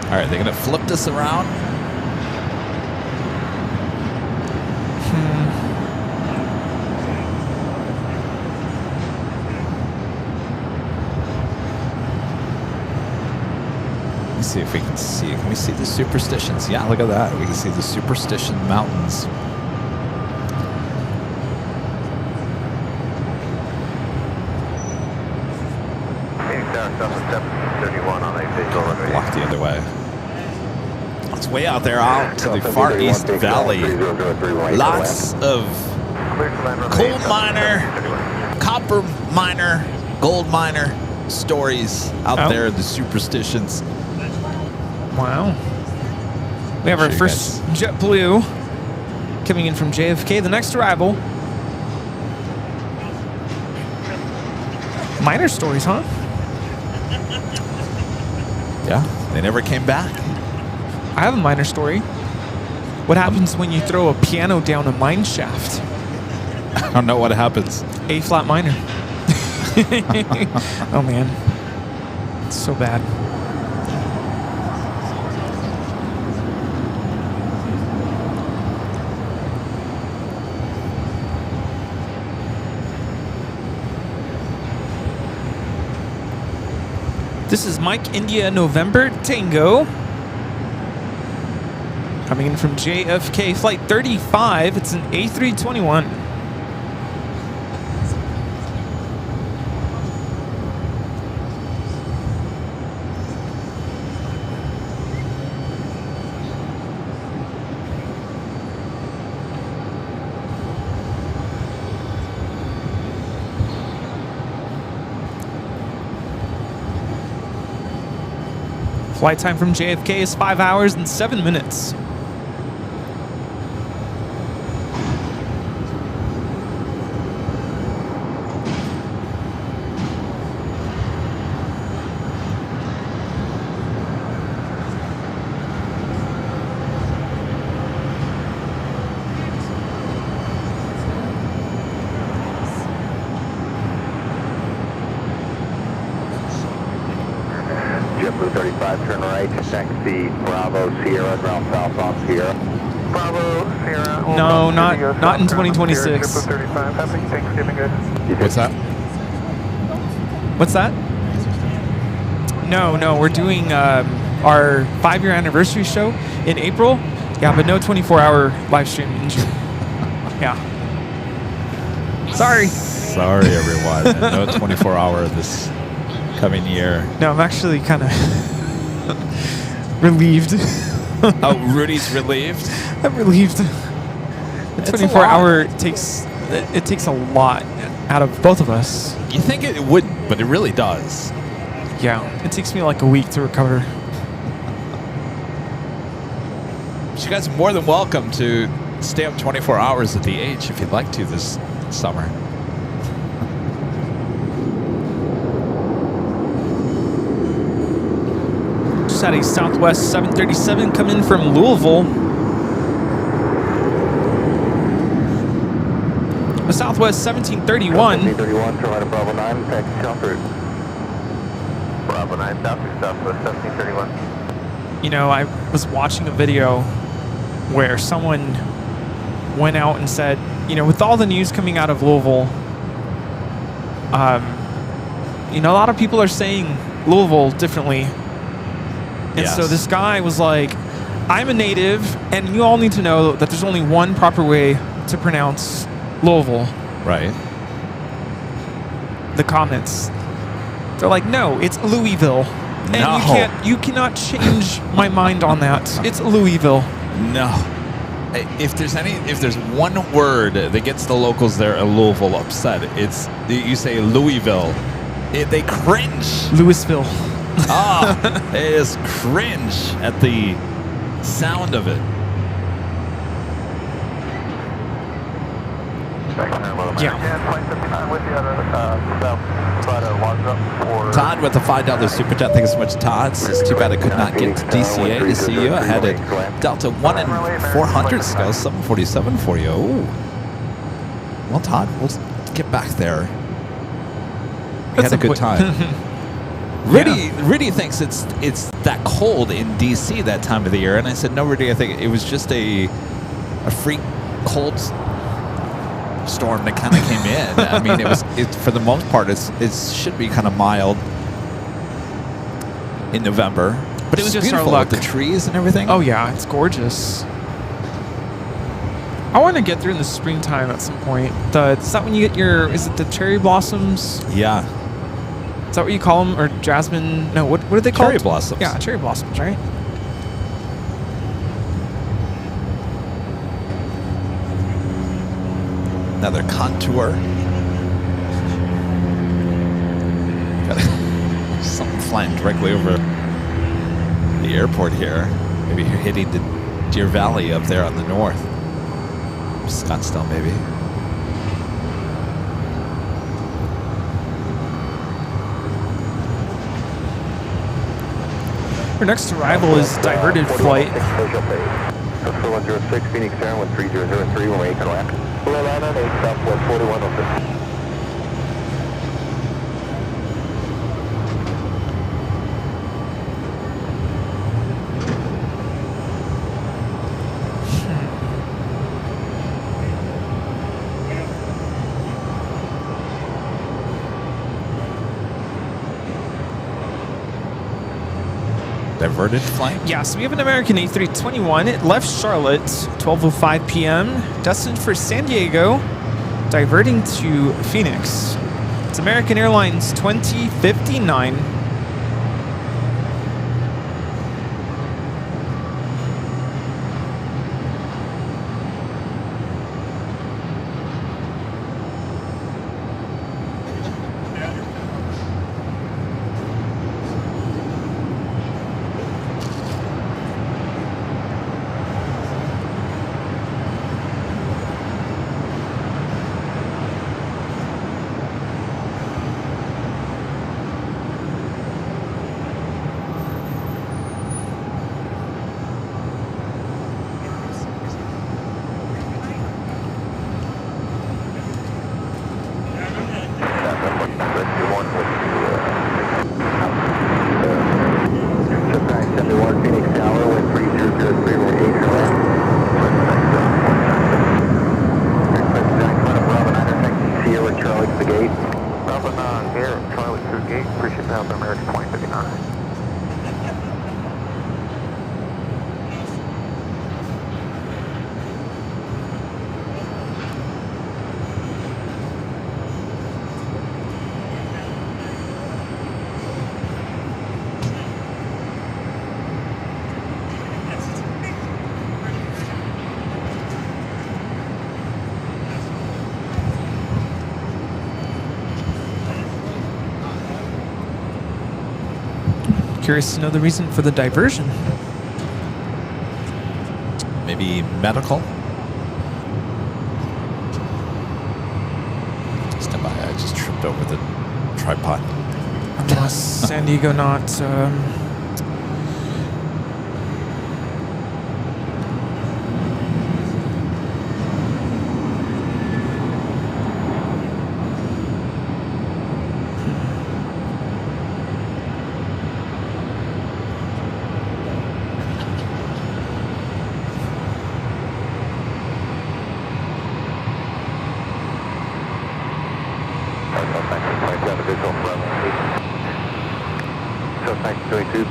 All right, they're gonna flip this around. Let me see if we can see. Can we see the superstitions? Yeah, look at that. We can see the Superstition Mountains. Phoenix Tower, Southwest 731 on a visual runway. Block the other way. It's way out there, out to the far east valley. Lots of coal miner, copper miner, gold miner stories out Oh. there, the superstitions. Wow. We have our Sure, first JetBlue coming in from JFK. The next arrival. Minor stories, huh? Yeah, they never came back. I have a minor story. What happens when you throw a piano down a mine shaft? I don't know what happens. A flat minor. Oh man, it's so bad. This is Mike India November Tango. Coming in from JFK Flight 35. It's an A321. Flight time from JFK is 5 hours and 7 minutes. JetBlue 35, turn right, taxi Bravo Sierra, ground south on Sierra. Bravo Sierra. No, not in 2026. JetBlue 35, happy Thanksgiving, guys. What's that? What's that? No, we're doing our 5-year anniversary show in April. Yeah, but no 24-hour live stream in June. Yeah. Sorry. Sorry, everyone. No 24-hour this coming year. No, I'm actually kind of relieved. Oh, Rudy's relieved? I'm relieved. The It's a 24-hour takes a lot out of both of us. You think it wouldn't, but it really does. Yeah, it takes me like a week to recover. But you guys are more than welcome to stay up 24 hours at the H if you'd like to this summer. Just had a Southwest 737 come in from Louisville. A Southwest 1731. 1731, turn right at Bravo 9, taxi comfort. Bravo 9, Southwest 1731. You know, I was watching a video where someone went out and said, you know, with all the news coming out of Louisville, you know, a lot of people are saying Louisville differently. And Yes. so this guy was like, I'm a native, and you all need to know that there's only one proper way to pronounce Louisville. Right. The comments, they're like, no, it's Louisville. And No. you cannot change my mind on that. It's Louisville. No. If there's one word that gets the locals there at Louisville upset, it's you say Louisville. They cringe. Louisville. Ah, it is cringe at the sound of it. Yeah. Todd with the $5 super chat. Thanks so much, Todd. It's too bad I could not get to DCA to see you. I had a Delta 1 and 400 scale 747 for you. Ooh. Well, Todd, we'll get back there. We had a good time. Rudy thinks it's that cold in DC that time of the year, and I said, no, Rudy, I think it was just a freak cold storm that kind of came in. I mean, for the most part, it should be kind of mild in November, but it was Just our beautiful luck. with the trees and everything. Oh yeah, it's gorgeous. I want to get there in the springtime at some point. Is that when you get is it the cherry blossoms? Yeah, Is that what you call them? Or jasmine? No, what are they called? cherry blossoms. Yeah, cherry blossoms, right? Another contour. Got something flying directly over the airport here. Maybe you're hitting the Deer Valley up there on the north. Scottsdale, maybe. Our next arrival is diverted flight. That's 4106 Phoenix Air with 3003 when we can land. 8 Southwest 4106. Diverted flight? Yeah, so we have an American A321. It left Charlotte 12:05 p.m. destined for San Diego, diverting to Phoenix. It's American Airlines 2059. Curious to know the reason for the diversion. Maybe medical? Stand by, I just tripped over the tripod. San Diego not...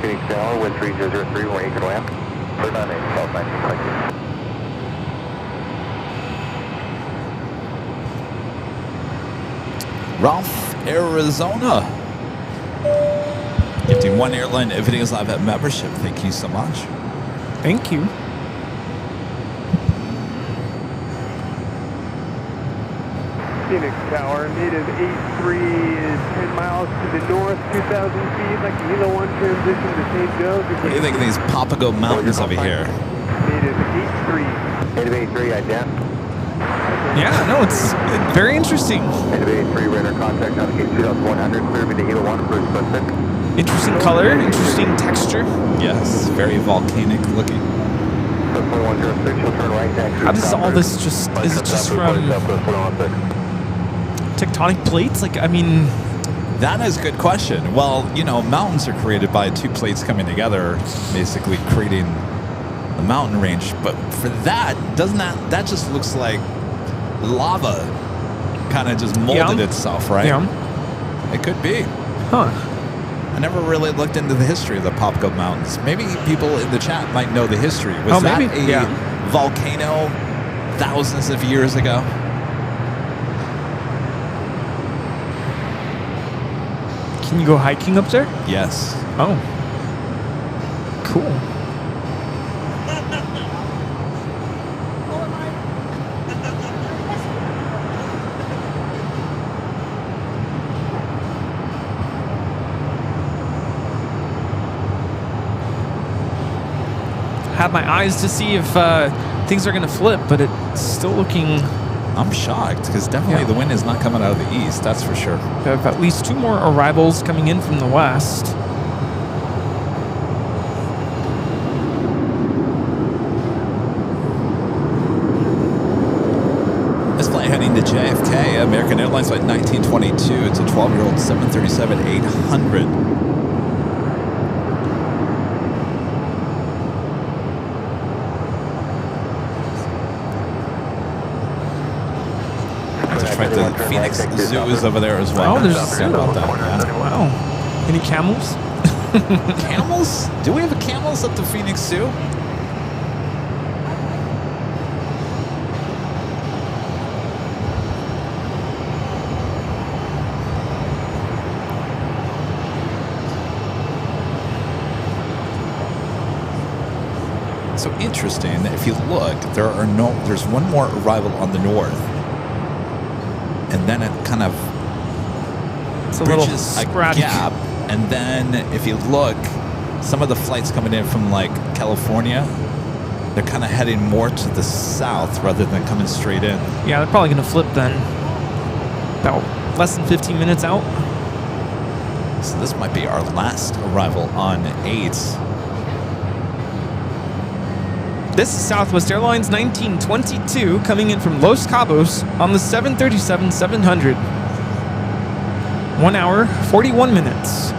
Phoenix Tower, wind 3003, where you can land. 498, South 19, thank you. Ralph, Arizona. Gifting one airline Videos Live at membership. Thank you so much. Thank you. Phoenix Tower, native 83 is 10 miles to the north, 2,000 feet, like the Hilo 1 transition to St. Joe. What do you think of these Papago Mountains over here? Native 83. Native 83, ident. Yeah, no, it's very interesting. Native 83, radar contact on the K2100, clear me to Hilo 1, approach +6. Interesting color, interesting texture. Yes, very volcanic looking. 4106, you'll turn right taxi. How does all this just, is it just from tectonic plates? Like, I mean... That is a good question. Well, you know, mountains are created by two plates coming together, basically creating the mountain range. But for that, doesn't that just looks like lava kind of just molded itself, right? Yeah. It could be. Huh. I never really looked into the history of the Papago Mountains. Maybe people in the chat might know the history. Was that a volcano thousands of years ago? Can you go hiking up there? Yes. Oh. Cool. Had my eyes to see if things are going to flip, but it's still looking... I'm shocked because definitely the wind is not coming out of the east, that's for sure. We have at least 2 more arrivals coming in from the west. flight heading to JFK, American Airlines flight 1922. It's a 12-year-old 737-800. That's right, the Phoenix Zoo is over there as well. Oh, there's a zoo. About that. Yeah. Wow. Any camels? Camels? Do we have camels at the Phoenix Zoo? So interesting. If you look, there's one more arrival on the north, and then it kind of It's a little bridges a sporadic. gap. And then if you look, some of the flights coming in from like California, they're kind of heading more to the south rather than coming straight in. Yeah, they're probably going to flip then. About less than 15 minutes out. So this might be our last arrival on 8. This is Southwest Airlines 1922 coming in from Los Cabos on the 737-700. 1 hour, 41 minutes.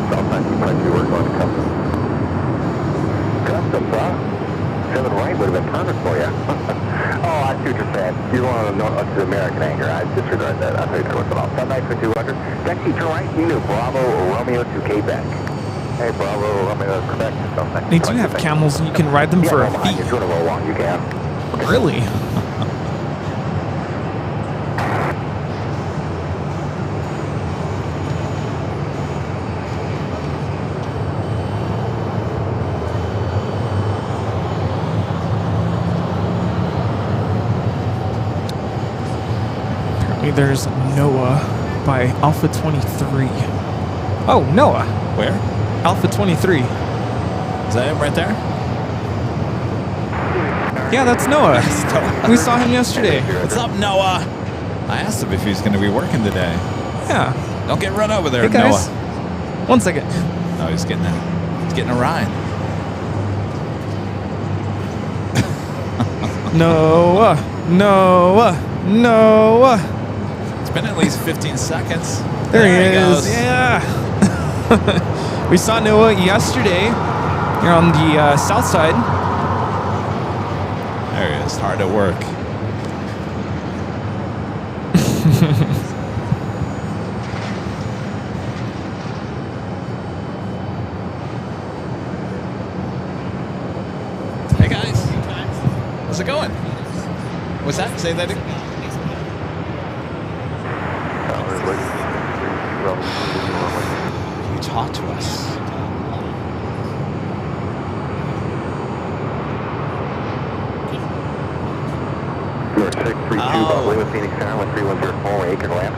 Sometimes you might be working on custom. Custom, huh? 7 right would have been perfect for you. Oh, I see what you're saying. You want to know up to the American anchor. I disregard that. I'll tell you what's about. 79200. Taxi turn right, unit Bravo Romeo to Quebec. Hey, Bravo Romeo to Quebec. They do have camels and you can ride them for a If fee. you want to roll on, you can. Really? Apparently there's Noah by Alpha 23. Oh, Noah. Where? Alpha 23. Is that him right there? Yeah, that's Noah. We saw him yesterday. What's up, Noah? I asked him if he's going to be working today. Yeah. Don't get run over there, Hey guys. Noah. 1 second. No, he's getting a ride. Noah. Noah. Noah. It's been at least 15 seconds. There he is. goes. Yeah. We saw Noah yesterday here on the south side. There he is, hard at work. Hey guys, how's it going? What's that? Say that again. You talk to us. You're 632 Bravo with Phoenix Tower with 3104 acre land.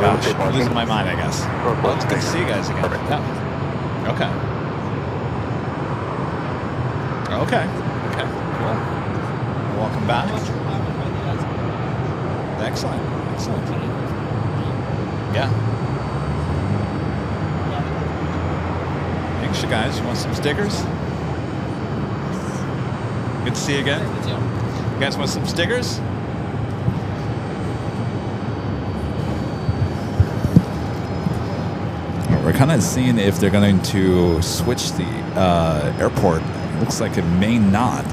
Gosh, I'm losing my mind, I guess. Well, it's good to see you guys again. Yeah. Okay. Okay. Okay. Cool. Welcome back. Excellent. Excellent. Yeah. Thanks, you guys. You want some stickers? Good to see you again. You guys want some stickers? We're kind of seeing if they're going to switch the airport. It looks like it may not.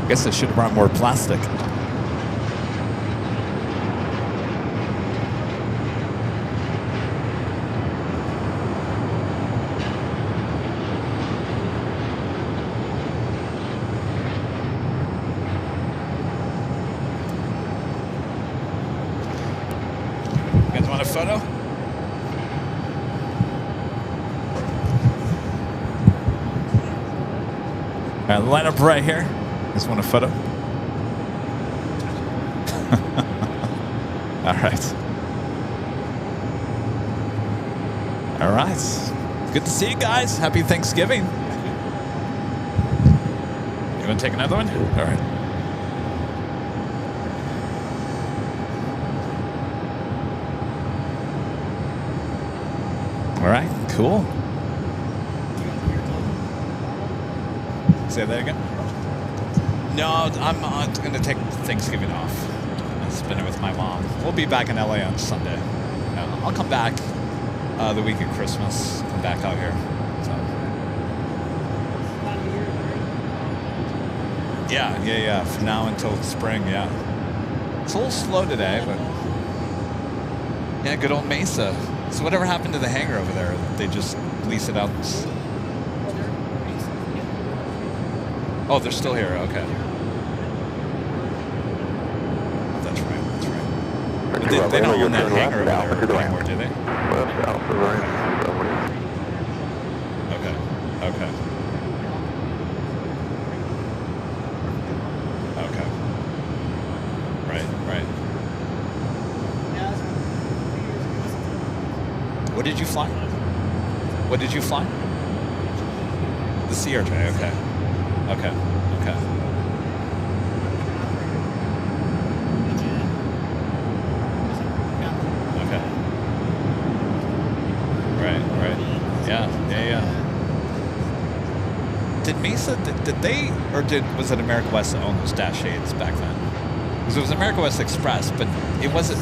Guess I should have brought more plastic. You guys want a photo? All right, line up right here. Just want a photo. All right. All right. Good to see you guys. Happy Thanksgiving. You want to take another one? All right. All right. Cool. Say that again? No, I'm going to take Thanksgiving off. I'll spend it with my mom. We'll be back in LA on Sunday. I'll come back the week of Christmas. Come back out here. So. Yeah. From now until spring, yeah. It's a little slow today, but yeah, good old Mesa. So whatever happened to the hangar over there? They just lease it out. Oh, they're still here. Okay. Oh, that's right. They don't own that hangar over there anymore, do they? Okay. Right. What did you fly? The CRJ, okay. Okay. Right. Yeah. Did Mesa, did they, or was it America West that owned those Dash 8s back then? Because it was America West Express, but it wasn't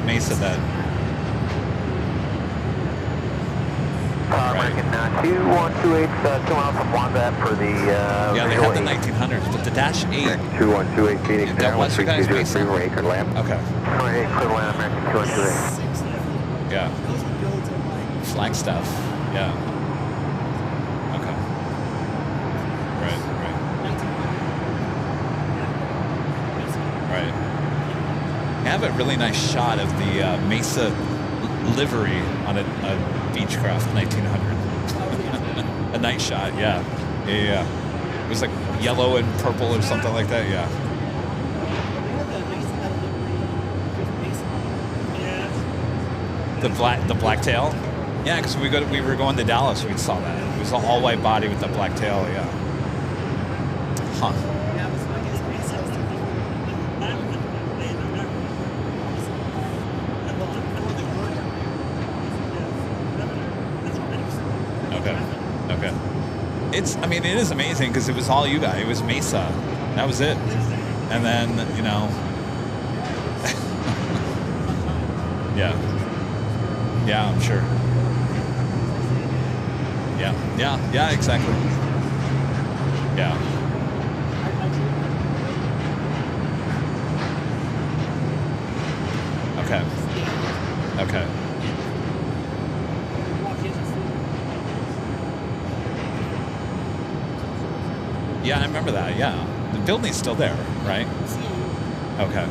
Mesa that... American 2128, 2 miles from Wombat for the... yeah, they had the 1900s, but the Dash 8... 2128 Phoenix that was you guys' Mesa? Acre Land. Okay. Acre Land, American 2128. Yeah. Flagstaff. Yeah. Okay. Right. I have a really nice shot of the Mesa livery on a Beechcraft 1900. A night shot, yeah. It was like yellow and purple or something like that, yeah. The blacktail? Yeah, because we were going to Dallas, we saw that. It was an all-white body with the black tail, yeah. Huh. Okay. It is amazing because it was all you guys. It was Mesa. That was it. And then, Yeah, I'm sure. Yeah, exactly. Yeah. Okay. Yeah, I remember that, yeah. The building's still there, right? Okay.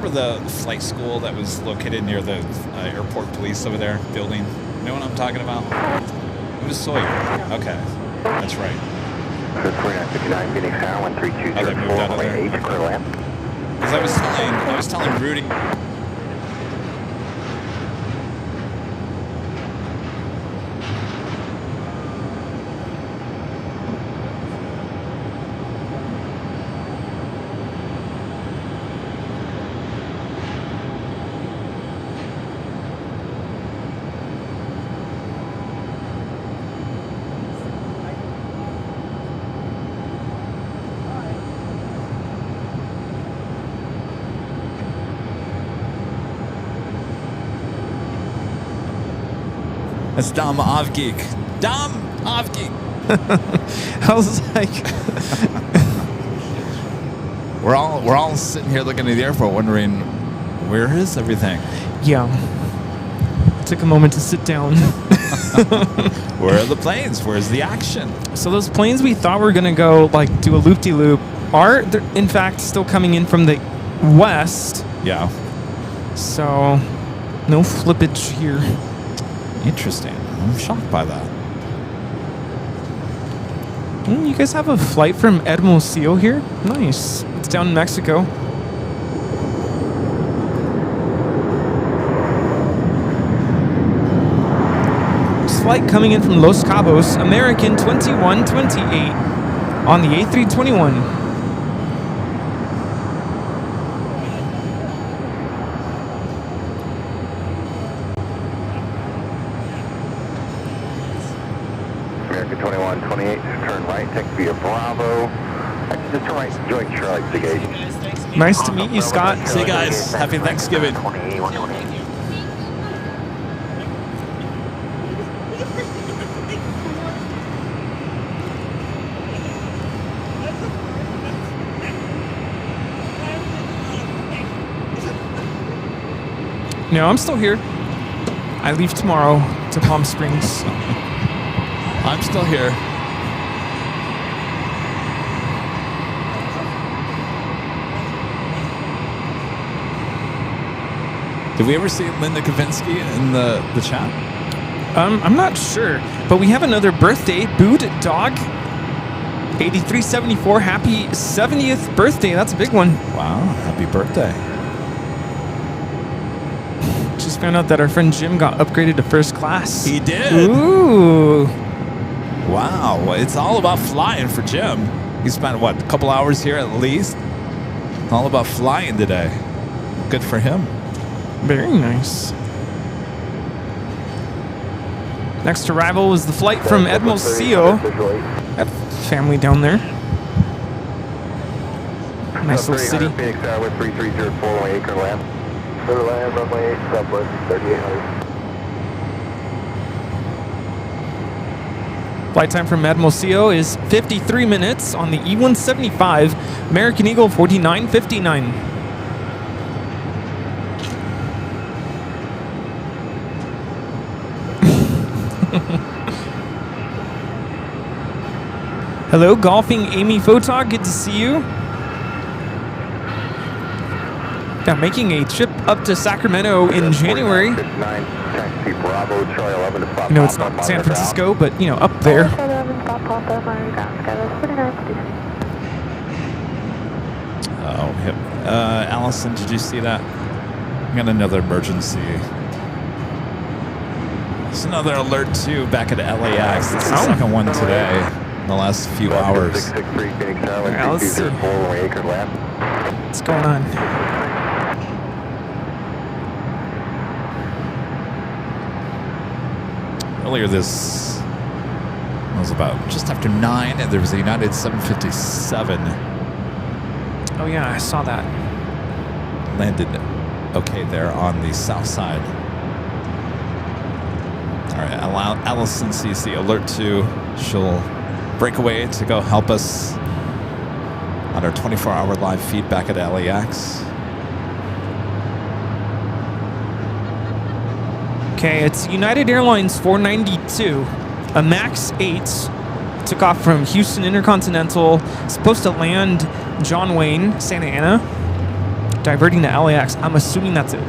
The flight school that was located near the airport police over there building. You know what I'm talking about? It was Sawyer. Okay, that's right. 2959 Phoenix Tower 1320. Oh, they moved out of there. Because I was telling Rudy. That's Dom Avgeek. Dom Avgeek. I was like, we're all sitting here looking at the airport, wondering where is everything. yeah. Took a moment to sit down. Where are the planes? Where's the action? So those planes we thought were gonna go like do a loop-de-loop are in fact still coming in from the west. Yeah. So no flippage here. Interesting. I'm shocked by that. You guys have a flight from Hermosillo here? Nice. It's down in Mexico. Flight coming in from Los Cabos, American 2128 on the A321. American 2128, turn right, take via Bravo. Just turn right, join Charlie to gauge. Nice to meet you, Scott. See you guys. Happy Thanksgiving. 128. No, I'm still here. I leave tomorrow to Palm Springs. I'm still here. Did we ever see Linda Kavinsky in the chat? I'm not sure, but we have another birthday. Boot Dog 8374. Happy 70th birthday. That's a big one. Wow, happy birthday. Just found out that our friend Jim got upgraded to first class. He did. Ooh. Wow, well, it's all about flying for Jim. He spent, what, a couple hours here at least? It's all about flying today. Good for him. Very nice. Next arrival was the flight from Hermosillo. Got family down there. Nice little city. Phoenix Tower with 3304 acre land. Clear land, runway 8, southwest 3800. Flight time from Hermosillo is 53 minutes on the E175 American Eagle 4959. Hello, golfing Amy Photog. Good to see you. Yeah, making a trip up to Sacramento in January. You know, it's not San Francisco, but, you know, up there. Oh, yep. Allison, did you see that? We got another emergency. There's another alert, too, back at LAX. This is the second one today in the last few hours. 663 Phoenix Tower with Yeah, let's see. 3304 acre land. What's going on? Earlier this was about just after 9, and there was a United 757 Oh, yeah, I saw that. landed okay there on the south side. All right, Allison sees the alert 2. She'll break away to go help us on our 24-hour live feed back at LAX. Okay, it's United Airlines 492, a MAX 8. Took off from Houston Intercontinental, supposed to land John Wayne, Santa Ana, diverting to LAX. I'm assuming that's it.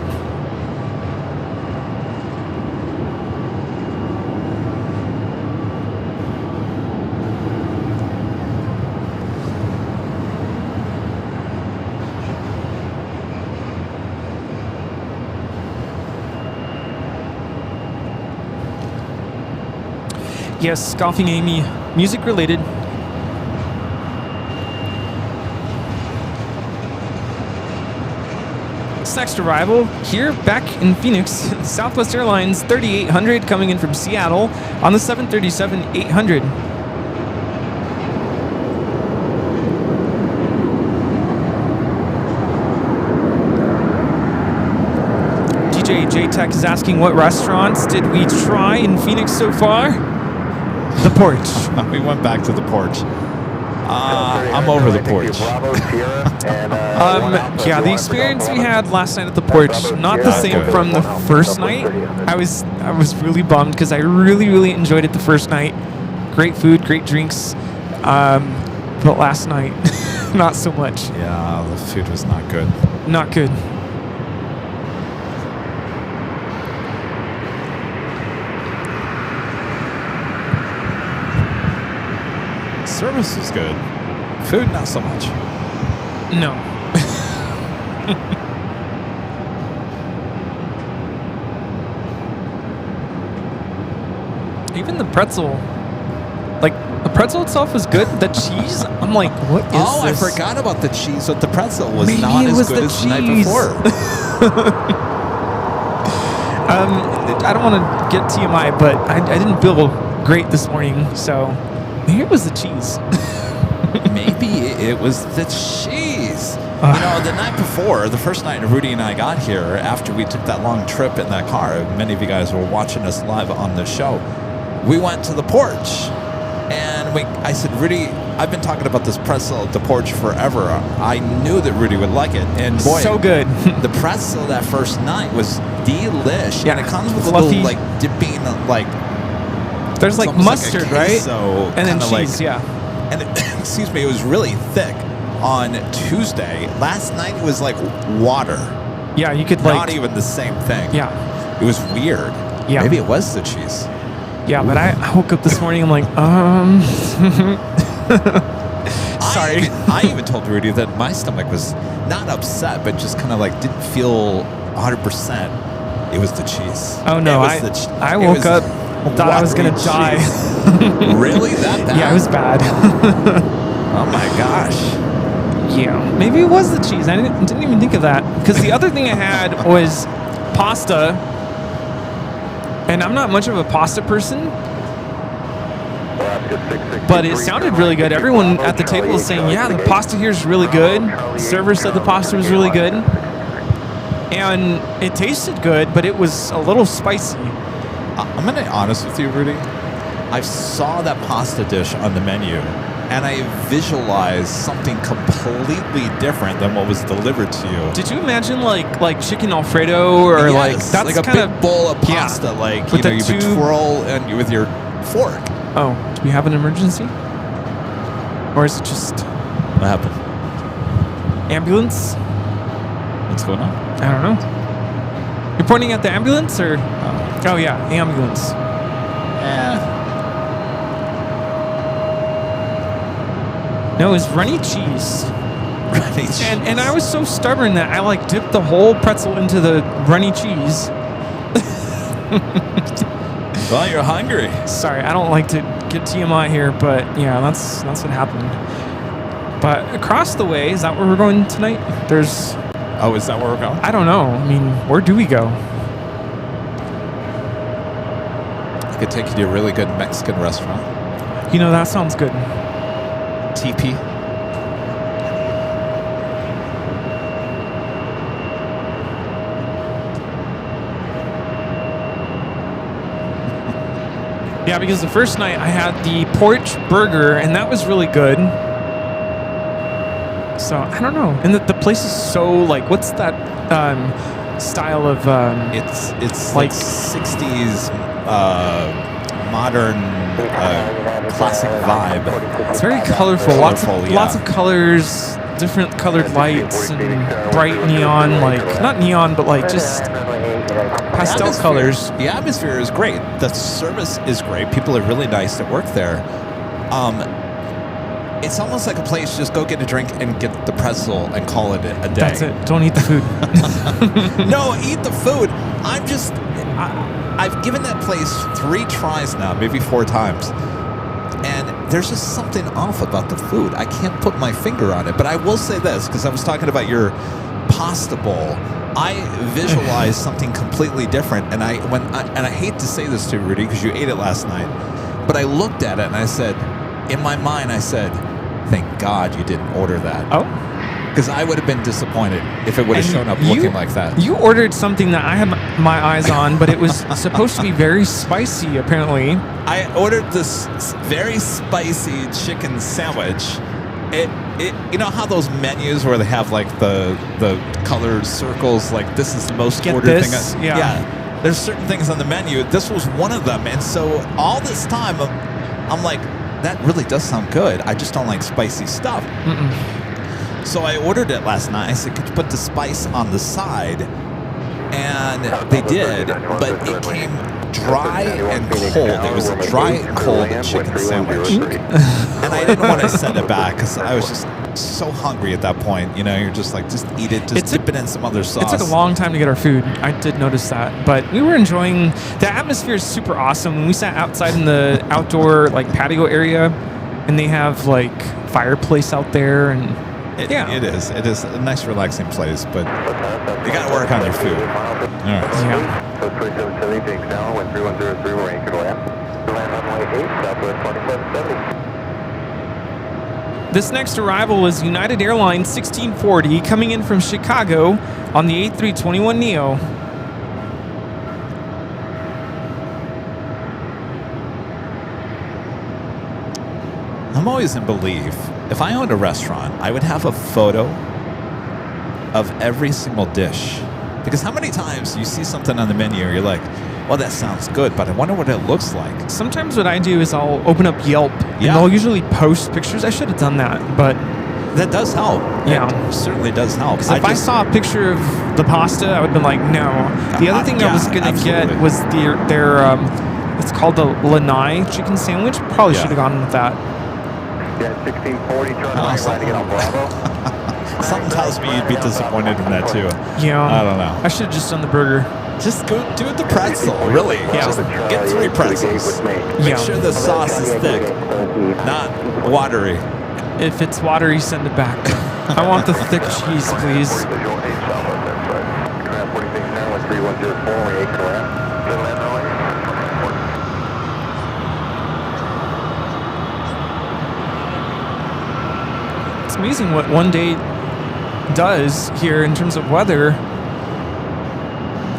Yes, golfing Amy, music related. This next arrival here back in Phoenix, Southwest Airlines 3800 coming in from Seattle on the 737-800. DJ J-Tech is asking what restaurants did we try in Phoenix so far? The porch. We went back to the porch. I'm over the porch. Yeah, the experience we had last night at the porch, not the same from the first night. I was really bummed because I really enjoyed it the first night. Great food, great drinks. But last night, not so much. Yeah, the food was not good. Not good. Service was good. Food, not so much. No. Even the pretzel. Like, the pretzel itself was good. The cheese, I'm like, what is Oh, this? I forgot about the cheese with the pretzel. Was Maybe not it as was good the as the night cheese. before. I don't want to get TMI, but I didn't feel great this morning, so maybe it was the cheese. Maybe it was the cheese. You know, the night before, the first night Rudy and I got here, after we took that long trip in that car, many of you guys were watching us live on the show, we went to the porch. And I said, Rudy, I've been talking about this pretzel at the porch forever. I knew that Rudy would like it. And boy, so good. The pretzel that first night was delish. Yeah, and it comes with fluffy. a little, like, dipping, like... There's like almost mustard, like a right? queso, And then kinda cheese, like, yeah. And it, excuse me, it was really thick on Tuesday. Last night it was like water. Yeah, you could like... Not even the same thing. Yeah. It was weird. Yeah. Maybe it was the cheese. Yeah, but I woke up this morning, I'm like, sorry. I even told Rudy that my stomach was not upset, but just kind of like didn't feel 100%. It was the cheese. Oh no, I woke up, thought I was going to die. Really? That bad? Yeah, it was bad. Oh my gosh. Yeah, maybe it was the cheese. I didn't even think of that. Because the other thing I had was pasta. And I'm not much of a pasta person. But it sounded really good. Everyone at the table was saying, yeah, the pasta here is really good. The server said the pasta was really good. And it tasted good, but it was a little spicy. I'm going to be honest with you, Rudy. I saw that pasta dish on the menu, and I visualized something completely different than what was delivered to you. Did you imagine like chicken Alfredo or Yes, like that's like a kind big of bowl of pasta, like with you the would twirl and with your fork. Oh, do we have an emergency? Or is it just What happened? ambulance? What's going on? I don't know. You're pointing at the ambulance or? Oh yeah, ambulance. No, it was runny cheese. Runny cheese. And I was so stubborn that I like dipped the whole pretzel into the runny cheese. Well, you're hungry. Sorry, I don't like to get TMI here, but yeah, that's what happened. But across the way, is that where we're going tonight? There's... Oh, is that where we're going? I don't know. I mean, where do we go? I could take you to a really good Mexican restaurant. You know, that sounds good. TP. Yeah, because the first night I had the porch burger, and that was really good. So, I don't know. And the place is so, like, what's that style of... It's like 60s modern classic vibe. It's very colorful. Lots yeah. of colors, different colored lights, and bright neon, like, not neon, but like just pastel colors. The atmosphere is great. The service is great. People are really nice that work there. It's almost like a place, just go get a drink and get the pretzel and call it a day. That's it. Don't eat the food. No, eat the food. I've given that place 3 tries now, maybe 4 times. And there's just something off about the food. I can't put my finger on it. But I will say this, because I was talking about your pasta bowl. I visualized something completely different. And I hate to say this to you, Rudy, because you ate it last night. But I looked at it and I said, in my mind, I said, thank God you didn't order that. Oh? Because I would have been disappointed if it would have shown up looking like that. You ordered something that I had my eyes on, but it was supposed to be very spicy, apparently. I ordered this very spicy chicken sandwich, you know how those menus where they have like the colored circles, like this is the most Get ordered this, thing. yeah. There's certain things on the menu. This was one of them, and so all this time, I'm like, that really does sound good. I just don't like spicy stuff. So I ordered it last night. I said, could you put the spice on the side? And they did, but it came dry and cold. It was a dry and cold chicken sandwich. And I didn't want to send it back because I was just so hungry at that point. You know, you're just like, just eat it, just dip it in some other sauce. It took a long time to get our food. I did notice that, but we were enjoying. The atmosphere is super awesome. When we sat outside in the outdoor like patio area, and they have like fireplace out there, and It is a nice relaxing place, but you got to work on your food. All right. Yeah. So 2770 takes down, wind 3103, we're anchored land. Land runway 8, southwest 2770. This next arrival is United Airlines 1640 coming in from Chicago on the A321neo. I'm always in belief, if I owned a restaurant, I would have a photo of every single dish. Because how many times you see something on the menu and you're like, well, that sounds good, but I wonder what it looks like. Sometimes what I do is I'll open up Yelp, and Yeah. they'll usually post pictures. I should have done that, but That does help. Yeah. It certainly does help. because if I saw a picture of the pasta, I would have been like, no. The other thing I was yeah, going to get absolutely. was their it's called the lanai chicken sandwich. Probably Yeah. should have gone with that. Yeah, 1640, turn right, Awesome. right to get on Bravo. Something tells me you'd be disappointed in that too. Yeah. I don't know. I should have just done the burger. Just go do it the pretzel, really. Yeah. Just get 3 pretzels. Make Yeah. sure the sauce is thick, not watery. If it's watery, send it back. I want the thick cheese, please. Transporting things now, wind 3104, we're anchored land. Good land runway. It's amazing what one day does here in terms of weather.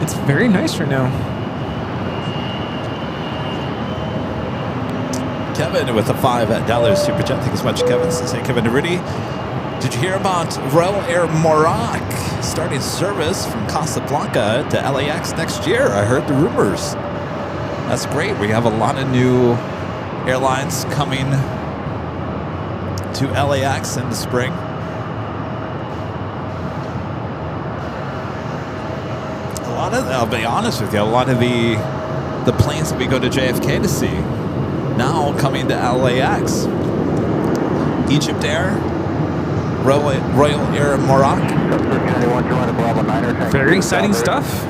It's very nice right now. Kevin with a $5 super chat. Thank you so much, Kevin. Says, hey, Kevin DeRudy. Did you hear about Royal Air Morocco starting service from Casablanca to LAX next year? I heard the rumors. That's great. We have a lot of new airlines coming to LAX in the spring. I'll be honest with you, a lot of the planes that we go to JFK to see now coming to LAX. Egypt Air, Royal Air Morocco. Very exciting stuff.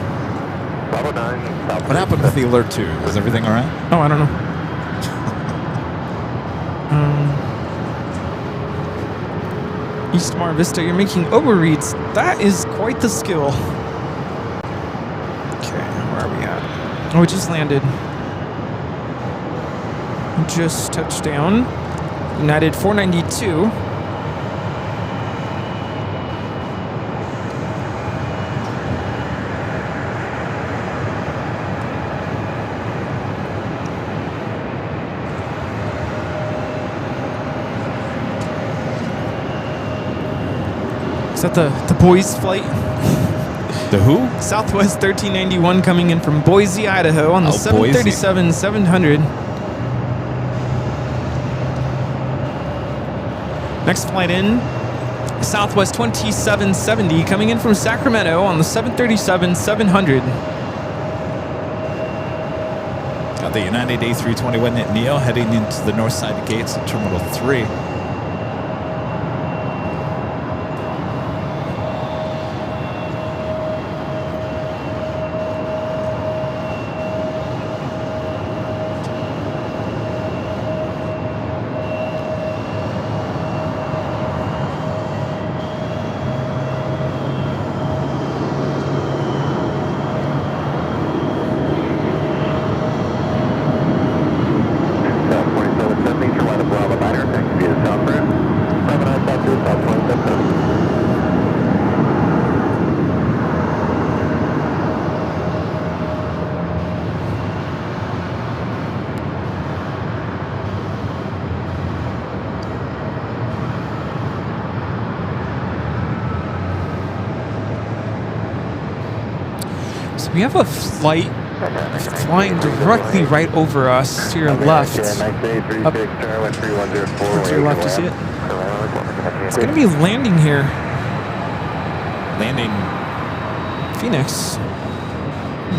Bravo 9, south. What happened with the Alert 2? Is everything all right? Oh, I don't know. East Mar Vista, you're making overreads. That is quite the skill. Okay, where are we at? Oh, we just landed. Just touched down. United 492. Is that the boys flight? The who? Southwest 1391 coming in from Boise, Idaho on the Oh, Boise. 737-700. Next flight in, Southwest 2770 coming in from Sacramento on the 737-700. Got the United A321 Neo heading into the Northside gates at Terminal 3. South 2770, turn right to Bravo 9, taxi via We have a flight flying directly right over us to your left. Up towards your left, you see it? It's going to be landing here. Landing. Phoenix.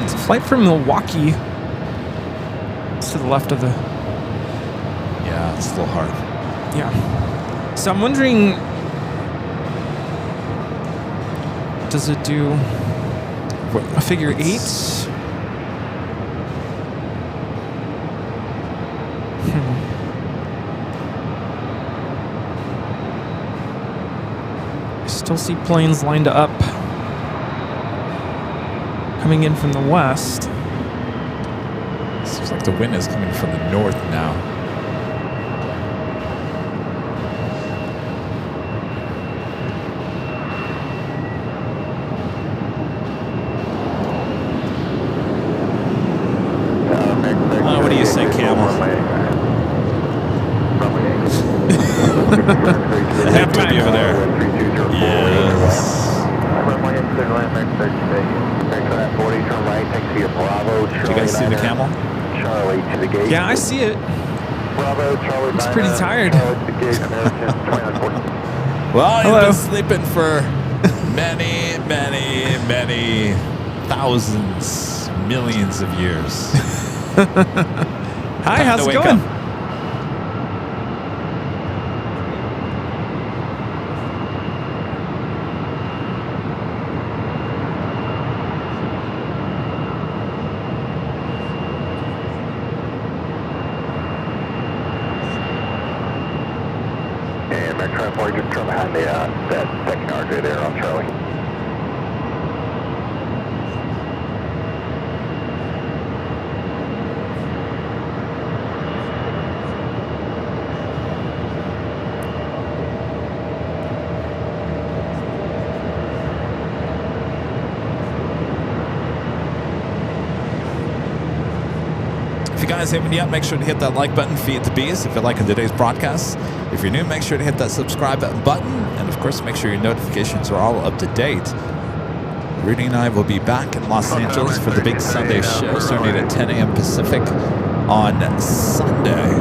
It's a flight from Milwaukee. It's to the left of the... Yeah, it's a little hard. Yeah. So I'm wondering... Does it do a figure 8? I still see planes lined up coming in from the west. Seems like the wind is coming from the north now. What do you say, Camel? I have to be over there. Yes. Do you guys see the Camel? Yeah, I see it. He's pretty tired. Well, Hello. you've been sleeping for many, many, many thousands, millions of years. Hi, Time how's to it wake going? up. And Metro 4, just turn behind that second RJ there on Charlie. If you guys haven't yet, make sure to hit that like button, feed the bees if you're liking today's broadcast. If you're new, make sure to hit that subscribe button. And of course, make sure your notifications are all up to date. Rudy and I will be back in Los Angeles for the big Sunday show starting at 10 a.m. Pacific on Sunday.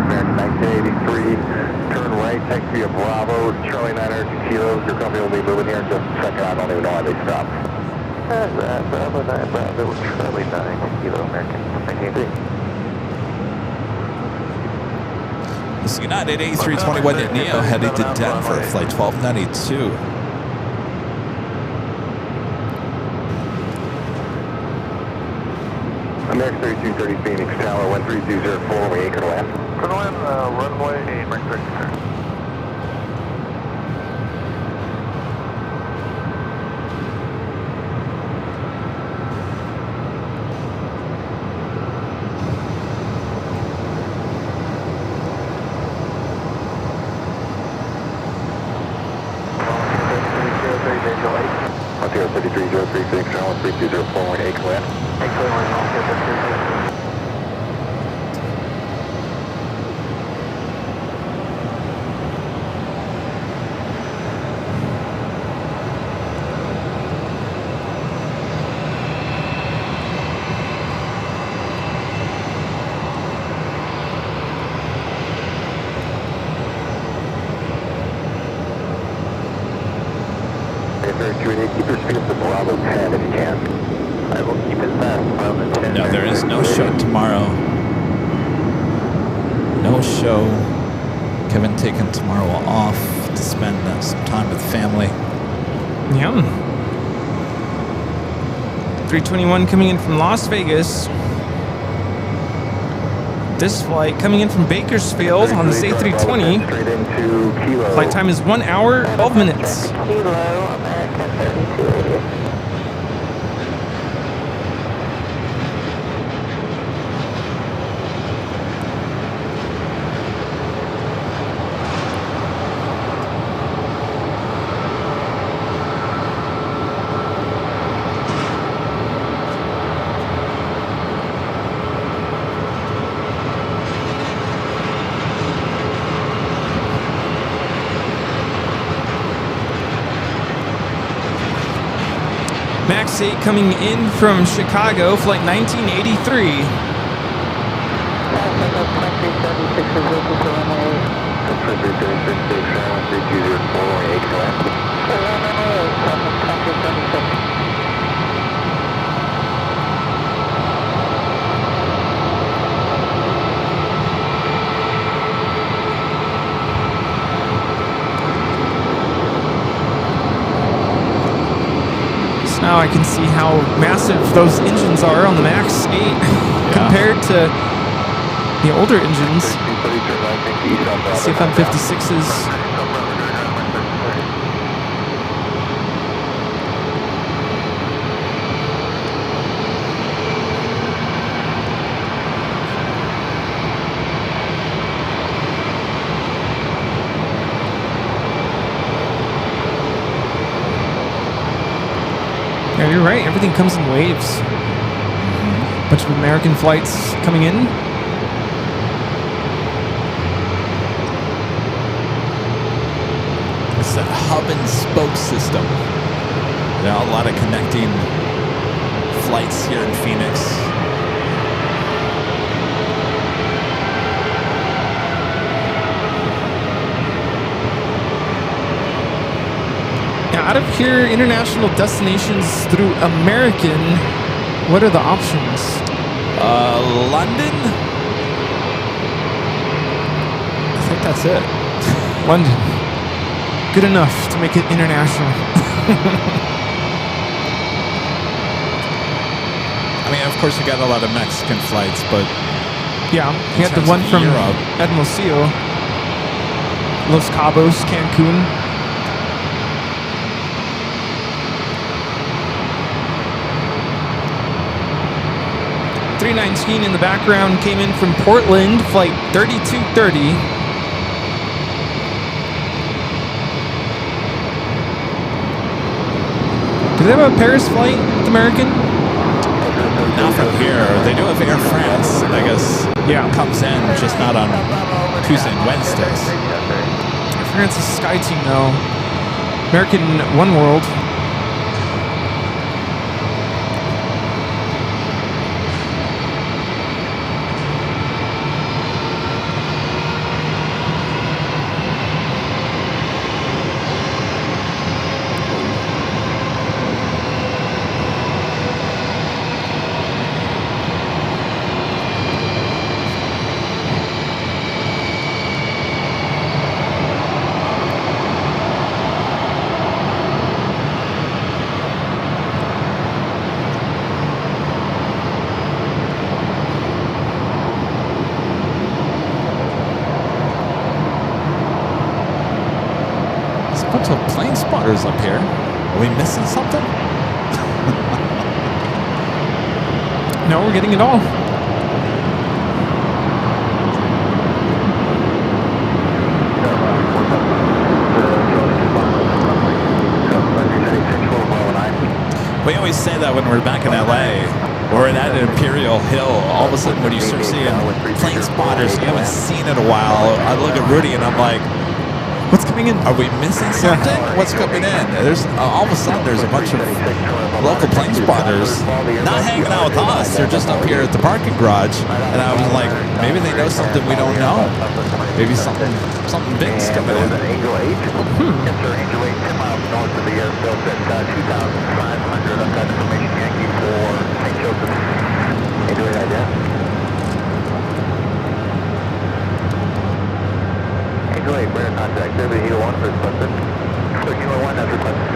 American 1983, turn right, taxi via Bravo, Charlie 9 kilos. Your company will be moving here in just a second. I don't even know why they stopped. Bravo 9, Bravo, Charlie 9 kilo, American 1983. This is United A321 at Neo headed to Denver, flight 1292. American 3230 Phoenix Tower 13204, we anchor land. Runway 8, American 3230. Ontario 3303 Phoenix Tower 13204, we anchor land. Keep your speed up to Bravo 10 if you can. I will keep it fast, Bravo 10. No, there is no show tomorrow. No show. Kevin taking tomorrow off to spend some time with family. Yeah. 321 coming in from Las Vegas. This flight coming in from Bakersfield on this A320. Straight into Kilo. Flight time is 1 hour, 12 minutes. Kilo, American 3280. PHX 8 coming in from Chicago, flight 1983. Now I can see how massive those engines are on the Max 8 compared to the older engines. CFM56s. Yeah, you're right. Everything comes in waves. Bunch of American flights coming in. It's that hub and spoke system. There are a lot of connecting flights here in Phoenix. Out of here, international destinations through American, what are the options? London? I think that's it. London. Good enough to make it international. I mean, of course, you got a lot of Mexican flights, but yeah, you had the one from Hermosillo, Los Cabos, Cancun. 319 in the background came in from Portland, flight 3230. Do they have a Paris flight with American? Not from here. They do have Air France, I guess. Yeah. Comes in, just not on Tuesday and Wednesdays. Air France is Sky Team, though. American One World. Up here. Are we missing something? No, we're getting it all. We always say that when we're back in LA or at Imperial Hill, all of a sudden when you start seeing plane spotters, you haven't seen it in a while. I look at Rudy and I'm like, what's coming in? Are we missing something? What's coming in? There's all of a sudden there's a bunch of local plane spotters not hanging out with us. They're just up here at the parking garage. And I was like, maybe they know something we don't know. Maybe something big's coming in. Angel 8. Yes, sir. Angel 8, 10 miles north of the airfield at 2,500. I've got information Yankee for St. Joseph. Angel 8, idea. Angel 8, radar contact. Everybody Hilo 1 for requested. So Hilo 1 has requested.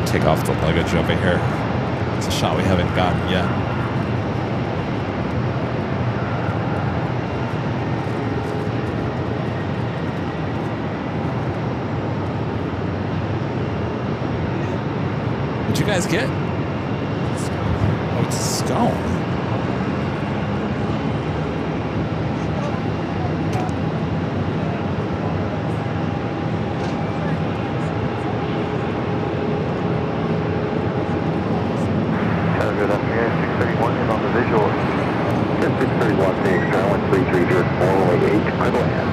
Take off the luggage over here. It's a shot we haven't gotten yet. guys get? Oh, it's a scone. Good afternoon, 631 is on the visual. 631 Phoenix, Airline 330, 418, clear to land.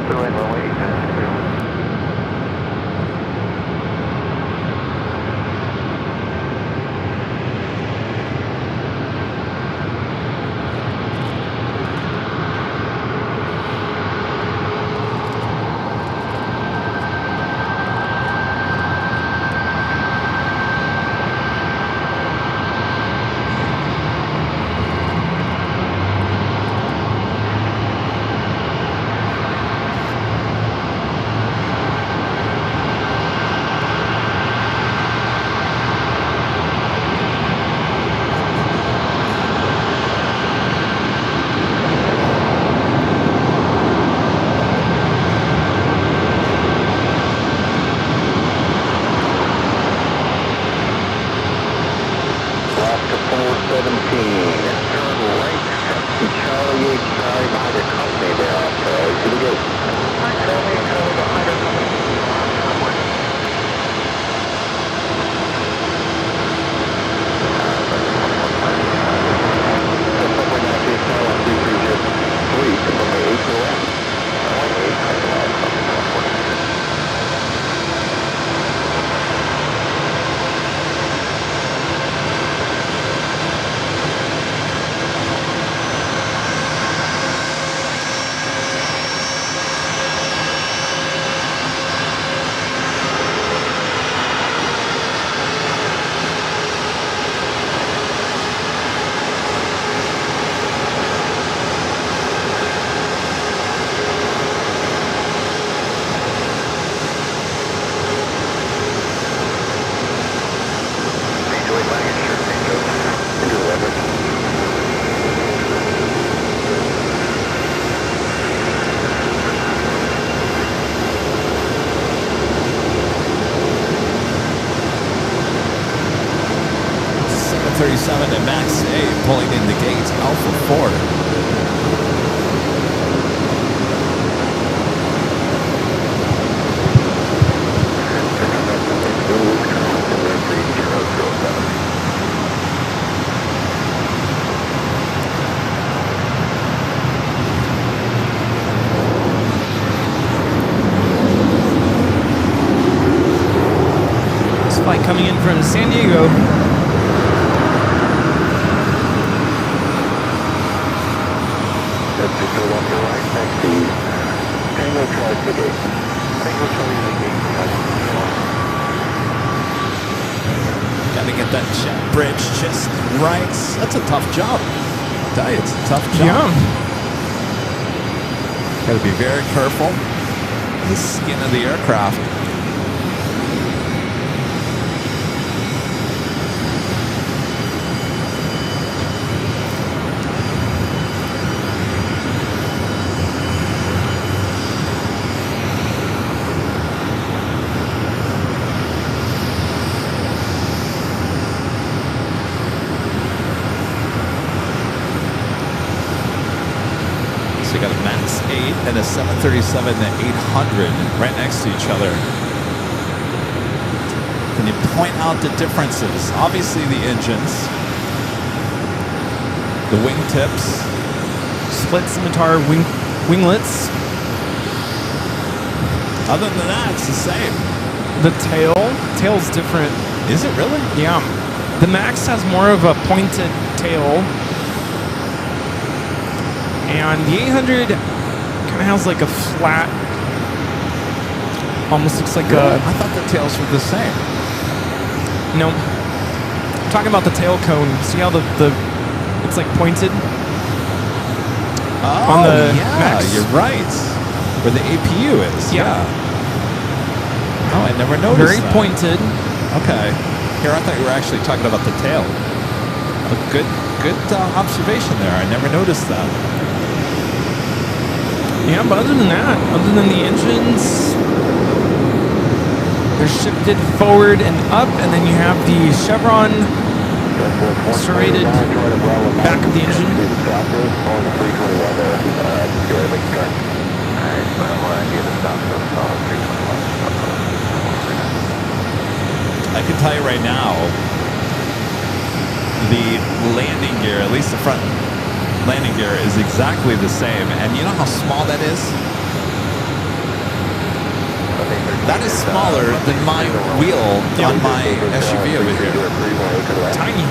Clear to land, runway 8, clear to land. And Max 8 pulling in the gate, Alpha 4. This flight coming in from San Diego. Gotta get that jet bridge just right. That's a tough job. I tell you, it's a tough job. Yeah. Gotta be very careful. The skin of the aircraft. And a 737-800 right next to each other. Can you point out the differences? Obviously the engines, the wingtips, Split scimitar winglets. Other than that, it's the same. The tail's different. Is it really? Yeah. The Max has more of a pointed tail. And the 800 kind of has like a flat, almost looks like a... I thought the tails were the same. No. I'm talking about the tail cone. See how the it's like pointed? Oh, on the yeah, Max. You're right. Where the APU is. Yeah. Oh, I never noticed Very that. pointed. Okay. Here, I thought you were actually talking about the tail. A good observation there. I never noticed that. Yeah, but other than that, other than the engines, They're shifted forward and up, and then you have the chevron serrated back of the engine. I can tell you right now, the landing gear, at least the front landing gear, is exactly the same. And you know how small that is? That is smaller than my wheel on my SUV over here. Tiny.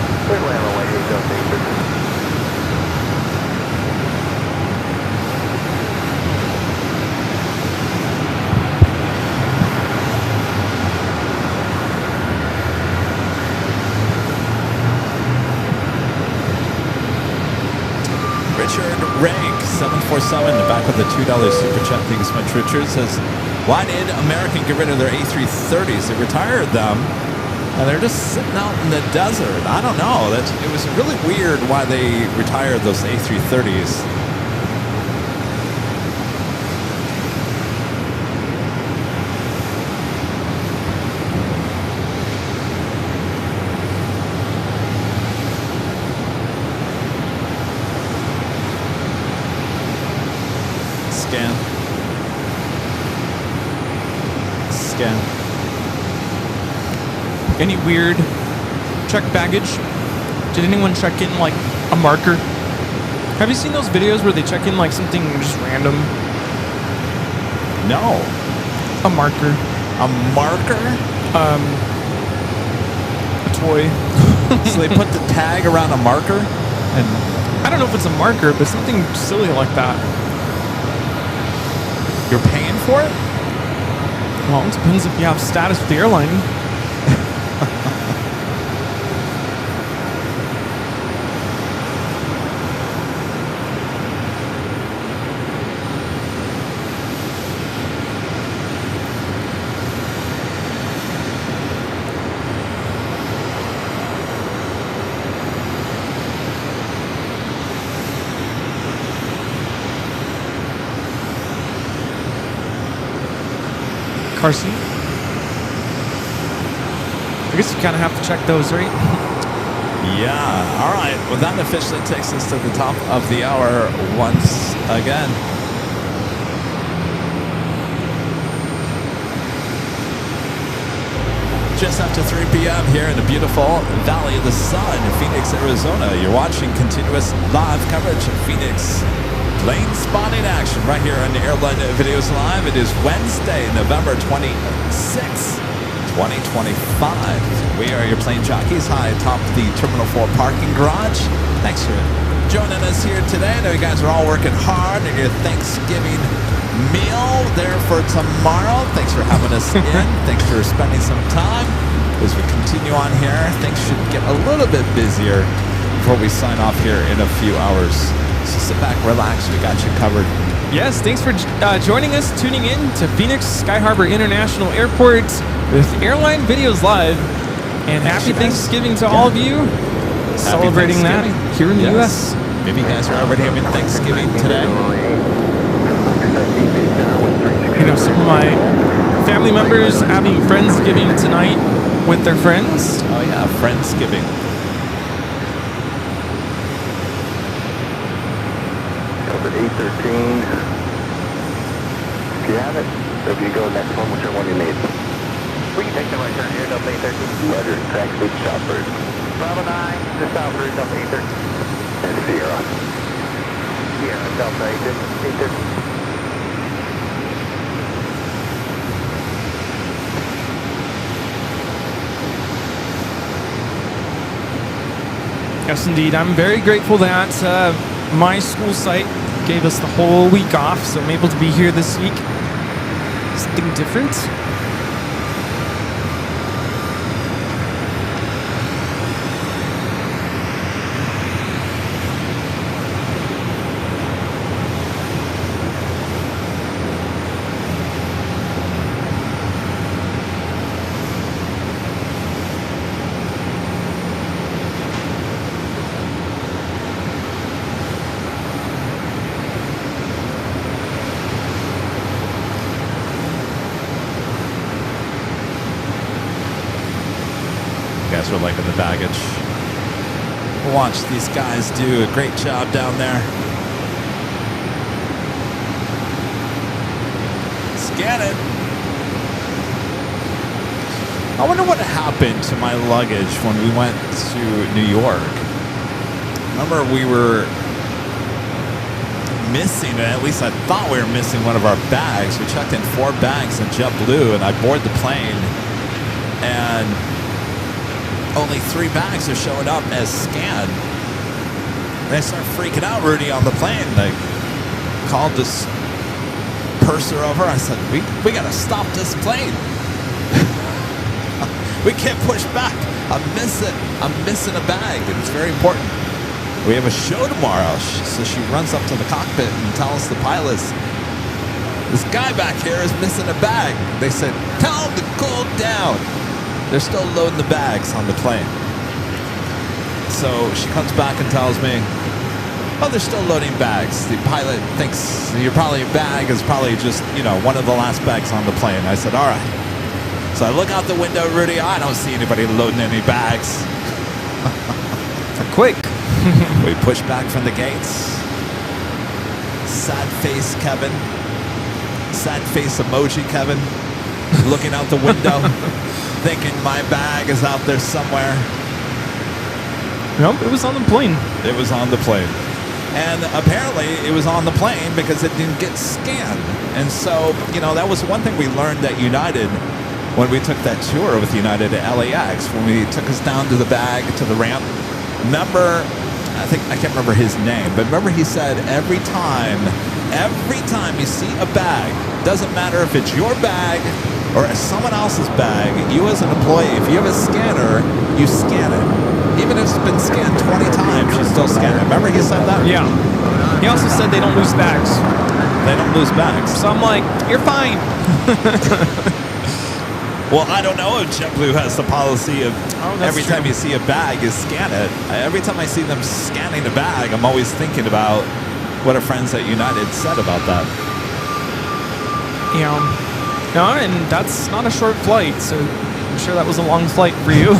Richard Rank, 747, back with a $2 super chat. Thank you so much, Richard. Says, why did American get rid of their A330s? They retired them, and they're just sitting out in the desert. I don't know. It was really weird why they retired those A330s. Any weird checked baggage? Did anyone check in like a marker? Have you seen those videos where they check in like something just random? No. A marker. A marker? A toy. So they put the tag around a marker? And I don't know if it's a marker, but something silly like that. You're paying for it? Well, it depends if you have status with the airline. Car seat. I guess you kind of have to check those, right? Yeah. All right. Well, that officially takes us to the top of the hour once again. Just after 3 p.m. here in the beautiful Valley of the Sun in Phoenix, Arizona. You're watching continuous live coverage of Phoenix plane spotting action right here on the Airline Videos Live. It is Wednesday, November 26th, 2025. We are your plane jockeys high atop the Terminal 4 parking garage. Thanks for joining us here today. I know you guys are all working hard on your Thanksgiving meal there for tomorrow. Thanks for having us in. Thanks for spending some time. As we continue on here, things should get a little bit busier before we sign off here in a few hours. So sit back, relax, we got you covered. Yes, thanks for joining us, tuning in to Phoenix Sky Harbor International Airport with Airline Videos Live. And happy Thanksgiving to all of you celebrating that here in the U.S. Maybe you guys are already having Thanksgiving today. You know, some of my family members having Friendsgiving tonight with their friends. Oh yeah, Friendsgiving. Over 813. If you have it, if you go next one, whichever one you need. We can take the right turn here, Delta 813. Roger, taxi southward. Bravo 9, the south route, Delta 813. And Sierra. Sierra, Delta 813. Yes, indeed. I'm very grateful that my school site gave us the whole week off, so I'm able to be here this week. Something different. guys are liking the baggage. Watch these guys do a great job down there. Scan it. I wonder what happened to my luggage when we went to New York. Remember, we were missing, at least I thought we were missing one of our bags. We checked in 4 bags in JetBlue, and I board the plane, and only 3 bags are showing up as scanned. And I start freaking out, Rudy, on the plane. I called this purser over. I said, we got to stop this plane. We can't push back. I'm missing a bag, and it's very important. We have a show tomorrow. So she runs up to the cockpit and tells the pilots, this guy back here is missing a bag. They said, tell him to cool down. They're still loading the bags on the plane. So she comes back and tells me, oh, they're still loading bags. The pilot thinks your bag is probably just, one of the last bags on the plane. I said, all right. So I look out the window, Rudy. I don't see anybody loading any bags. Quick. We push back from the gates. Sad face Kevin. Sad face emoji Kevin. Looking out the window, thinking my bag is out there somewhere. Nope, it was on the plane. It was on the plane. And apparently it was on the plane because it didn't get scanned. And so, that was one thing we learned at United when we took that tour with United at LAX, when we took us down to the bag, to the ramp. Remember, I can't remember his name, but remember he said every time you see a bag, doesn't matter if it's your bag or someone else's bag, you as an employee, if you have a scanner, you scan it. Even if it's been scanned 20 times, you still scan it. Remember he said that? Yeah. He also said they don't lose bags. They don't lose bags. So I'm like, you're fine. Well, I don't know if JetBlue has the policy of every time you see a bag, you scan it. Every time I see them scanning a bag, I'm always thinking about what our friends at United said about that. Yeah. No, and that's not a short flight, so I'm sure that was a long flight for you.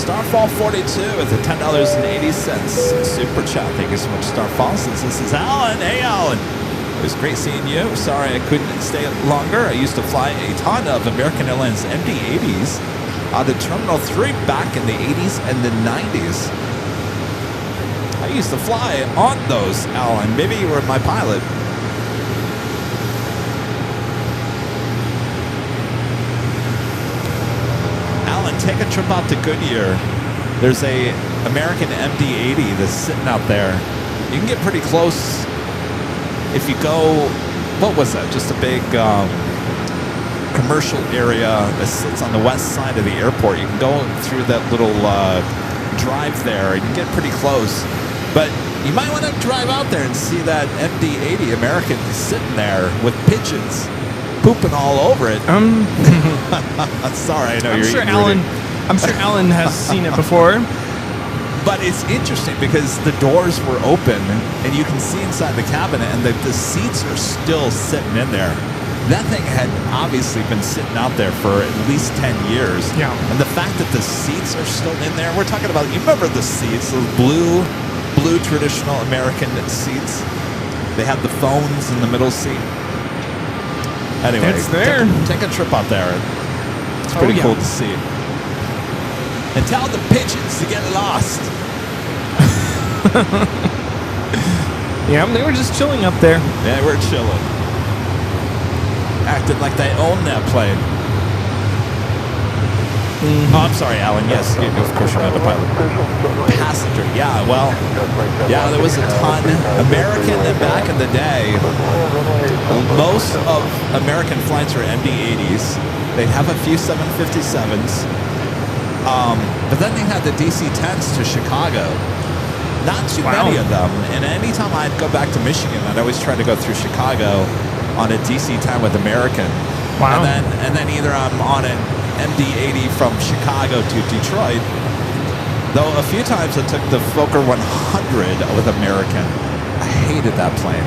Starfall 42 with the $10.80 super chat. Thank you so much, Starfall. This is Alan. Hey, Alan. It was great seeing you. Sorry I couldn't stay longer. I used to fly a ton of American Airlines MD-80s out of Terminal 3 back in the 80s and the 90s. I used to fly on those, Alan. Maybe you were my pilot. Take a trip out to Goodyear. There's a American MD-80 that's sitting out there. You can get pretty close if you go, what was that? Just a big commercial area that sits on the west side of the airport. You can go through that little drive there. You can get pretty close. But you might want to drive out there and see that MD-80 American sitting there with pigeons pooping all over it. Sorry, I know you're eating I'm sure Alan has seen it before. But it's interesting because the doors were open and you can see inside the cabinet, and the seats are still sitting in there. That thing had obviously been sitting out there for at least 10 years. Yeah. And the fact that the seats are still in there, we're talking about, you remember the seats, those blue traditional American seats? They had the phones in the middle seat. Anyway, it's there. Take a trip out there. It's pretty cool to see. And tell the pigeons to get lost. Yeah, they were just chilling up there. Yeah, we're chilling. Acted like they own that plane. Oh, I'm sorry, Alan. Yes, of course you're not a pilot. Passenger, yeah, well, yeah, there was a ton. American back in the day, most of American flights were MD-80s. They'd have a few 757s. But then they had the DC-10s to Chicago. Not too many of them. And anytime I'd go back to Michigan, I'd always try to go through Chicago on a DC-10 with American. Wow. And then either I'm on an MD-80 from Chicago to Detroit. Though a few times I took the Fokker 100 with American. I hated that plane.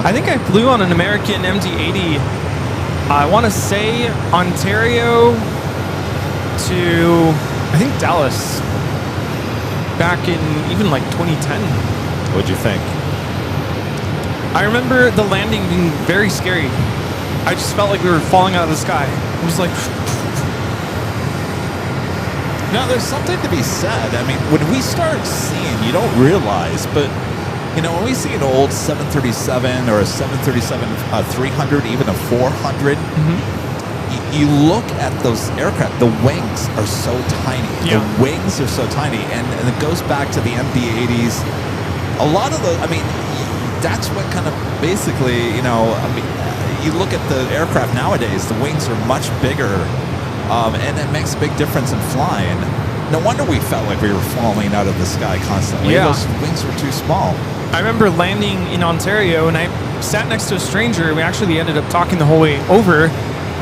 I think I flew on an American MD-80. I want to say Ontario to, I think, Dallas. Back in even like 2010. What'd you think? I remember the landing being very scary. I just felt like we were falling out of the sky. It was like... Now, there's something to be said. I mean, when we start seeing, you don't realize, but, you know, when we see an old 737 or a 737 300, even a 400, you look at those aircraft, the wings are so tiny. Yeah. The wings are so tiny. And it goes back to the MD-80s. A lot of the, I mean, that's what kind of basically, you know, I mean, you look at the aircraft nowadays, the wings are much bigger. And it makes a big difference in flying. No wonder we felt like we were falling out of the sky constantly. Yeah. Those wings were too small. I remember landing in Ontario, and I sat next to a stranger. We actually ended up talking the whole way over.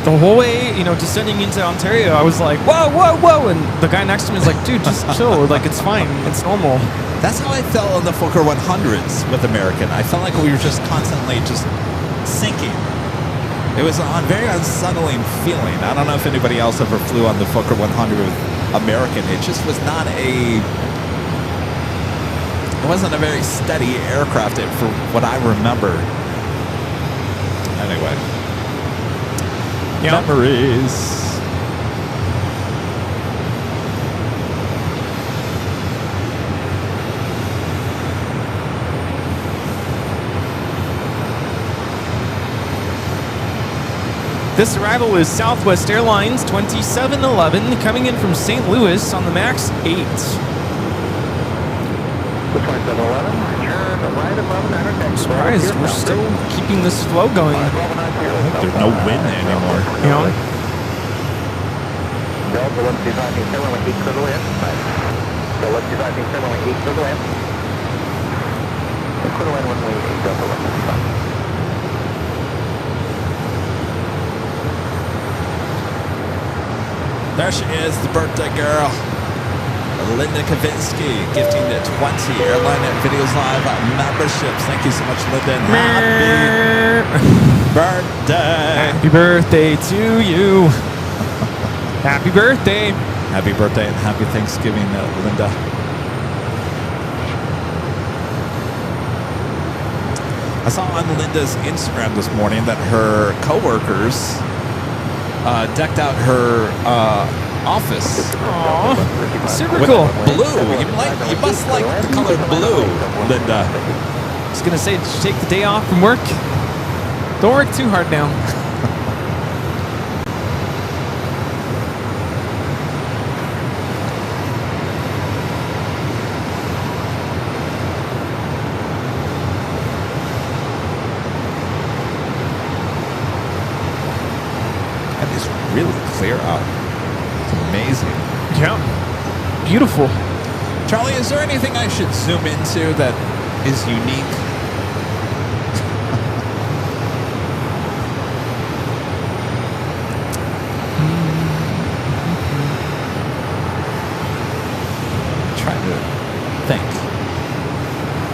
The whole way, you know, descending into Ontario, I was like, whoa, whoa, whoa. And the guy next to me was like, dude, just chill. Like, it's fine. It's normal. That's how I felt on the Fokker 100s with American. I felt like we were just constantly just sinking. It was a very unsettling feeling. I don't know if anybody else ever flew on the Fokker 100 with American. It just was not it wasn't a very steady aircraft for what I remember. Anyway. Yep. Memories. This arrival is Southwest Airlines 2711 coming in from St. Louis on the MAX 8. The 2711, turn right above 9 Surprised we're still keeping this flow going. There's no wind anymore. You know? Delta 125 Fairway 8 clear to land. Delta 125 Fairway 8 clear to land. Clear to land 118 Delta 125. There she is, the birthday girl, Linda Kavinsky, gifting the 20 Airline Videos Live memberships. Thank you so much, Linda, and happy birthday. Happy birthday to you. Happy birthday. Happy birthday and happy Thanksgiving, Linda. I saw on Linda's Instagram this morning that her coworkers decked out her office. Aww, super with cool. Blue. You must like the color blue, Linda. I was gonna say, did you take the day off from work? Don't work too hard now. Really clear out. It's amazing. Yeah. Beautiful. Charlie, is there anything I should zoom into that is unique? I'm trying to think.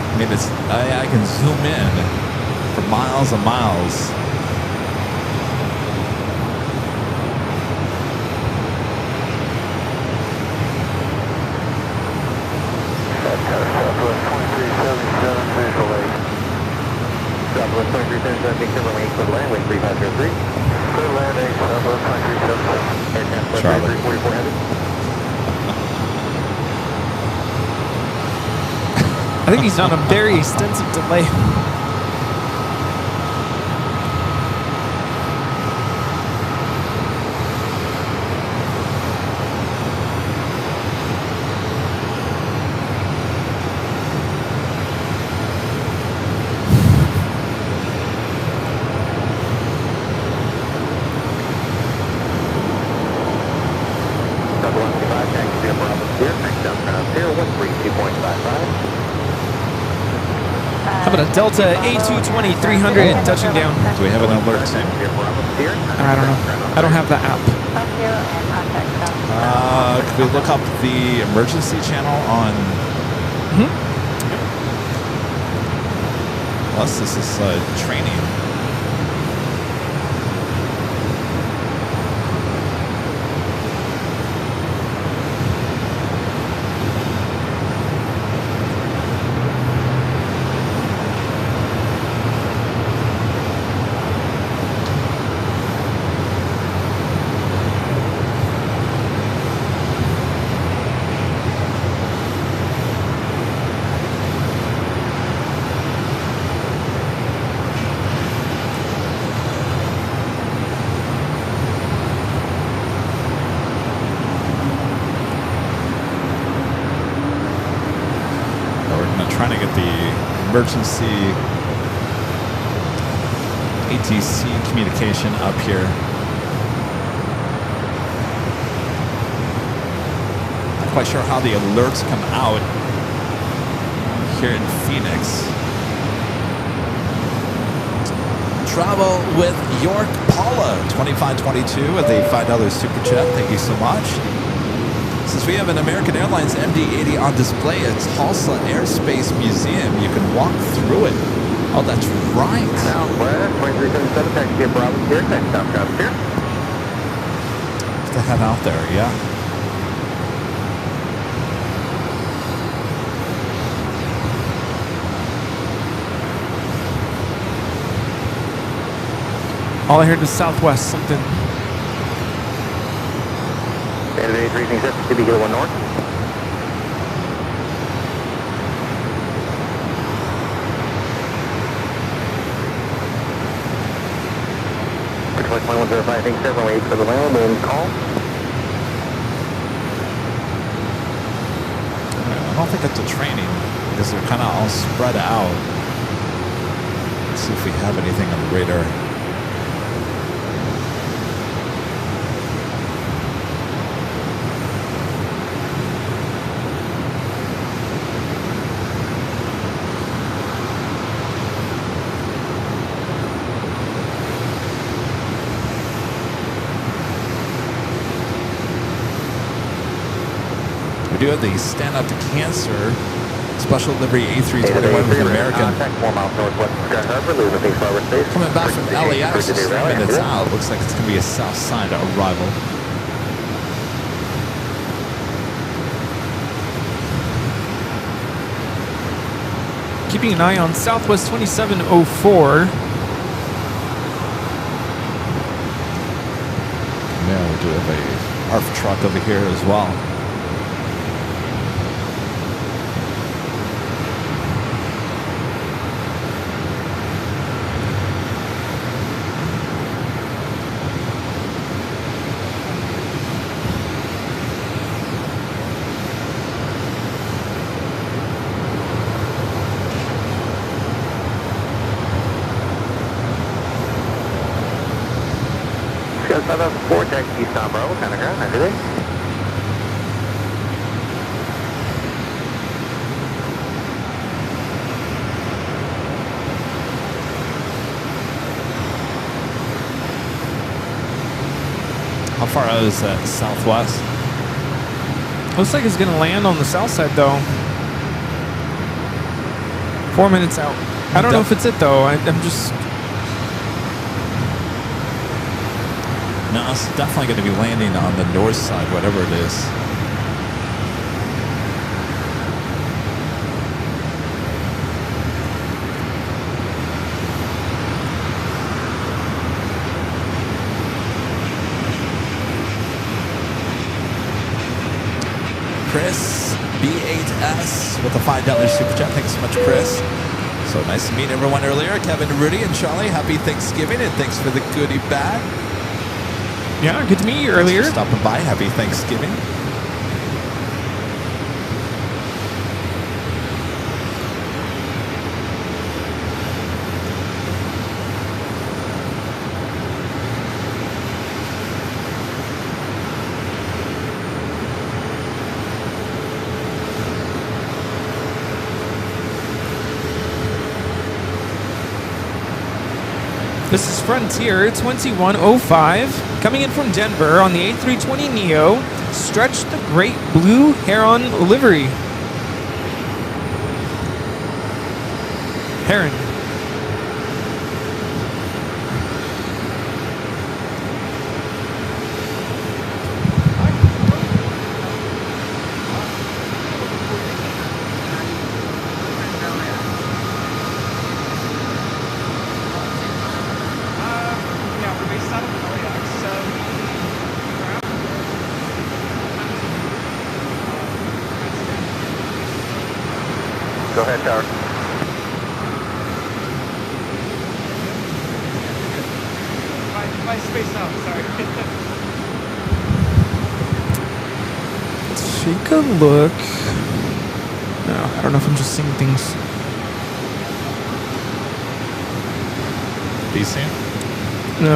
I mean, I can zoom in for miles and miles. Southwest 2377, Big Timber Lane, clear land, wind 3503. Clear land, Southwest 2377, air transport 3344 heavy. I think he's on a very extensive delay. about a Delta A220 300 touching down? Do we have an alert, Tim? I don't know. I don't have the app. Could we look up the emergency channel on... Plus, this is training. Emergency ATC communication up here. Not quite sure how the alerts come out here in Phoenix. Travel with York Paula 2522 with a $5 super chat. Thank you so much. Since we have an American Airlines MD-80 on display at Tulsa Airspace Museum, you can walk through it. Oh, that's right. Southwest, 2377, taxi Bravo, here, next stop, drop here. Have to head out there, yeah. All I heard was Southwest something. Saturday, 367, to be Kilo 1 North. Flight 2105, I think 708 for the land and call. I don't think it's a training because they're kind of all spread out. Let's see if we have anything on the radar. We do have the Stand Up to Cancer special livery A321 with American. Coming back from LAX, just 3 minutes out. Looks like it's going to be a south side arrival. Keeping an eye on Southwest 2704. Yeah, we do have a ARF truck over here as well. Vortex East on Bravo, kind of ground, everything. How far out is that Southwest? Looks like it's going to land on the south side, though. 4 minutes out. I don't know if it's it, though. I'm just... No, it's definitely going to be landing on the north side, whatever it is. Chris, B8S with a $5 super chat. Thanks so much, Chris. So nice to meet everyone earlier. Kevin, Rudy, and Charlie, happy Thanksgiving, and thanks for the goodie bag. Yeah, good to meet you earlier. Thanks for stopping by. Happy Thanksgiving. This is Frontier 2105 coming in from Denver on the A320neo. Stretch the Great Blue Heron livery. Heron. Go ahead, Tower. My space out, sorry. Take a look. No, I don't know if I'm just seeing things. DC?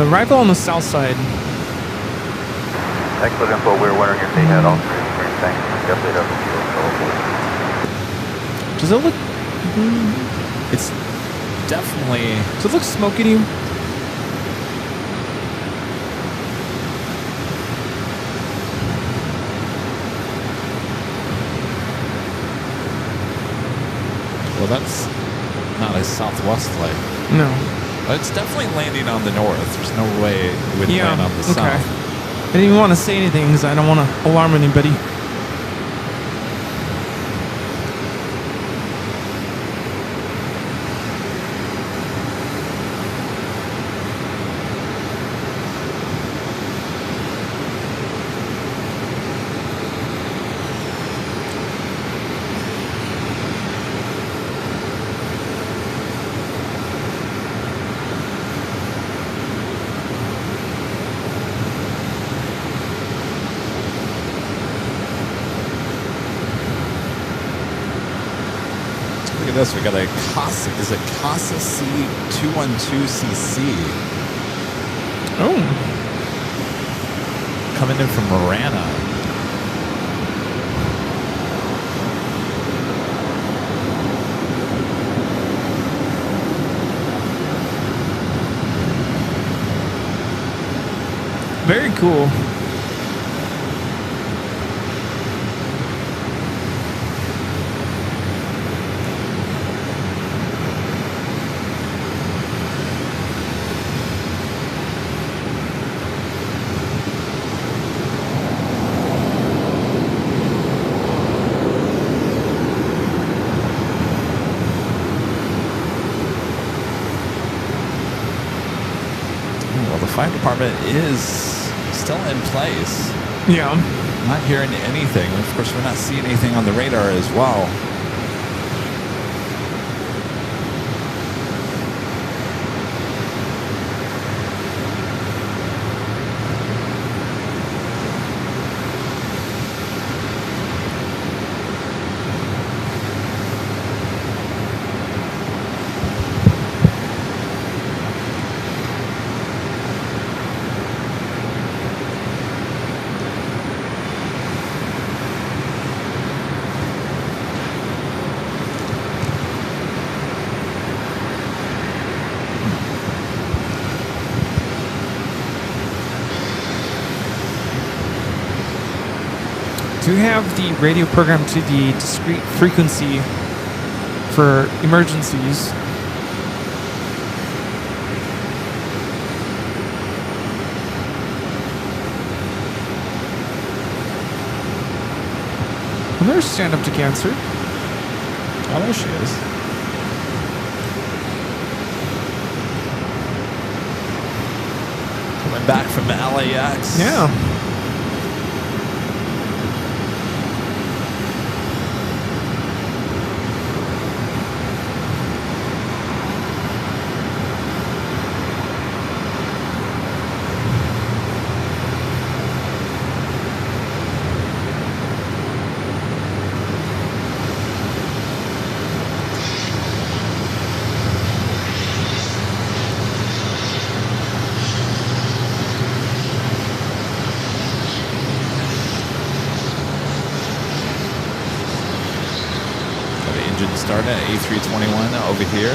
Arrival on the south side. Excellent info. We're wondering if they had all three screens. Thanks. Definitely doesn't feel so. Does it look? It's definitely... Does it look smoky to you? Well, that's not a southwest flight. No. But it's definitely landing on the north. There's no way it would land on the south. I didn't even want to say anything because I don't want to alarm anybody. Look at this. We got a Casa. Is it Casa C212CC? Oh. Coming in from Marana. Very cool. Well, the fire department is still in place. Yeah. Not hearing anything. Of course, we're not seeing anything on the radar as well. Do have the radio program to the discrete frequency for emergencies. Well, there's Stand Up to Cancer. Oh, there she is. Coming back from LAX. Yeah. Starting at A321 over here.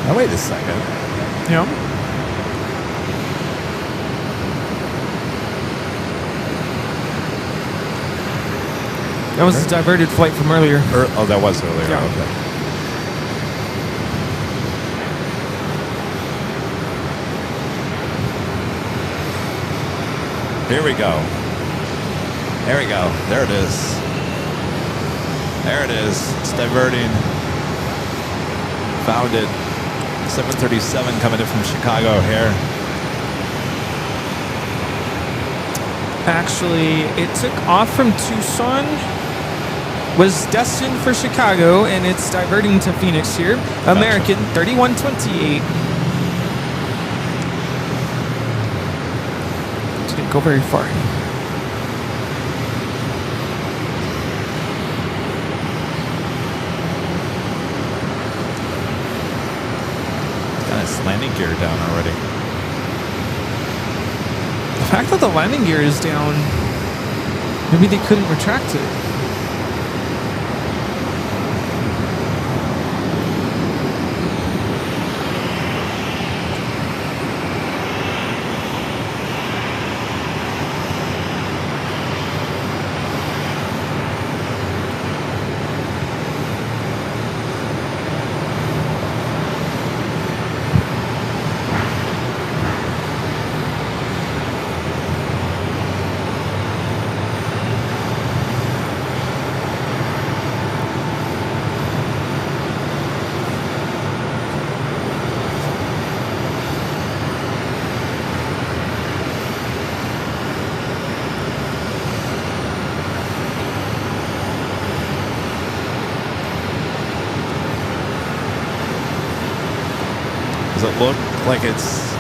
Now wait a second. Yeah. That was a diverted flight from earlier. Oh, that was earlier. Yeah. Okay. Here we go. There we go. There it is. There it is. It's diverting. Found it. 737 coming in from Chicago here. Actually, it took off from Tucson, was destined for Chicago, and it's diverting to Phoenix here. American 3128. Didn't go very far. Got its landing gear down already. The fact that the landing gear is down, maybe they couldn't retract it. Does it look like it's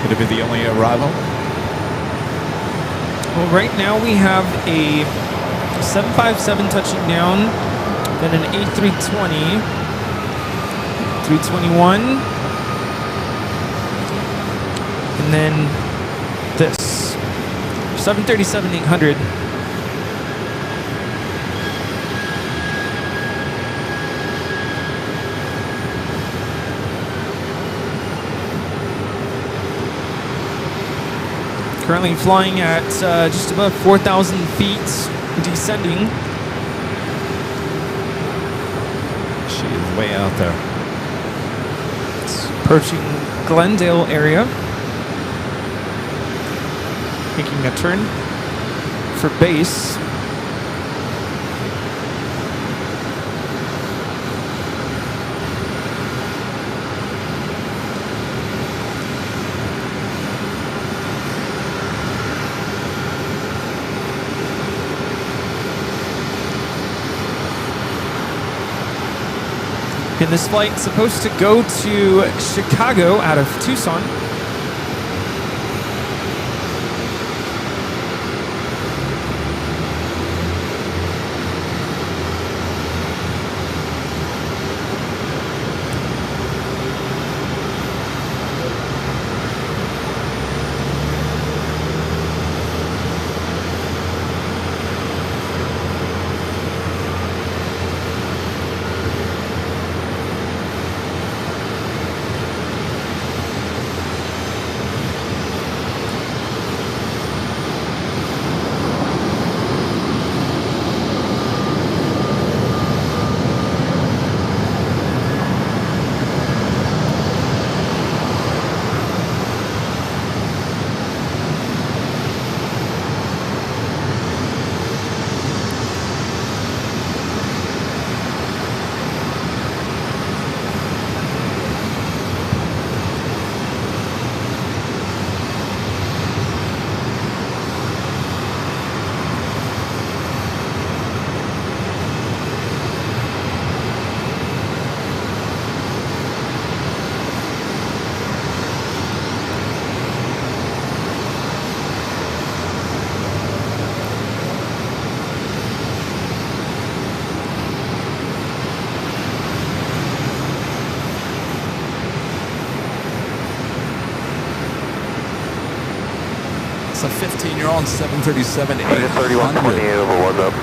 going to be the only arrival? Well, right now we have a 757 touching down, then an A320, 321, and then this 737-800. Currently flying at just above 4,000 feet, descending. She is way out there. It's approaching Glendale area. Making a turn for base. And this flight's supposed to go to Chicago out of Tucson. It's a 15-year-old 737 3120 800. over, what's up?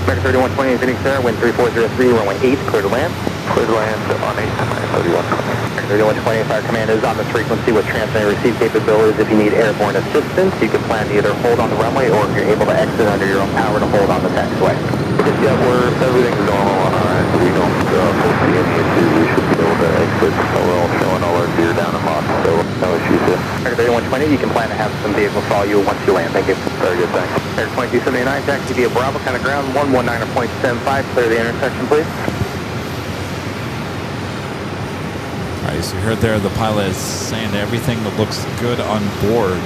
American 3120 Phoenix Air, wind 3403, runway 8, clear to land. Clear land on 8, 3120. Fire Command is on this frequency with transmit and receive capabilities. If you need airborne assistance, you can plan to either hold on the runway or if you're able to exit under your own power to hold on the taxiway. Yeah, everything's normal on our end. We don't foresee any issues. We should be able to exit. We're all showing all our gear down in Mach, so no issues here. Fire 3120, you can plan to have some vehicles follow you once you land. Thank you. Very good, thanks. Fire 2279, taxi via Bravo, kind of ground 119.75. Clear the intersection, please. All right, so you heard there the pilot is saying everything that looks good on board.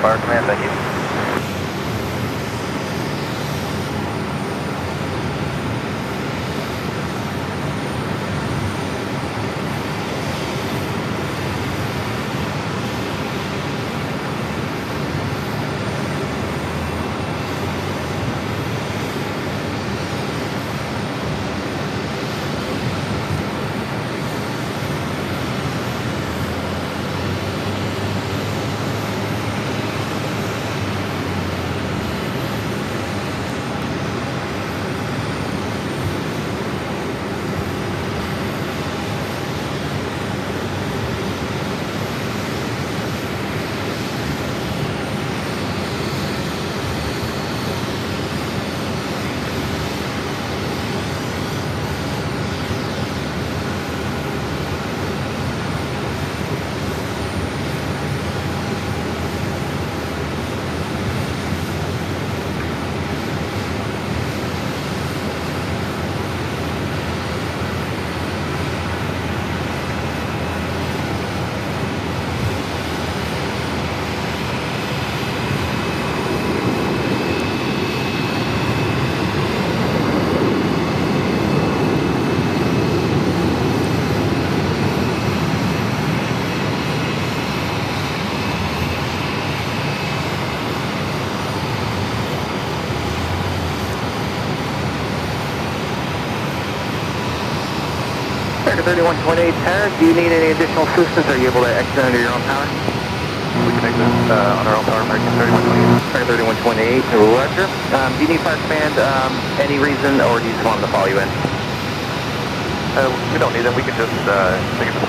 Fire Command, thank you. American 3128 Paris, do you need any additional assistance? Are you able to exit under your own power? We can exit on our own power, American 3128. American 3128, roger. Do you need Fire Command any reason, or do you just want them to follow you in? We don't need them. We can just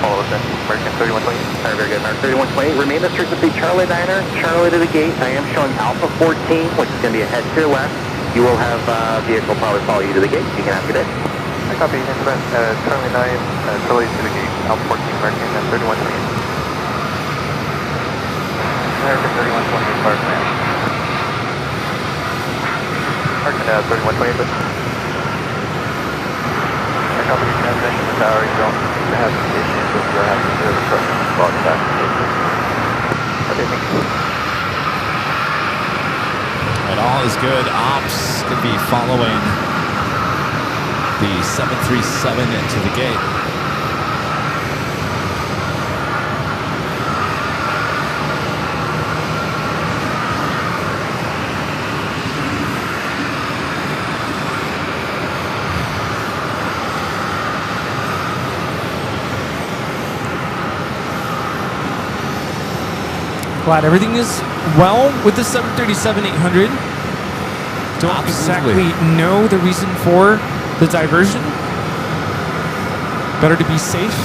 follow us in. American 3128. Alright, very good. American 3128. Remain this frequency, Charlie Diner, Charlie to the gate. I am showing Alpha 14, which is going to be a head to your left. You will have vehicle probably follow you to the gate. You can have a good day. I copy. Instrument Charlie 9, Charlie to the gate. Alpha 14, American 3128. American 3128, Fire Command. American 3128, but I copy the transmission and tower. You don't have any issues with your having to the truck and log back. Okay, thank you. And all is good. Ops could be following the 737 into the gate. Glad everything is well with the 737-800. Don't exactly know the reason for the diversion. Better to be safe.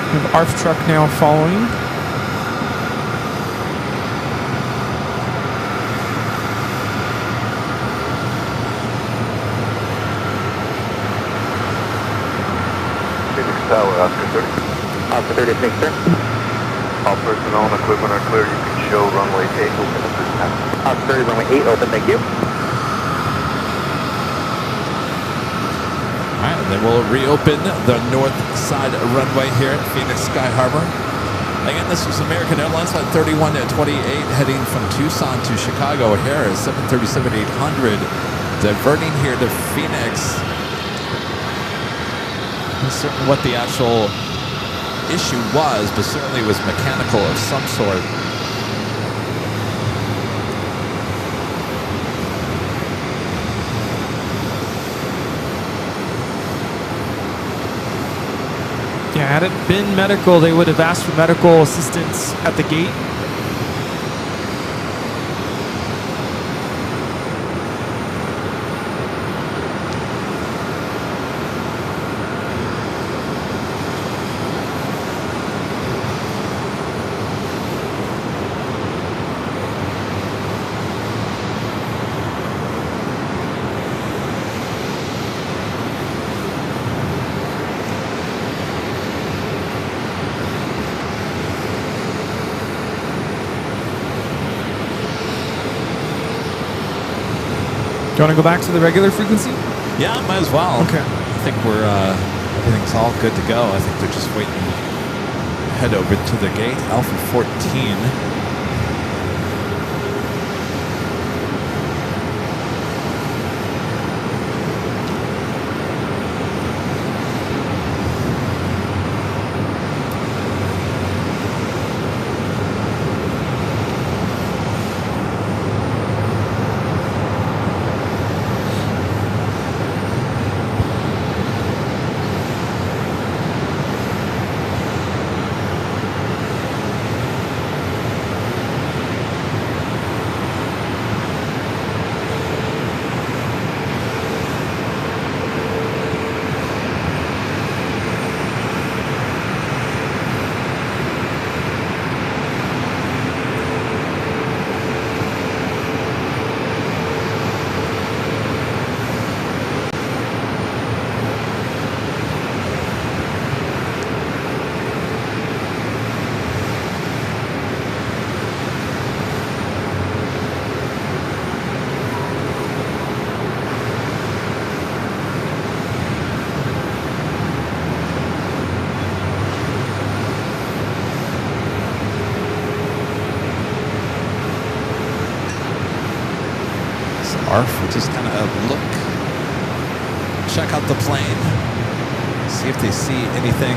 We have ARF truck now following. Tower, Oscar 30. Oscar 30, thanks, sir. All personnel and equipment are clear. You can show runway 8 open at this time. Oscar 30, runway 8 open, thank you. All right, and then we'll reopen the north side runway here at Phoenix Sky Harbor. Again, this was American Airlines Flight 3128 heading from Tucson to Chicago. Here is 737-800 diverting here to Phoenix. Uncertain what the actual issue was, but certainly it was mechanical of some sort. Yeah, had it been medical, they would have asked for medical assistance at the gate. Do you want to go back to the regular frequency? Yeah, might as well. Okay. I think we're everything's all good to go. I think they're just waiting to head over to the gate, Alpha 14. We'll just kind of look, check out the plane, see if they see anything.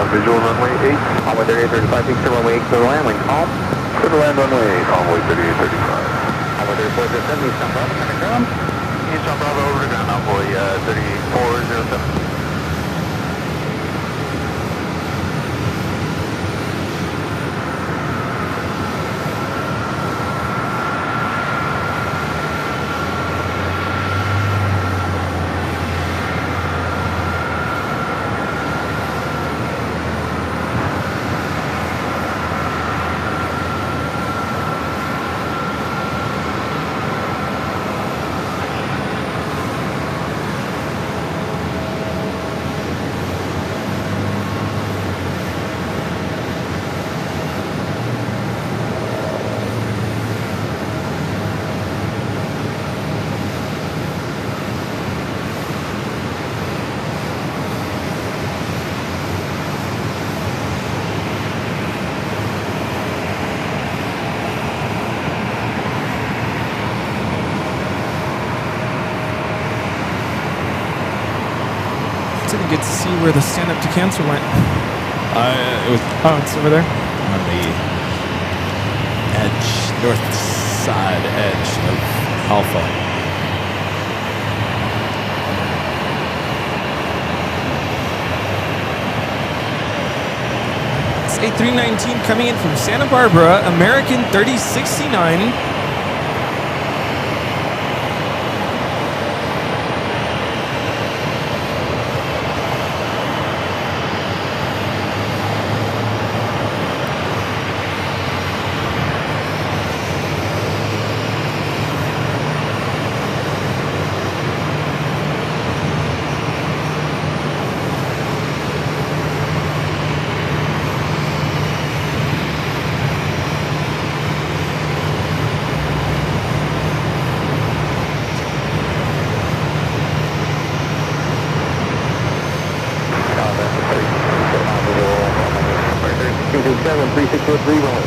Visual runway 8. Envoy 3835, peak to runway 8 to the land, wind calm. To the land runway 8, Envoy 3835. Envoy 3407, Eastbound Bravo, turn to ground. Eastbound Bravo over to ground, Envoy 3407. Didn't get to see where the stand-up to cancel went. It was Oh, it's over there. on the edge, north side edge of Alpha. It's A319 coming in from Santa Barbara, American 3069.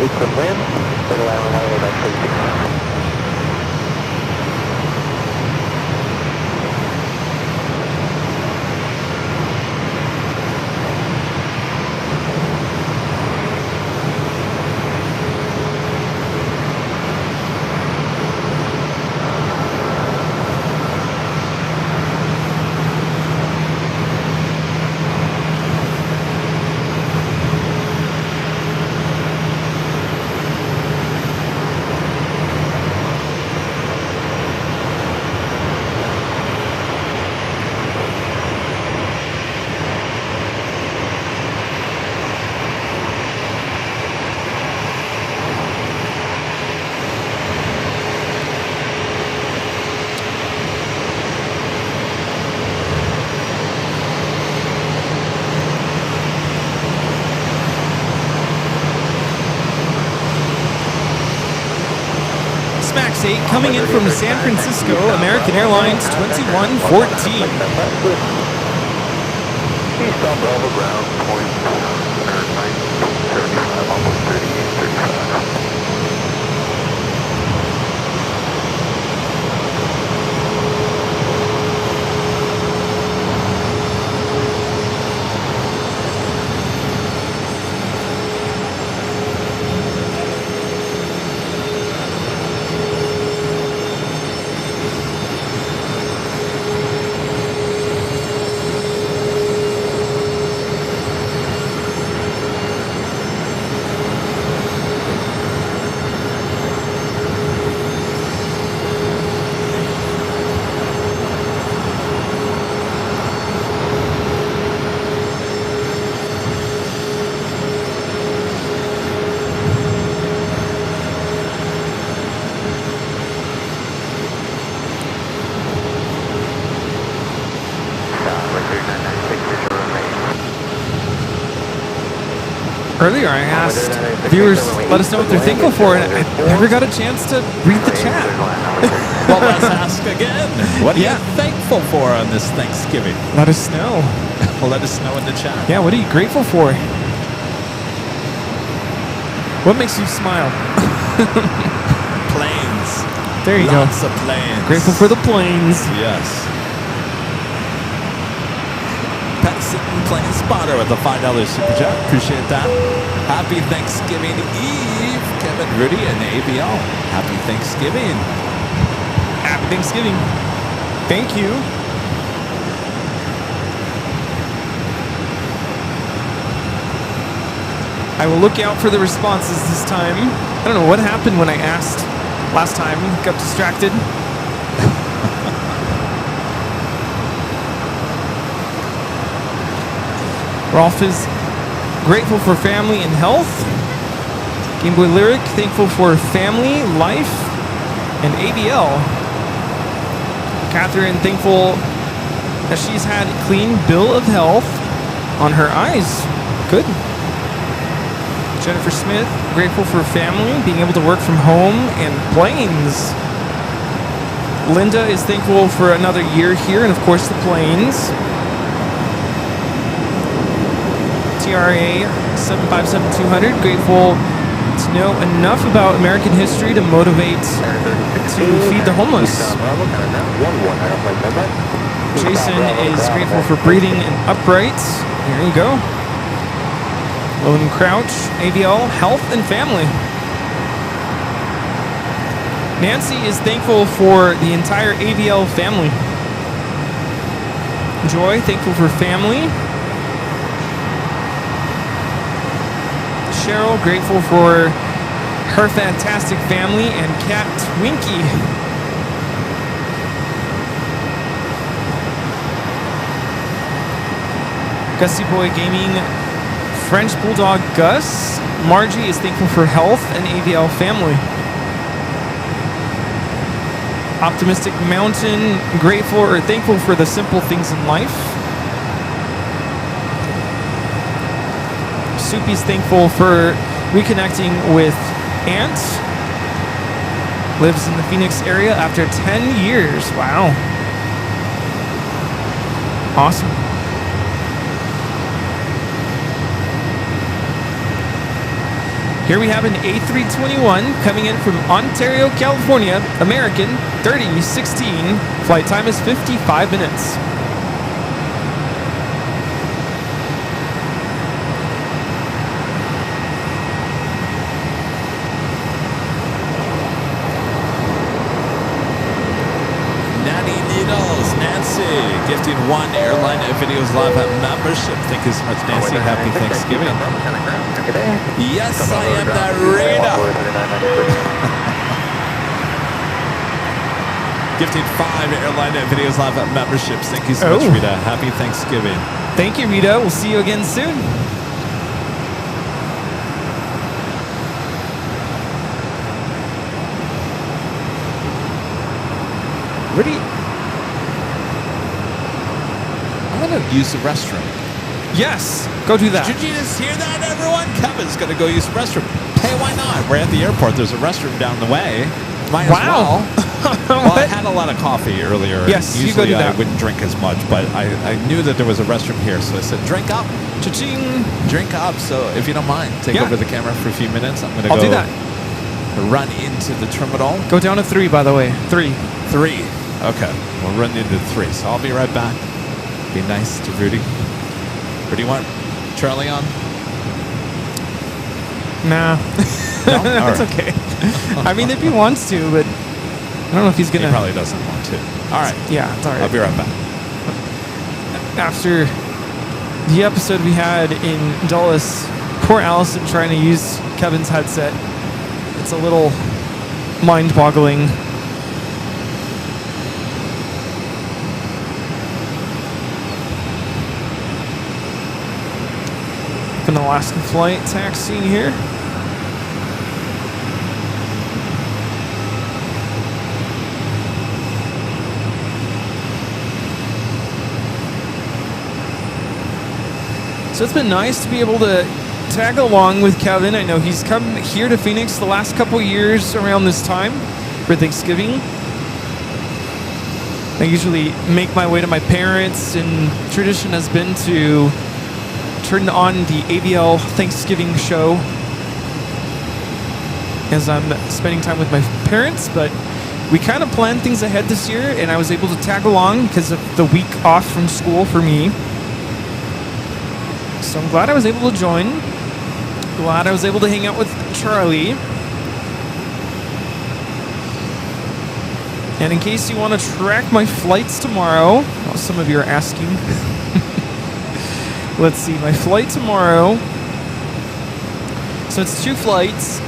8 wind, little island highway by 36. Max 8 coming in from San Francisco, American Airlines 2114. East on Bravo ground, point 975, almost 38, 35. Earlier I asked viewers, let us know what they're thankful for, and I never got a chance to read the chat. Well, let's ask again. What are Yeah. you thankful for on this Thanksgiving? Let us know. Well, let us know in the chat. Yeah, what are you grateful for? What makes you smile? Planes. There you Lots go. of planes. Grateful for the planes. Yes. Pet Sitting Plane Spotter with a $5 super chat. Appreciate that. Happy Thanksgiving Eve, Kevin, Rudy, and ABL. Happy Thanksgiving. Happy Thanksgiving. Thank you. I will look out for the responses this time. I don't know what happened when I asked last time. Got distracted. Rolf is grateful for family and health. Game Boy Lyric, thankful for family, life, and ABL. Catherine, thankful that she's had a clean bill of health on her eyes. Good. Jennifer Smith, grateful for family, being able to work from home, and planes. Linda is thankful for another year here, and of course the planes. TRA 757200, grateful to know enough about American history to motivate to feed the homeless. Jason is grateful for breathing and upright. There you go. Lone Crouch, AVL, health and family. Nancy is thankful for the entire AVL family. Joy, thankful for family. Cheryl, grateful for her fantastic family, and cat Twinkie. Gussie Boy Gaming, French Bulldog Gus. Margie is thankful for health and AVL family. Optimistic Mountain, grateful or thankful for the simple things in life. Soupy's thankful for reconnecting with Aunt. Lives in the Phoenix area after 10 years. Wow. Awesome. Here we have an A321 coming in from Ontario, California, American, 3016. Flight time is 55 minutes. Gifting 1 Airline Videos Live membership. Thank you so much, Nancy. Happy Thanksgiving. Yes, I am the reader. Gifting 5 Airline Videos Live memberships. Thank you so much, Rita. Happy Thanksgiving. Thank you, Rita. We'll see you again soon. Ready? I'm going to use the restroom. Yes, go do that. Did you just hear that, everyone? Kevin's going to go use the restroom. Hey, why not? We're at the airport. There's a restroom down the way. Might as well. Well, I had a lot of coffee earlier. Yes, usually you go do that. I wouldn't drink as much, but I knew that there was a restroom here, so I said, drink up. Cha-ching. Drink up. So if you don't mind, take over the camera for a few minutes. I'm going to I'll go do that. Run into the terminal. Go down to 3, by the way. 3. 3. Okay. We'll run into 3. So I'll be right back. Be nice to Rudy. Or do you want Charlie on? Nah. No? That's right. okay. I mean, if he wants to, but I don't know if he's going to. He probably doesn't want to. All right. Yeah, it's all right. I'll be right back. After the episode we had in Dulles, poor Allison trying to use Kevin's headset. It's a little mind-boggling. An Alaskan flight taxiing here. So it's been nice to be able to tag along with Kevin. I know he's come here to Phoenix the last couple years around this time for Thanksgiving. I usually make my way to my parents, and tradition has been to turn on the ABL Thanksgiving show as I'm spending time with my parents, but we kind of planned things ahead this year, and I was able to tag along because of the week off from school for me. So I'm glad I was able to join. Glad I was able to hang out with Charlie. And in case you want to track my flights tomorrow, well, some of you are asking. Let's see, my flight tomorrow. So it's 2 flights.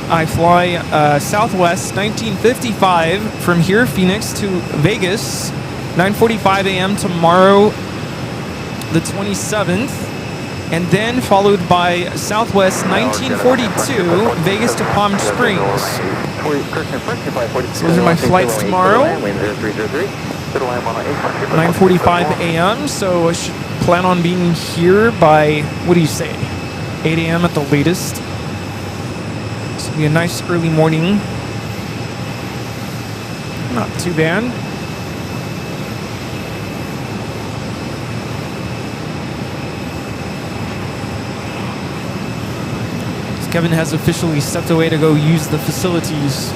I fly Southwest 1955 from here, Phoenix, to Vegas, 9:45 a.m. tomorrow, the 27th. And then followed by Southwest 1942, Vegas to Palm Springs. So those are my flights tomorrow. 9:45 a.m. So I should plan on being here by, what do you say, 8 a.m. at the latest. So it'll be a nice early morning. Not too bad. So Kevin has officially stepped away to go use the facilities.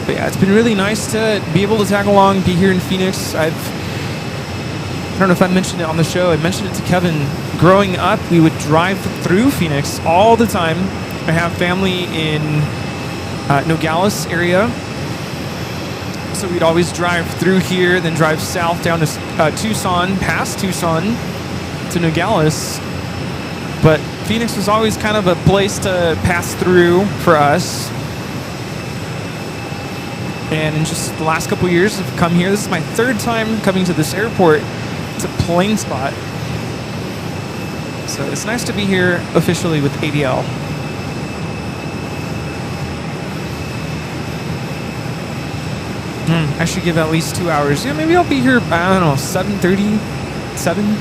But yeah, it's been really nice to be able to tag along, be here in Phoenix. I don't know if I mentioned it on the show. I mentioned it to Kevin. Growing up, we would drive through Phoenix all the time. I have family in Nogales area. So we'd always drive through here, then drive south down to Tucson, past Tucson to Nogales. But Phoenix was always kind of a place to pass through for us. And in just the last couple years, I've come here. This is my 3rd time coming to this airport. It's a plane spot. So it's nice to be here officially with ABL. I should give at least 2 hours. Yeah, maybe I'll be here, I don't know, 7:30, 7.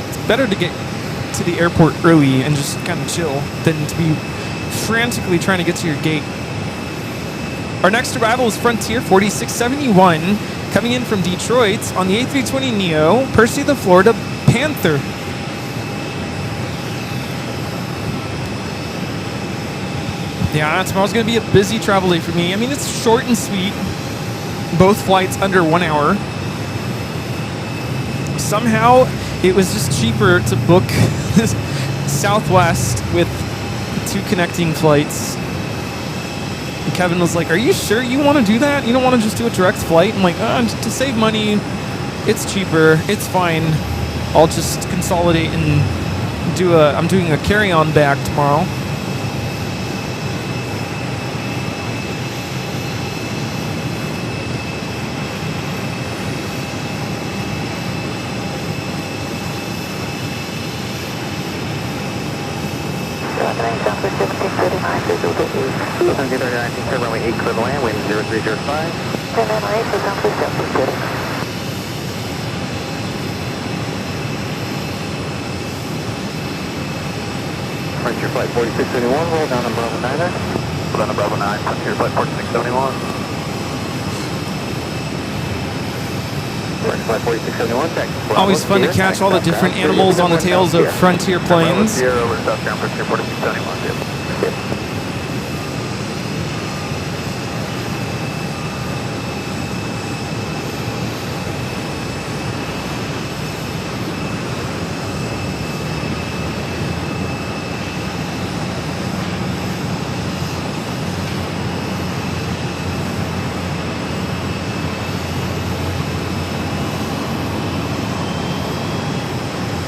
It's better to get to the airport early and just kind of chill than to be frantically trying to get to your gate. Our next arrival is Frontier 4671, Coming in from Detroit on the A320neo, Percy the Florida Panther. Yeah, tomorrow's going to be a busy travel day for me. I mean, it's short and sweet. Both flights under 1 hour. Somehow, it was just cheaper to book Southwest with 2 connecting flights. And Kevin was like, "Are you sure you want to do that? You don't want to just do a direct flight?" I'm like, to save money, it's cheaper. It's fine. I'll just consolidate and I'm doing a carry-on back tomorrow. Runway 8 clear to land, wind 0305. Frontier flight 4671, roll down on Bravo 9. Roll down on Bravo 9, Frontier flight 4671. Frontier flight 4671, Texas. Always fun to catch all the different animals on the tails of Frontier planes. Sierra over to Southbound Frontier 4671.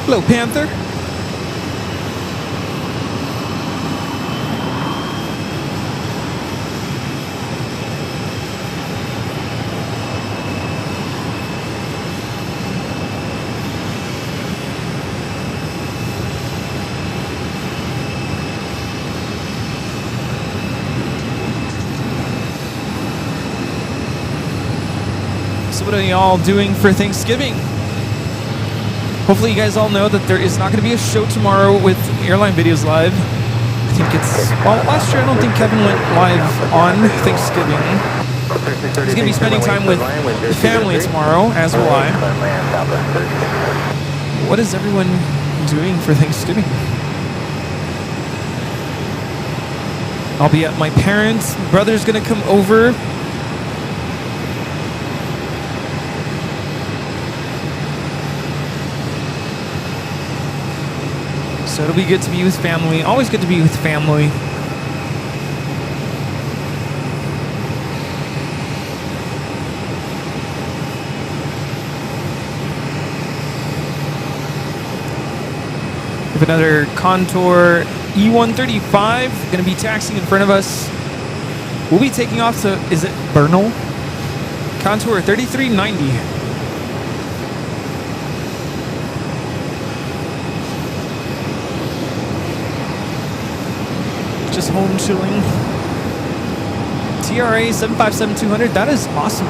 Hello, Panther. So what are y'all doing for Thanksgiving? Hopefully you guys all know that there is not going to be a show tomorrow with Airline Videos Live. I think well, last year I don't think Kevin went live on Thanksgiving. He's going to be spending time with the family tomorrow, as will I. What is everyone doing for Thanksgiving? I'll be at my parents'. Brother's going to come over. So it'll be good to be with family. Always good to be with family. We have another Contour E135 going to be taxiing in front of us. We'll be taking off to, is it Bernal? Contour 3390. Just home chilling. TRA 757-200, that is awesome.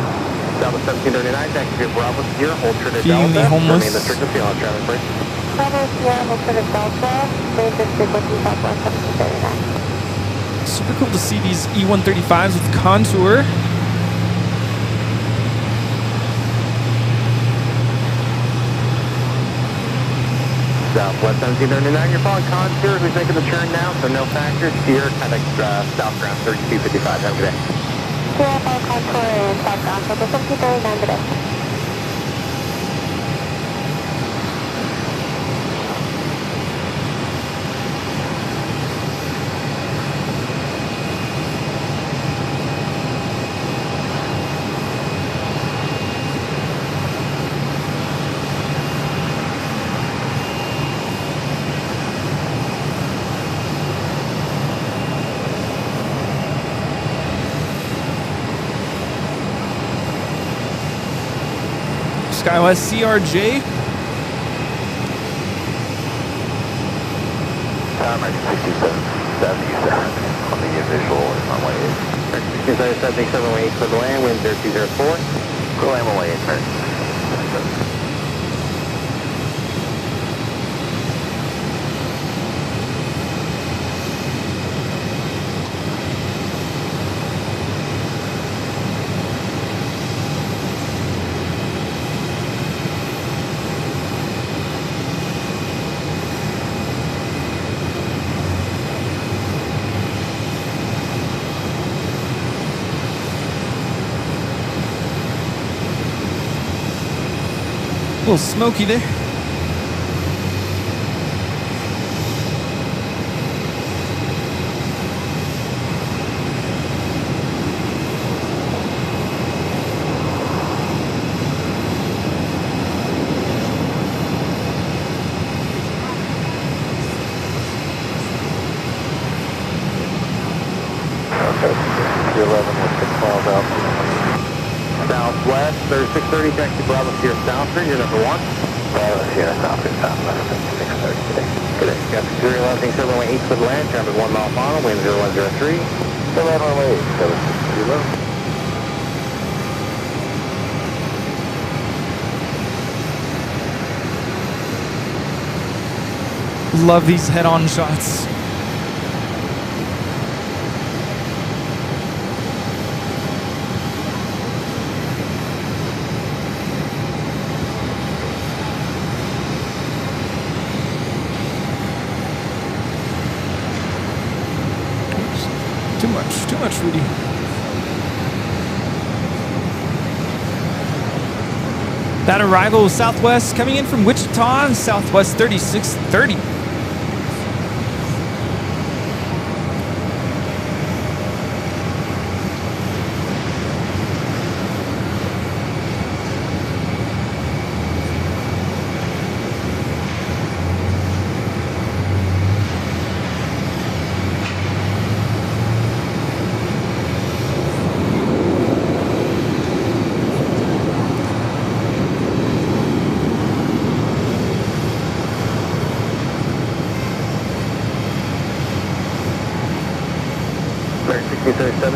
Delta 1739, taxi to Bravo Sierra, hold true to Feeding Delta. the homeless. Remain the frequency on traffic, please. Bravo Sierra, hold true to Delta. Range is frequency Southwest 1739. Super cool to see these E135s with Contour. Southwest 1739, you're following Contour, who's making the turn now, so no factors. Sierra, contact south ground 3255, have a good day. Sierra, follow Contour and South ground, so 1739 today. SkyWest CRJ. Tower 6777 on the visual is runway 8. 6778 for the land, wind 0204. Go land runway 8, turn. little smoky there. Southwest, 3630, taxi Bravo Sierra Southford, you're number 1. Bravo Sierra Southford, Southwest, 3630, good day. Got 311, 718 for the land, traffic 1 mile final, wind 0103. 718, 7630. Love these head-on shots. Too much, Rudy. That arrival was Southwest coming in from Wichita, Southwest 3630.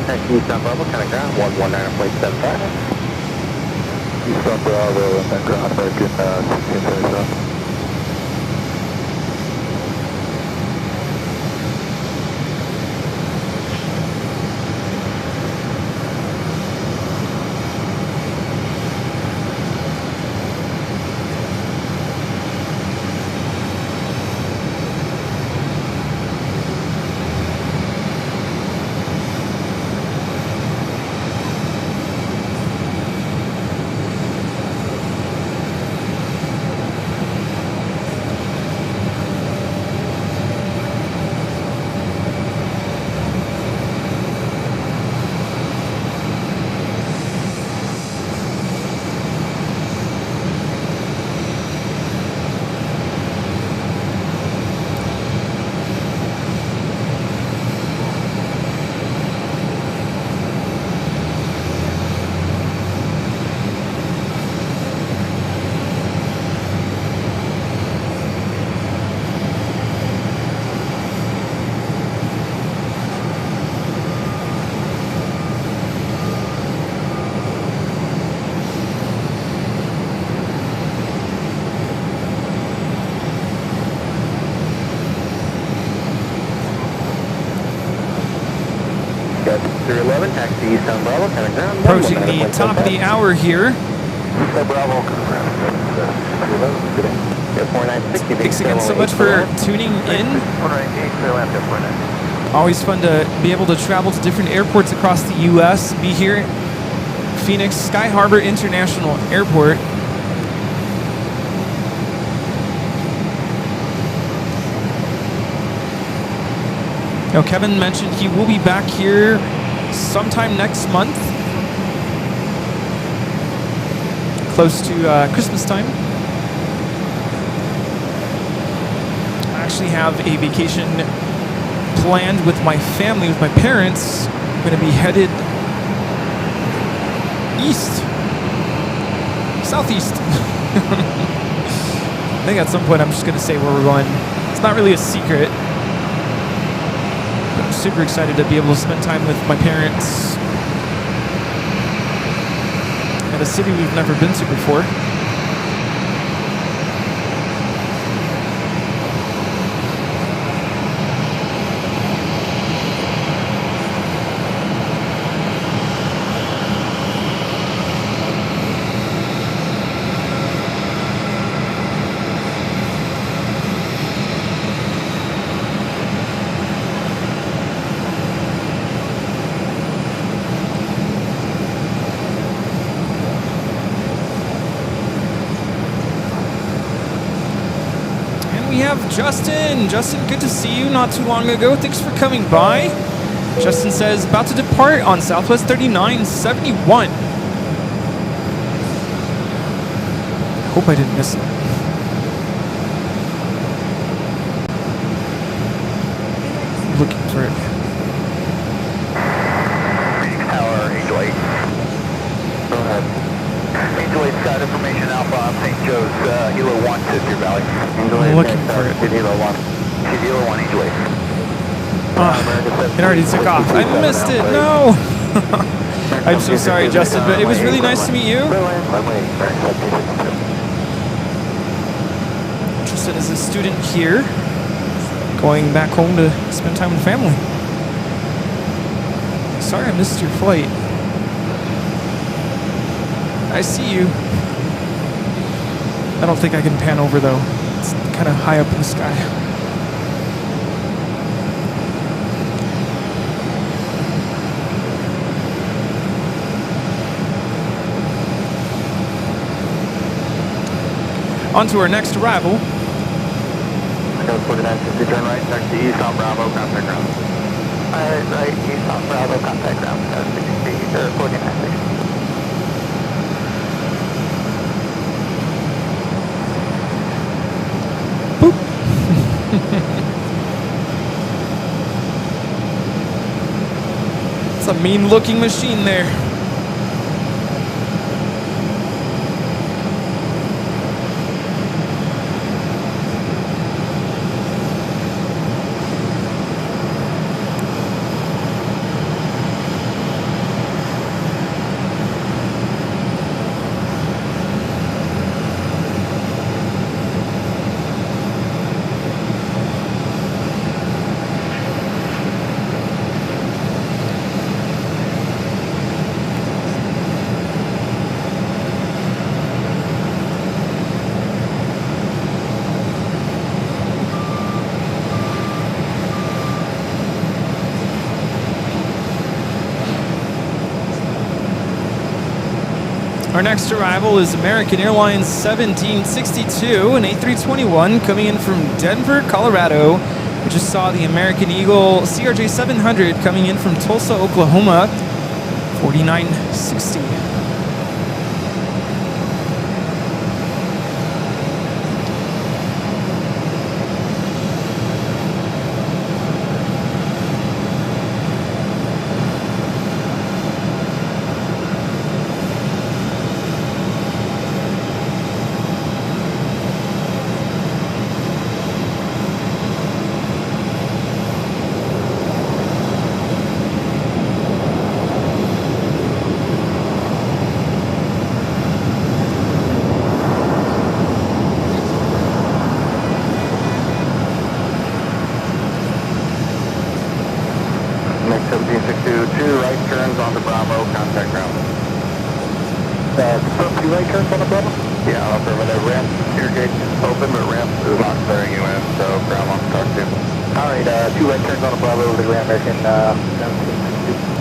Taxi Eastbound Bravo, kind of ground, 119.75. Eastbound Bravo, and then ground back in 1637. Taxi Eastbound Bravo, kind of ground. Approaching the top of the hour here. Eastbound Bravo, Thanks again so much for tuning in. Always fun to be able to travel to different airports across the U.S. Be here at Phoenix Sky Harbor International Airport. Now, Kevin mentioned he will be back here sometime next month, close to Christmas time. I actually have a vacation planned with my family, with my parents. I'm going to be headed east, southeast. I think at some point I'm just going to say where we're going. It's not really a secret. I'm super excited to be able to spend time with my parents at a city we've never been to before. Justin. Justin, good to see you not too long ago. Thanks for coming by. Justin says, about to depart on Southwest 3971. Hope I didn't miss it. Looking for it. Tower, Angel 8. Go ahead. Angel 8's got information Alpha on St. Joe's, Hilo 1 to Deer Valley. Angel 8, I'm looking for it. Hilo 1. Hilo 1, Angel 8. It already took off. I missed it. No. I'm so sorry, Justin, but it was really nice to meet you. Justin is a student here, going back home to spend time with family. Sorry I missed your flight. I see you. I don't think I can pan over though. It's kind of high up in the sky. On to our next arrival. 4960, turn right, next to East on Bravo, contact ground. Right, East on Bravo, contact ground, 4960. It's a mean looking machine there. Our next arrival is American Airlines 1762, an A321 coming in from Denver, Colorado. We just saw the American Eagle CRJ 700 coming in from Tulsa, Oklahoma, 4960. Next 1762, 2 right turns onto Bravo, contact ground. Two right turns on the Bravo? Yeah, affirmative. Ramp, steer gate open, but ramp is not clearing you in, so ground on start 2. Alright, 2 right turns on the Bravo over the Grand American 1762.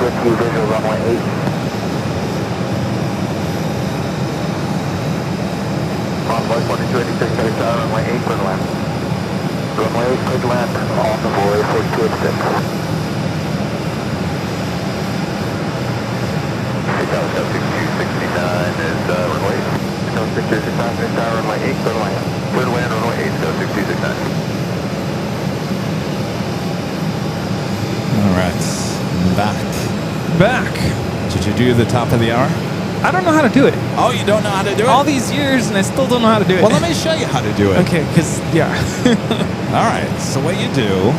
With you, visual runway 8. Convoy 4286, heading to runway 8, clear to land. Runway 8, clear to land, on the boy 4286. 6269 is runway 8. 6269, heading to runway 8, clear to land. Clear to land, runway 8, 6269. Alright, back. Back. Did you do the top of the hour? I don't know how to do it. Oh, you don't know how to do it? All these years and I still don't know how to do it. Well, let me show you how to do it. Okay, because, yeah. All right, so what you do,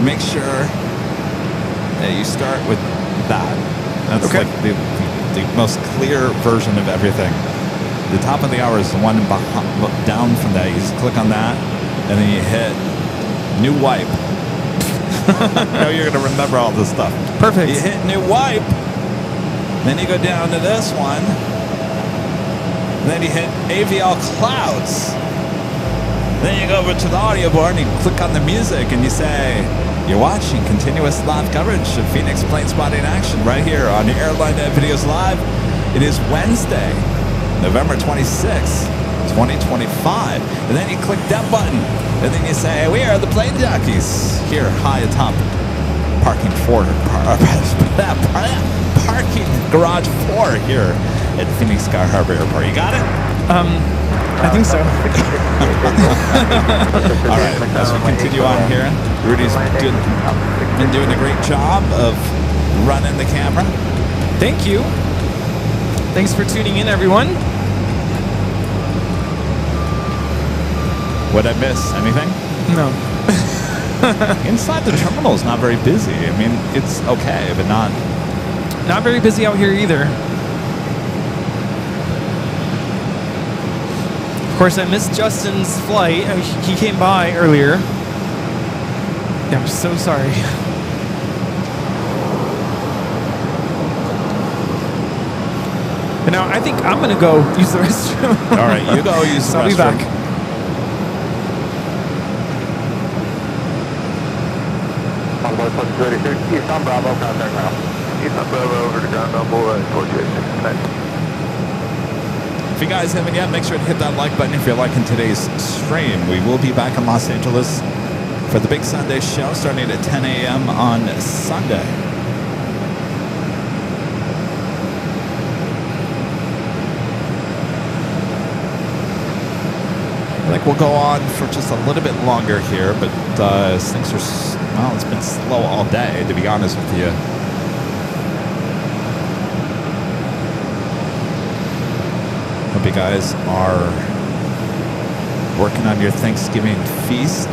make sure that you start with that. That's Okay. like the most clear version of everything. The top of the hour is the one down from that. You just click on that, and then you hit new wipe. Now you're going to remember all this stuff. Perfect. You hit new wipe, then you go down to this one, and then you hit AVL Clouds. Then you go over to the audio board and you click on the music and you say, you're watching continuous live coverage of Phoenix Plane Spotting Action right here on Airline Videos Live. It is Wednesday, November 26th, 2025. And then you click that button and then you say, we are the Plane Jockeys here high atop parking parking garage 4 here at Phoenix Sky Harbor Airport. You got it? I think so. All right, as we continue on here, Rudy's been doing a great job of running the camera. Thank you. Thanks for tuning in, everyone. Would I miss anything? No. Inside the terminal is not very busy. I mean, it's okay, but not very busy out here either. Of course, I missed Justin's flight. He came by earlier. Yeah, I'm so sorry. But now I think I'm gonna go use the restroom. All right, you go use the restroom. I'll be back. East on Bravo, contact now. East on Bravo, over to ground on board, 4869. If you guys haven't yet, make sure to hit that like button if you're liking today's stream. We will be back in Los Angeles for the big Sunday show starting at 10 a.m. on Sunday. I think we'll go on for just a little bit longer here, but things are, well, it's been slow all day, to be honest with you. Hope you guys are working on your Thanksgiving feast.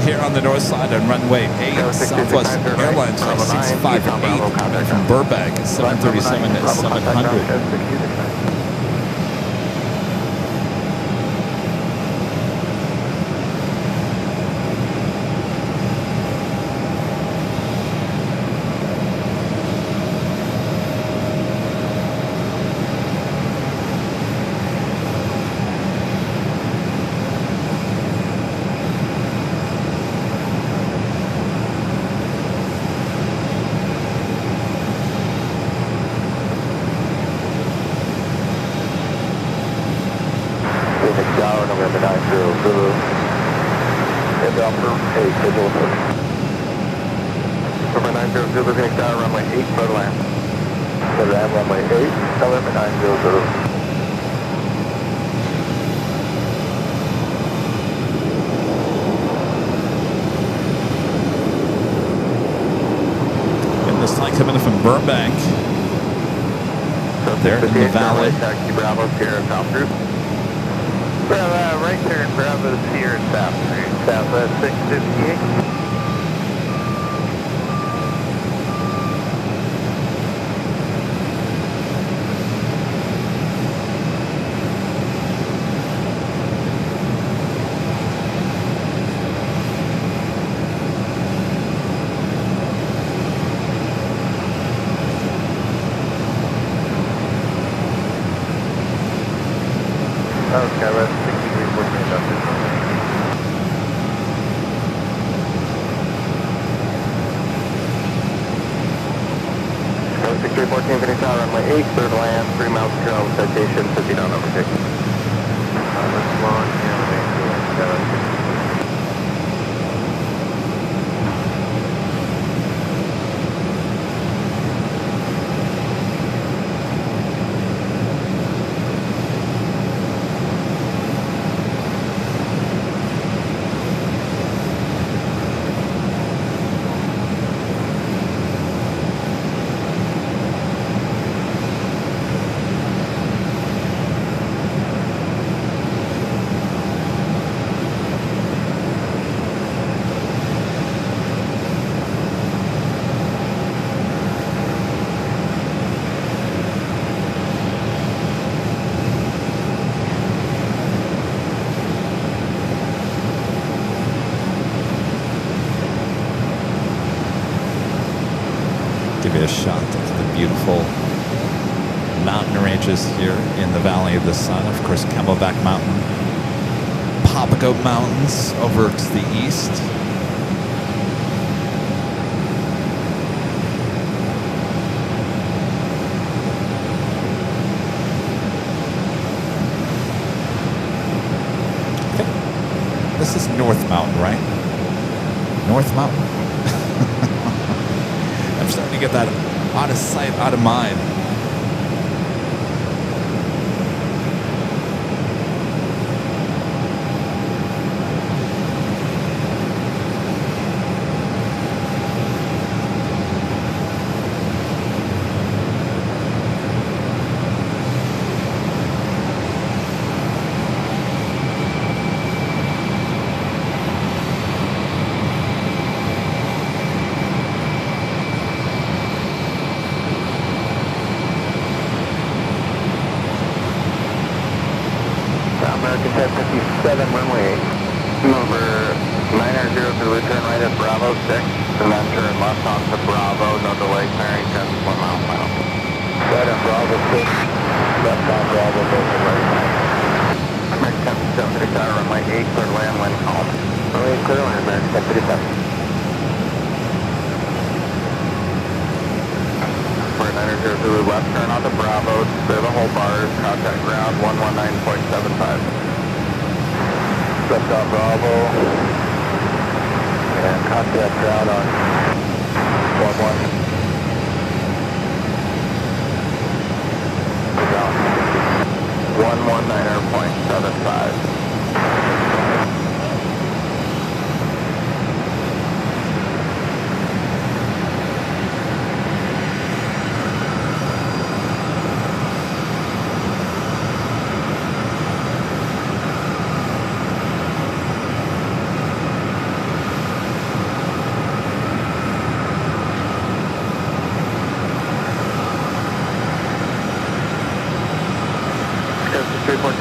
Here on the Northside on runway 8, Southwest Airlines, 658 from Burbank, 737 at 700. Coming in from Burbank, there in the valley. Taxi Bravo, Sierra South Group. Well, right turn Bravo, Sierra South Group, Southwest 658. 314, finish out runway 8, clear to land, 3 miles to go, citation, 50 down, overtake. Give you a shot of the beautiful mountain ranges here in the Valley of the Sun. Of course, Camelback Mountain, Papago Mountains over to the east. Okay. This is North Mountain, right? North Mountain? I'm starting to get that out of sight, out of mind. American 1057, runway 8. Number 900 to return right at Bravo 6, and then turn left onto Bravo, no delay, clearing 10 1 mile final. Right at Bravo 6, left on Bravo, moving right side. American 1057, finish out runway 8, clear to land, wind calm. Runway 8, clear to land, American 1057. For 900 to left turn onto Bravo, clear the whole bars, contact ground 119.75. Left on Bravo, and contact ground on 119.75.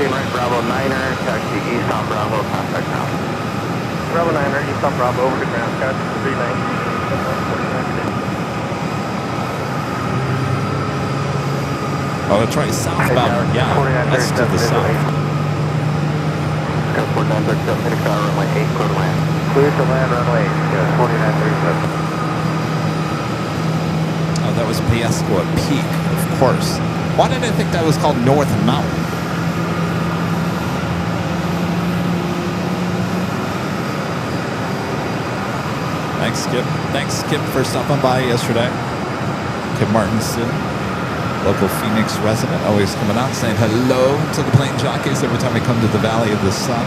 Right, Bravo 9er, taxi east on Bravo, contact ground. Bravo 9er, east on Bravo, over to ground, taxi 390. Oh, that's right, southbound. Yeah, that's to the south. Airport 937, finish out runway 8, clear to land. Clear to land, runway 8, 4937. Oh, that was Piesco at Peak, of course. Why did I think that was called North Mountain? Thanks, Skip. Thanks, Skip, for stopping by yesterday. Kip Martinson, local Phoenix resident, always coming out saying hello to the plane jockeys every time we come to the Valley of the Sun.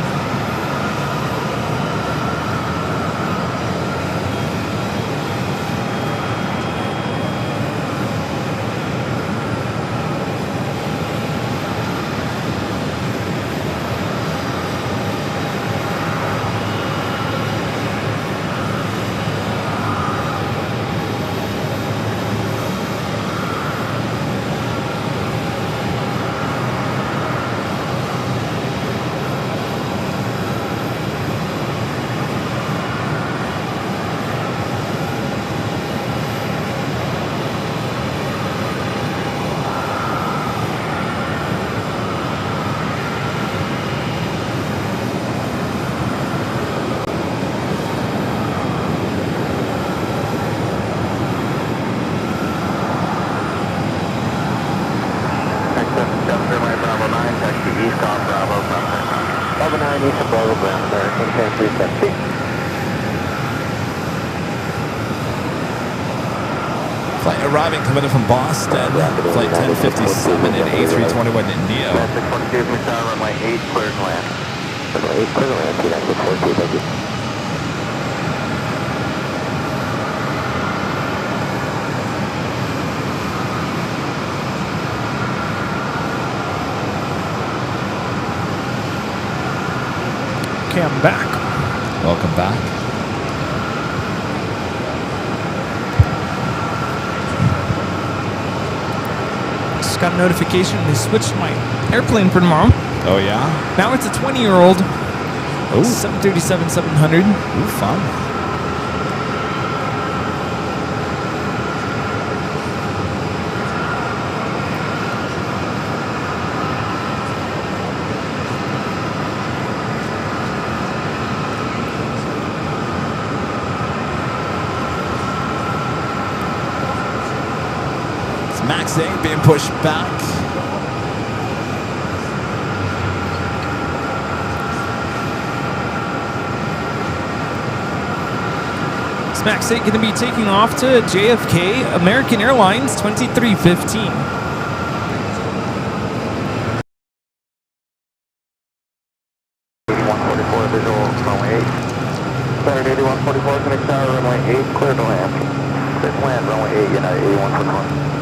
370. Flight arriving, coming in from Boston. Flight 1057 at A321 India. 642, Miss Tower, runway 8, clear to land. Runway 8, clear to land, 2942, thank you. Okay, I'm back. Welcome back. Just got a notification they switched my airplane for tomorrow. Oh, yeah? Now it's a 20-year-old Oh, 737-700. ooh, fun. It's Max 8 being pushed back. Max 8 going to be taking off to JFK, American Airlines 2315. Visual, runway 8. Standard 8144, Phoenix Tower, runway 8, clear to land. Clear to land, runway 8, United 8144.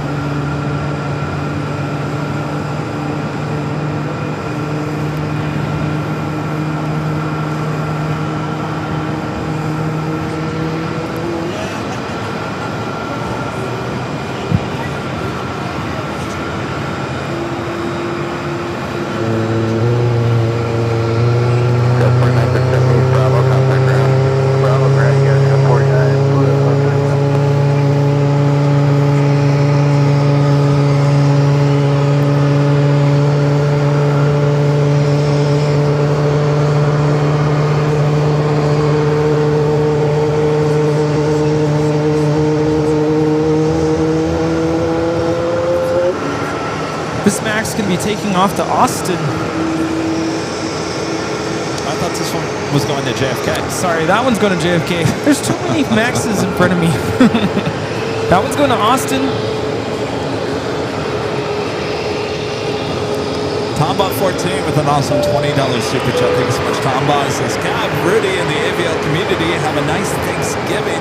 This Max going to be taking off to Austin. I thought this one was going to JFK. Sorry, that one's going to JFK. There's too many Maxes in front of me. That one's going to Austin. Tomba 14 with an awesome $20 super chat. Thank you so much, Tomba. It says, Cab, Rudy, and the AVL community, have a nice Thanksgiving.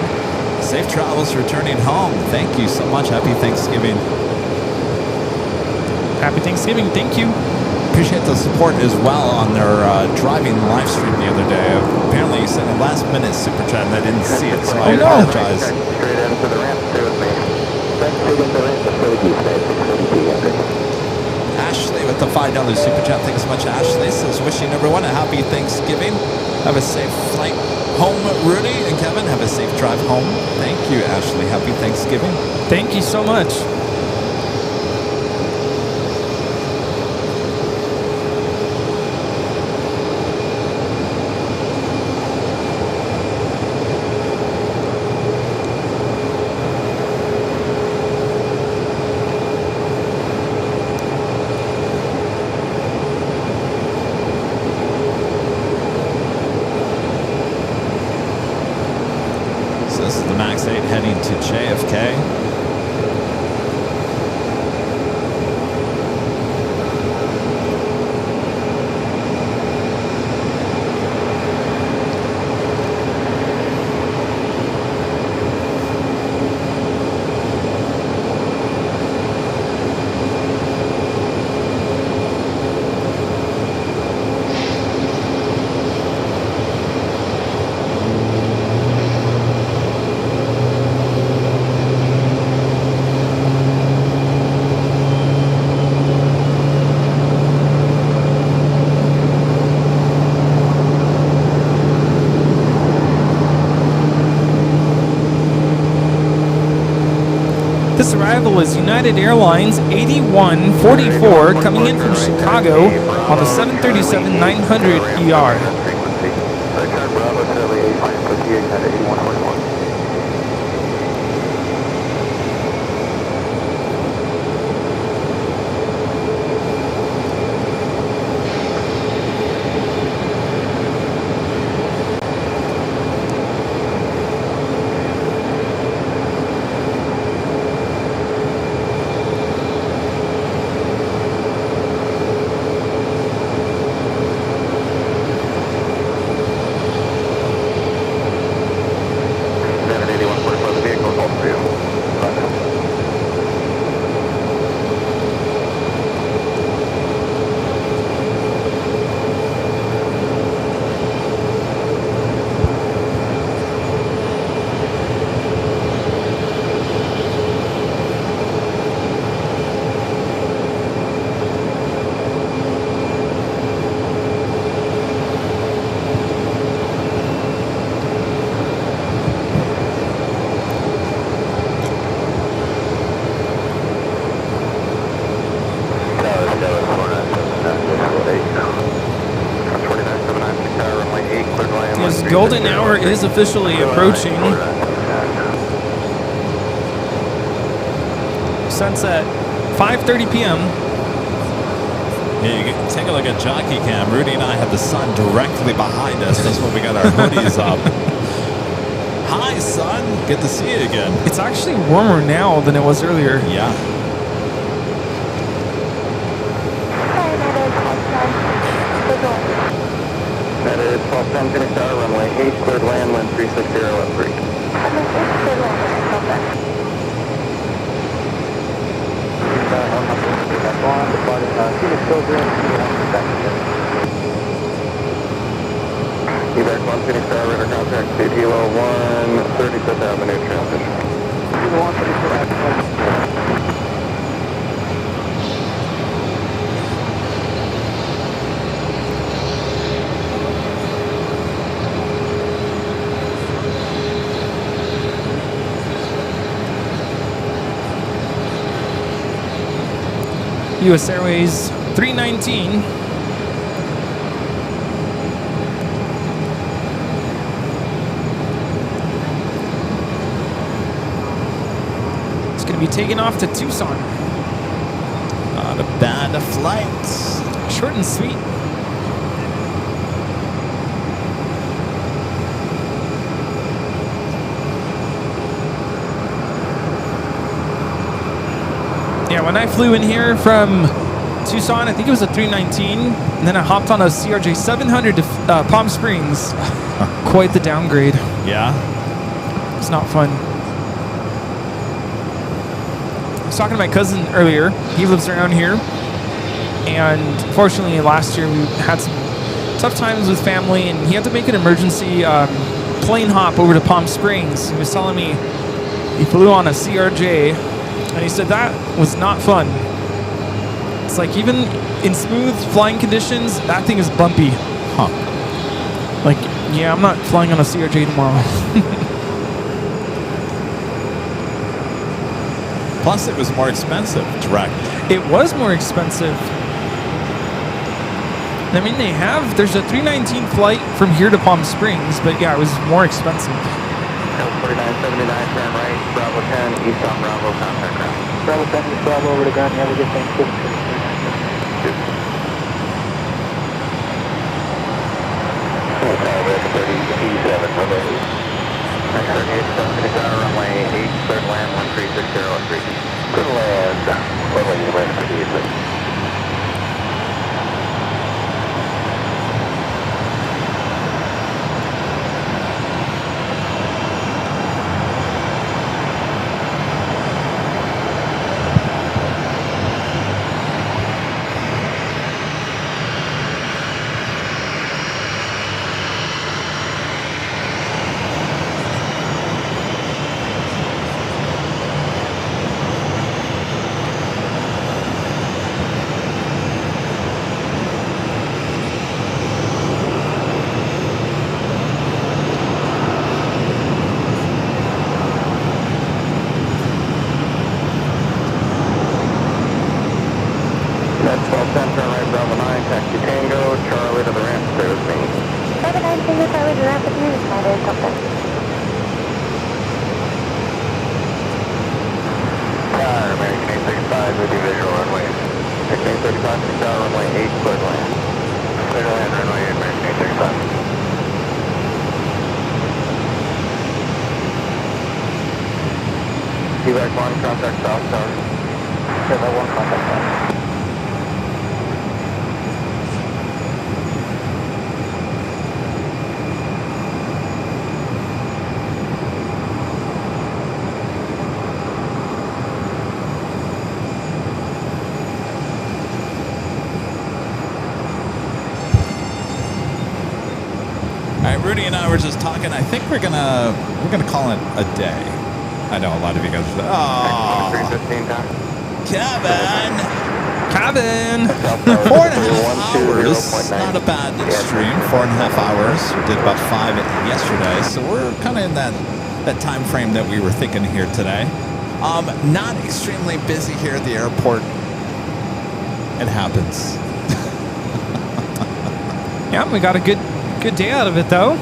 Safe travels returning home. Thank you so much. Happy Thanksgiving. Happy Thanksgiving. Thank you. Appreciate the support as well on their driving live stream the other day. Apparently, you sent a last minute super chat and I didn't see it, so I apologize. Straight into the ramp, stay with me. Straight into the ramp, facility, stay 632, Ashley with the $5 super chat. Thanks so much, Ashley. Says, wishing everyone a happy Thanksgiving. Have a safe flight home, Rudy and Kevin. Have a safe drive home. Thank you, Ashley. Happy Thanksgiving. Thank you so much. This is the MAX 8 heading to JFK. This arrival is United Airlines 8144 coming in from Chicago on the 737-900 ER. Bravo, Charlie 858, United 8144. hour is officially approaching. Sunset, 5:30 p.m. Yeah, you can take a look at Jockey Cam. Rudy and I have the sun directly behind us. That's why we got our hoodies up. Hi, son. Good to see you again. It's actually warmer now than it was earlier. Yeah. That is 1210 Phoenix Tower, runway 8, cleared land, wind 36013. Evac 1 Phoenix Tower, radar contact, speed Hilo 1, 35th Avenue transition. US Airways 319. It's going to be taking off to Tucson. Not a bad flight. Short and sweet. Yeah, when I flew in here from Tucson, I think it was a 319, and then I hopped on a CRJ 700 to Palm Springs. Quite the downgrade. Yeah. It's not fun. I was talking to my cousin earlier. He lives around here, and fortunately last year we had some tough times with family, and he had to make an emergency plane hop over to Palm Springs. He was telling me he flew on a CRJ, and he said that was not fun. It's like even in smooth flying conditions, that thing is bumpy. Huh. Like, yeah, I'm not flying on a CRJ tomorrow. Plus, it was more expensive, direct. It was more expensive. I mean, there's a 319 flight from here to Palm Springs, but yeah, it was more expensive. 4979, turn right, Bravo 10, east on Bravo, contact ground. Bravo 10, East Bravo, over to ground. Have a good Thanksgiving. Red 30P7, okay. 38, runway 8, cleared land, 13603. Good land, runway 38. Evac 1, contact South Tower. Evac 1, contact South. All right, Rudy and I were just talking. I think we're gonna call it a day. I know a lot of you guys are saying, oh, Kevin. 4.5 hours, not a bad stream. 4.5 hours. We did about 5 yesterday, so we're kind of in that time frame that we were thinking here today. Not extremely busy here at the airport. It happens. Yeah, we got a good day out of it though.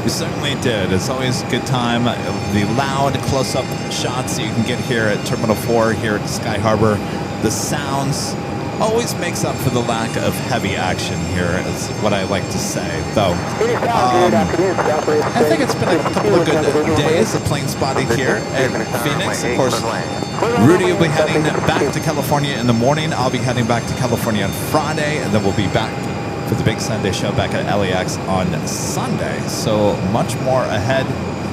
We certainly did. It's always a good time. The loud close-up shots that you can get here at Terminal 4 here at Sky Harbor. The sounds always makes up for the lack of heavy action here, is what I like to say. Though, I think it's been a couple of good days of plane spotting here at Phoenix. Of course, Rudy will be heading back to California in the morning. I'll be heading back to California on Friday, and then we'll be back for the big Sunday show back at LAX on Sunday. So much more ahead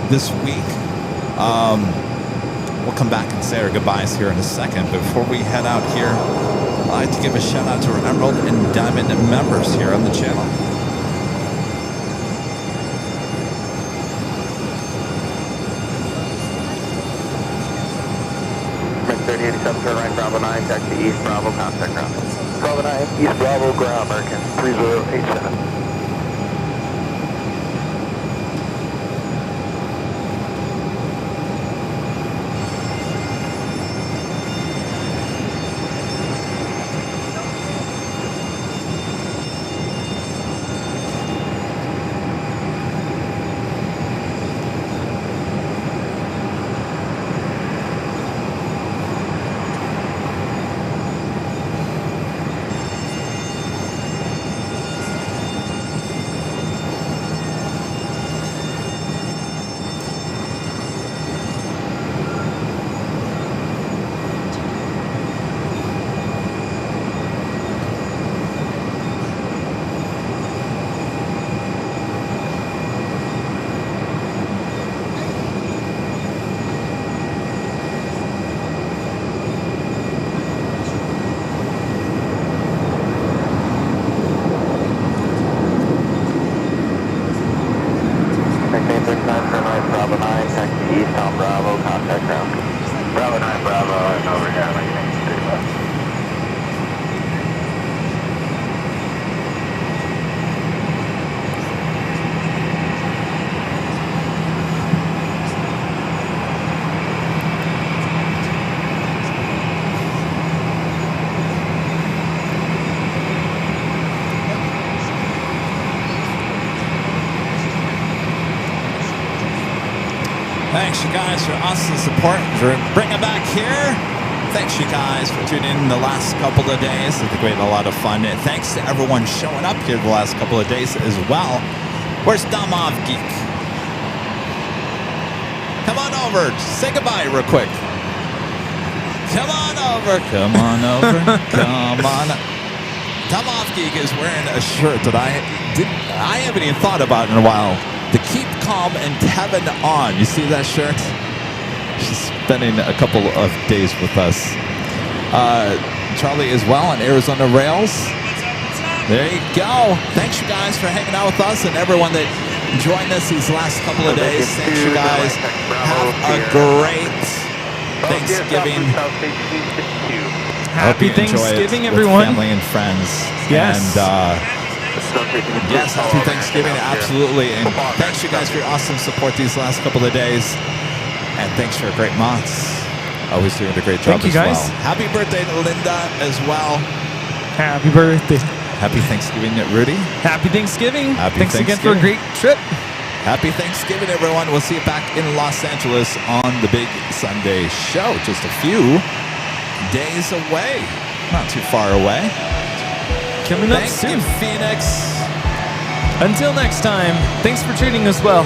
this week. We'll come back and say our goodbyes here in a second. But before we head out here, I'd like to give a shout out to our Emerald and Diamond members here on the channel. Mid 3087, turn right, Bravo 9, taxi East Bravo, contact ground. Bravo 9, East Bravo, ground, American 3087. Thanks, you guys, for awesome support, for bringing back here. Thanks, you guys, for tuning in the last couple of days. I think we had a lot of fun. And thanks to everyone showing up here the last couple of days as well. Where's Damov Geek? Come on over. Say goodbye real quick. Come on over. Come on over. Come on. Damov Geek is wearing a shirt that I haven't even thought about in a while. The Keep Calm and Kevin On. You see that shirt? She's spending a couple of days with us. Charlie as well on Arizona Rails. There you go. Thanks, you guys, for hanging out with us and everyone that joined us these last couple of days. Thanks, you guys. Have a great Thanksgiving. Happy Thanksgiving, everyone. With family and friends. Yes. And, yes, happy Thanksgiving, absolutely. And thanks, you guys, for your awesome support these last couple of days. And thanks for great mods. Always doing a great job. Thank you, guys. Well. Happy birthday to Linda as well. Happy birthday. Happy Thanksgiving, Rudy. Happy Thanksgiving. Happy Thanks again for a great trip. Happy Thanksgiving, everyone. We'll see you back in Los Angeles on the big Sunday show. Just a few days away. Not too far away. Coming up Thank you, soon. Phoenix. Until next time, thanks for treating us well.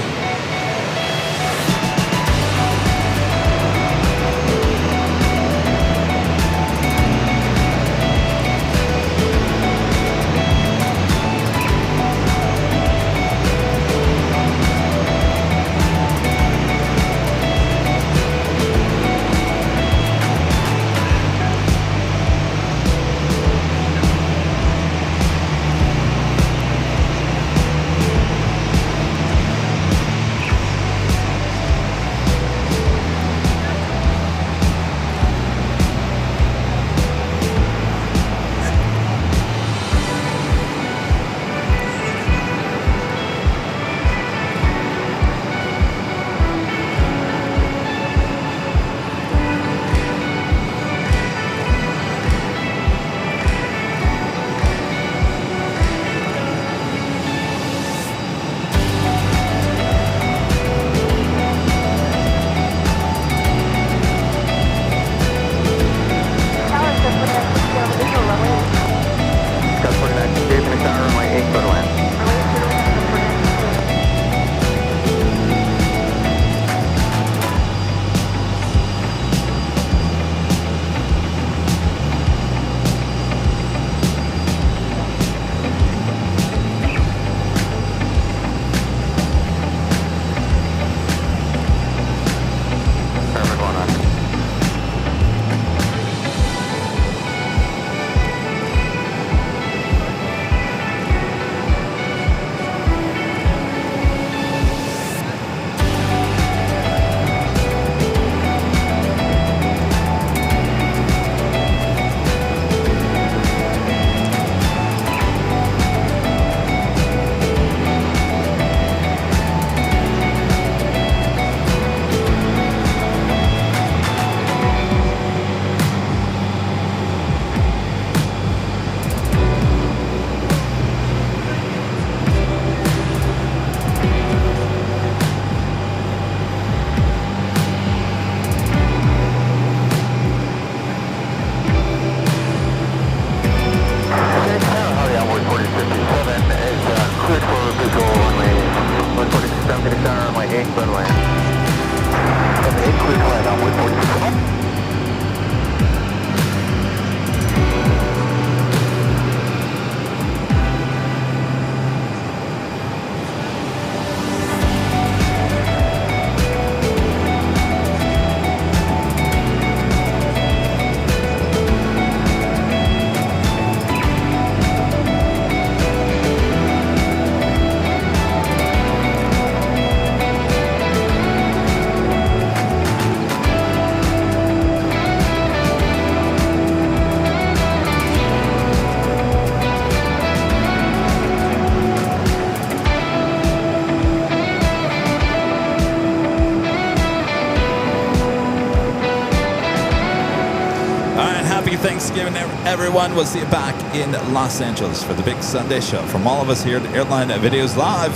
Happy Thanksgiving, everyone. We'll see you back in Los Angeles for the big Sunday show. From all of us here at Airline Videos Live,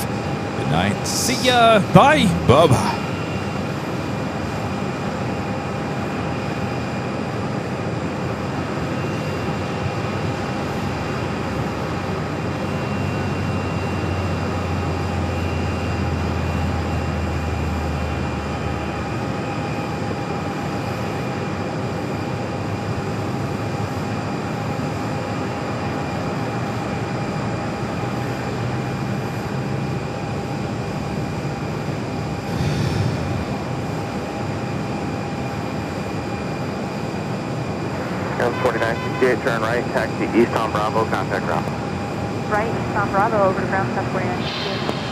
good night. See ya. Bye. Bye-bye. Air 4968, turn right, taxi east on Bravo, contact ground. Right, east on Bravo, over to ground, 49.